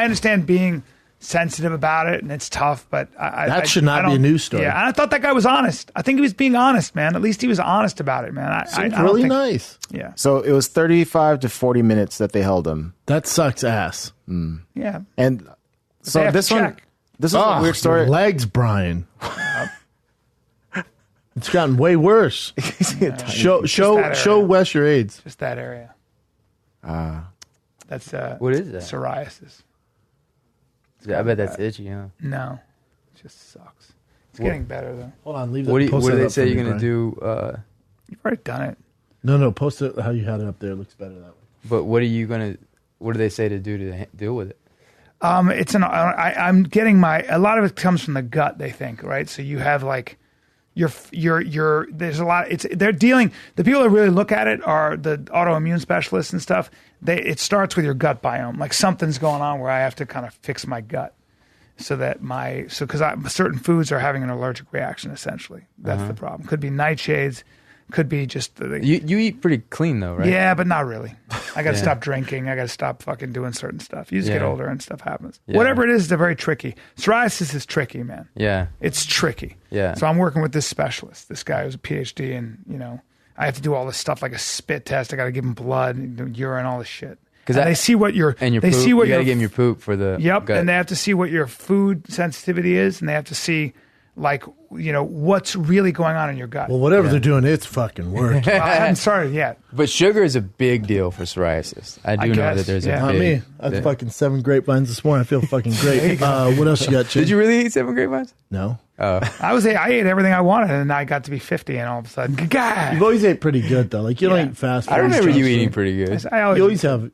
understand being sensitive about it, and it's tough. But that should not be a news story. Yeah, and I thought that guy was honest. I think he was being honest, man. At least he was honest about it, man. Seems really nice. Yeah. So it was 35 to 40 minutes that they held him. That sucks ass. Yeah. And So have to this one, check. this is a weird Your story. legs, Brian. It's gotten way worse. Show Wes your AIDS. Just that area. That's what is that? Psoriasis. I bet that's itchy, huh? No, it just sucks. It's getting better though. Hold on, leave that. What do post that they up say for you're me, gonna do? You've already done it. No, post it how you had it up there. It looks better that way. But what are you gonna? What do they say to do to deal with it? I'm getting a lot of it comes from the gut, they think, right? So you have like there's a lot, the people that really look at it are the autoimmune specialists and stuff. It starts with your gut biome. Like something's going on where I have to kind of fix my gut so that because certain foods are having an allergic reaction, essentially. That's the problem. Could be nightshades. Could be just you eat pretty clean though, right? Yeah, but not really. I got to stop drinking. I got to stop fucking doing certain stuff. You just get older and stuff happens. Yeah. Whatever it is, they're very tricky. Psoriasis is tricky, man. Yeah, it's tricky. Yeah. So I'm working with this specialist, this guy who's a PhD, and I have to do all this stuff like a spit test. I got to give him blood, and urine, all this shit. Because they see what your poop, see what you got to give him your poop for the gut. And they have to see what your food sensitivity is, and they have to see like what's really going on in your gut. Well, whatever they're doing, it's fucking working. Well, I haven't started yet. But sugar is a big deal for psoriasis. I do know that there's a Not big... me. I had fucking 7 grapevines this morning. I feel fucking great. What else you got, Chin? Did you really eat 7 grapevines? No. Oh. I ate everything I wanted, and I got to be 50, and all of a sudden, God. You've always ate pretty good though. Like you don't eat fast food. I remember you eating pretty good. I You always have.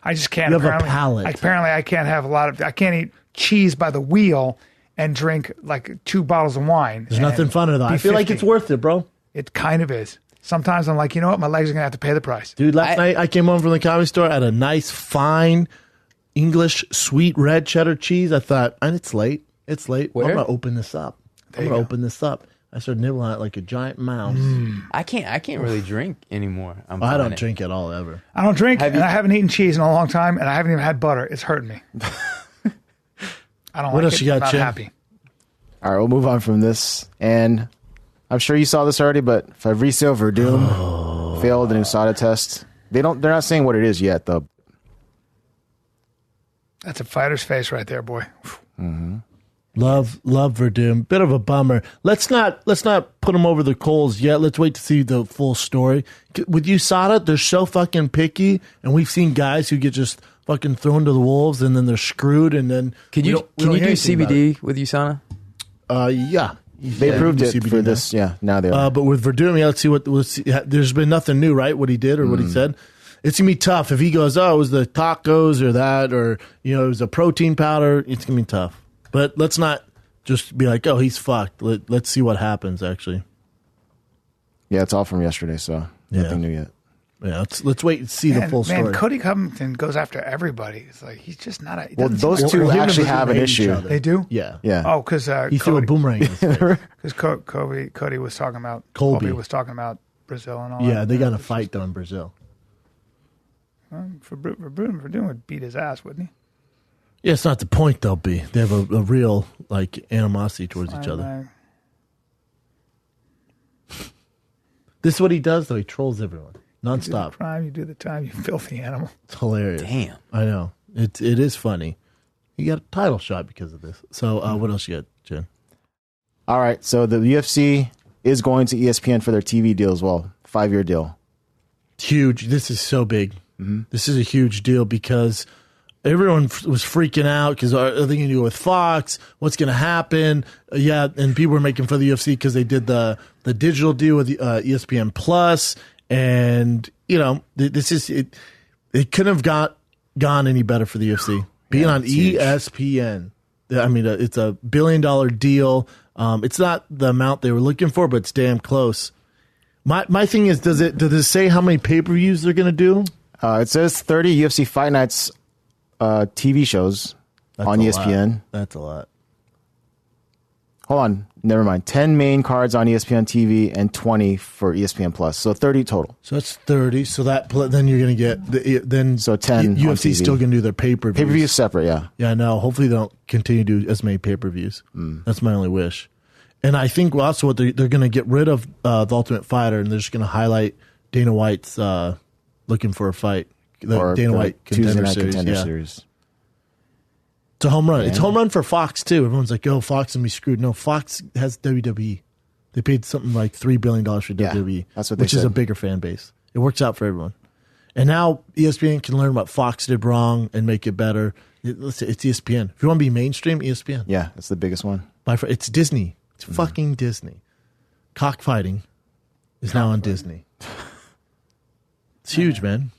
I just can't. You have a apparently, palate. Apparently, I can't have I can't eat cheese by the wheel and drink like 2 bottles of wine. There's nothing funner though. I feel like it's worth it, bro. It kind of is. Sometimes I'm like, you know what? My legs are gonna have to pay the price. Dude, last night I came home from the comedy store. I had a nice, fine English sweet red cheddar cheese. I thought, and it's late. It's late. Where? I'm gonna open this up. Open this up. I started nibbling on it like a giant mouse. I can't really drink anymore. I don't drink at all ever. I don't drink, and I haven't eaten cheese in a long time, and I haven't even had butter. It's hurting me. I don't What like else it. you got, I'm not Jim? happy. All right, we'll move on from this. And I'm sure you saw this already, but Fabricio Verdum failed the USADA test. They're not saying what it is yet, though. That's a fighter's face right there, boy. Mm-hmm. Love Verdum. Bit of a bummer. Let's not put him over the coals yet. Let's wait to see the full story. With USADA, they're so fucking picky, and we've seen guys who get just fucking thrown to the wolves, and then they're screwed. And then can you do CBD with USADA? Yeah. They proved it for this. Yeah, now they are. But with Verdum, yeah, let's see. There's been nothing new, right? What he did or what he said. It's going to be tough. If he goes, it was the tacos or that, or, it was a protein powder, it's going to be tough. But let's not just be like, he's fucked. Let's see what happens, actually. Yeah, it's all from yesterday, so nothing new yet. Yeah, let's wait and see the full story. Man, Cody Covington goes after everybody. It's like, he's just not a... Well, those two actually have an issue. They do? Yeah. Oh, because he threw a boomerang in his face. Because Cody was talking about... Colby was talking about Brazil and all that. Yeah, they got a fight though in Brazil. Verdum would beat his ass, wouldn't he? Yeah, it's not the point, though, B. They have a real, animosity towards each other. This is what he does, though. He trolls everyone. Nonstop. You do the time, you filthy animal. It's hilarious. Damn. I know. It is funny. He got a title shot because of this. So, what else you got, Jen? All right, so the UFC is going to ESPN for their TV deal as well. 5-year deal. It's huge. This is so big. Mm-hmm. This is a huge deal because... everyone was freaking out because are they going to go with Fox? What's going to happen? And people were making fun of the UFC because they did the digital deal with ESPN Plus, and this is it. It couldn't have gone any better for the UFC being on ESPN. I mean, it's a $1 billion deal. It's not the amount they were looking for, but it's damn close. My thing is, does it say how many pay-per-views they're going to do? It says 30 UFC Fight Nights. TV shows on ESPN. That's a lot. Hold on. Never mind. 10 main cards on ESPN TV and 20 for ESPN Plus. So 30 total. So that's 30. So then you're going to get so 10. UFC's still going to do their pay-per-views. Pay-per-views separate, yeah. Yeah, no. Hopefully they don't continue to do as many pay-per-views. That's my only wish. And I think also what they're going to get rid of the Ultimate Fighter, and they're just going to highlight Dana White's looking for a fight. The Dana White Tuesday Night Contender Series. It's a home run. Yeah. It's a home run for Fox, too. Everyone's like, oh, Fox and be screwed. No, Fox has WWE. They paid something like $3 billion for WWE, that's what they which is said. a bigger fan base. It works out for everyone. And now ESPN can learn what Fox did wrong and make it better. It's ESPN. If you want to be mainstream, ESPN. Yeah, that's the biggest one. It's Disney. It's fucking Disney. Cockfighting is now on Disney. It's huge, man.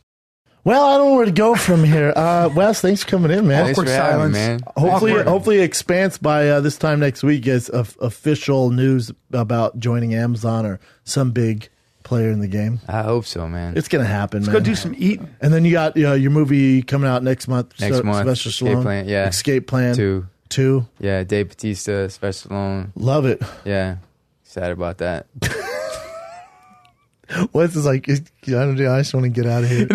Well, I don't know where to go from here. Wes, thanks for coming in, man. Thanks for having me, man. Hopefully it expands by this time next week as official news about joining Amazon or some big player in the game. I hope so, man. It's going to happen, man. Let's go do some eating. And then you got your movie coming out next month. Sylvester Escape Stallone. Plan, yeah. Escape Plan 2. Yeah, Dave Bautista, Sylvester Stallone. Love it. Yeah, excited about that. Wes is like, I just want to get out of here.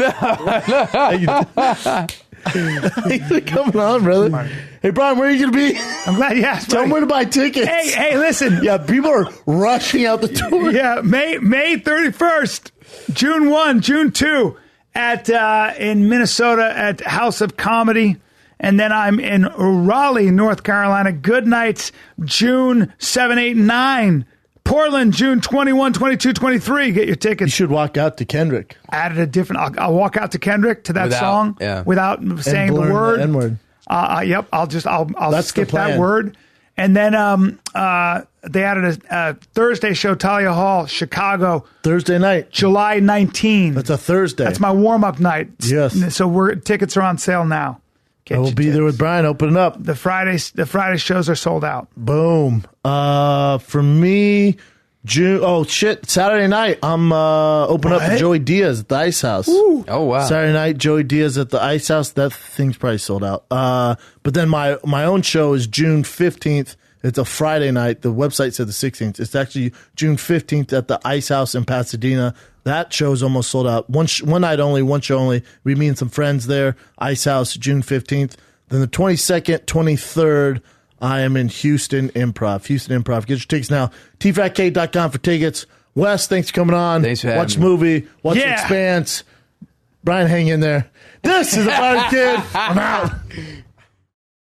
Thanks for coming on, brother. Hey, Bryan, where are you going to be? I'm glad you asked. Tell them where to buy tickets. Hey, listen. Yeah, people are rushing out the door. Yeah, May 31st, June 1, June 2 in Minnesota at House of Comedy. And then I'm in Raleigh, North Carolina. Good nights, June 7, 8, and 9. Portland, June 21, 22, 23. Get your tickets. You should walk out to Kendrick. Added a different. I'll walk out to Kendrick to that song without saying the word. The N-word. Yep. I'll That's skip the plan. that word. And then they added a Thursday show, Talia Hall, Chicago. Thursday night, July 19. That's a Thursday. That's my warm up night. Yes. So tickets are on sale now. I will be there with Bryan opening up. The Friday shows are sold out. Boom. For me, Saturday night, I'm opening up for Joey Diaz at the Ice House. Ooh. Oh, wow. Saturday night, Joey Diaz at the Ice House. That thing's probably sold out. But then my own show is June 15th. It's a Friday night. The website said the 16th. It's actually June 15th at the Ice House in Pasadena. That show's almost sold out. One night only, one show only. We meet some friends there. Ice House, June 15th. Then the 22nd, 23rd, I am in Houston Improv. Get your tickets now. tfatk.com for tickets. Wes, thanks for coming on. Thanks for having Watch me. movie. Watch Expanse. Bryan, hang in there. This is the Bryan Kid. I'm out.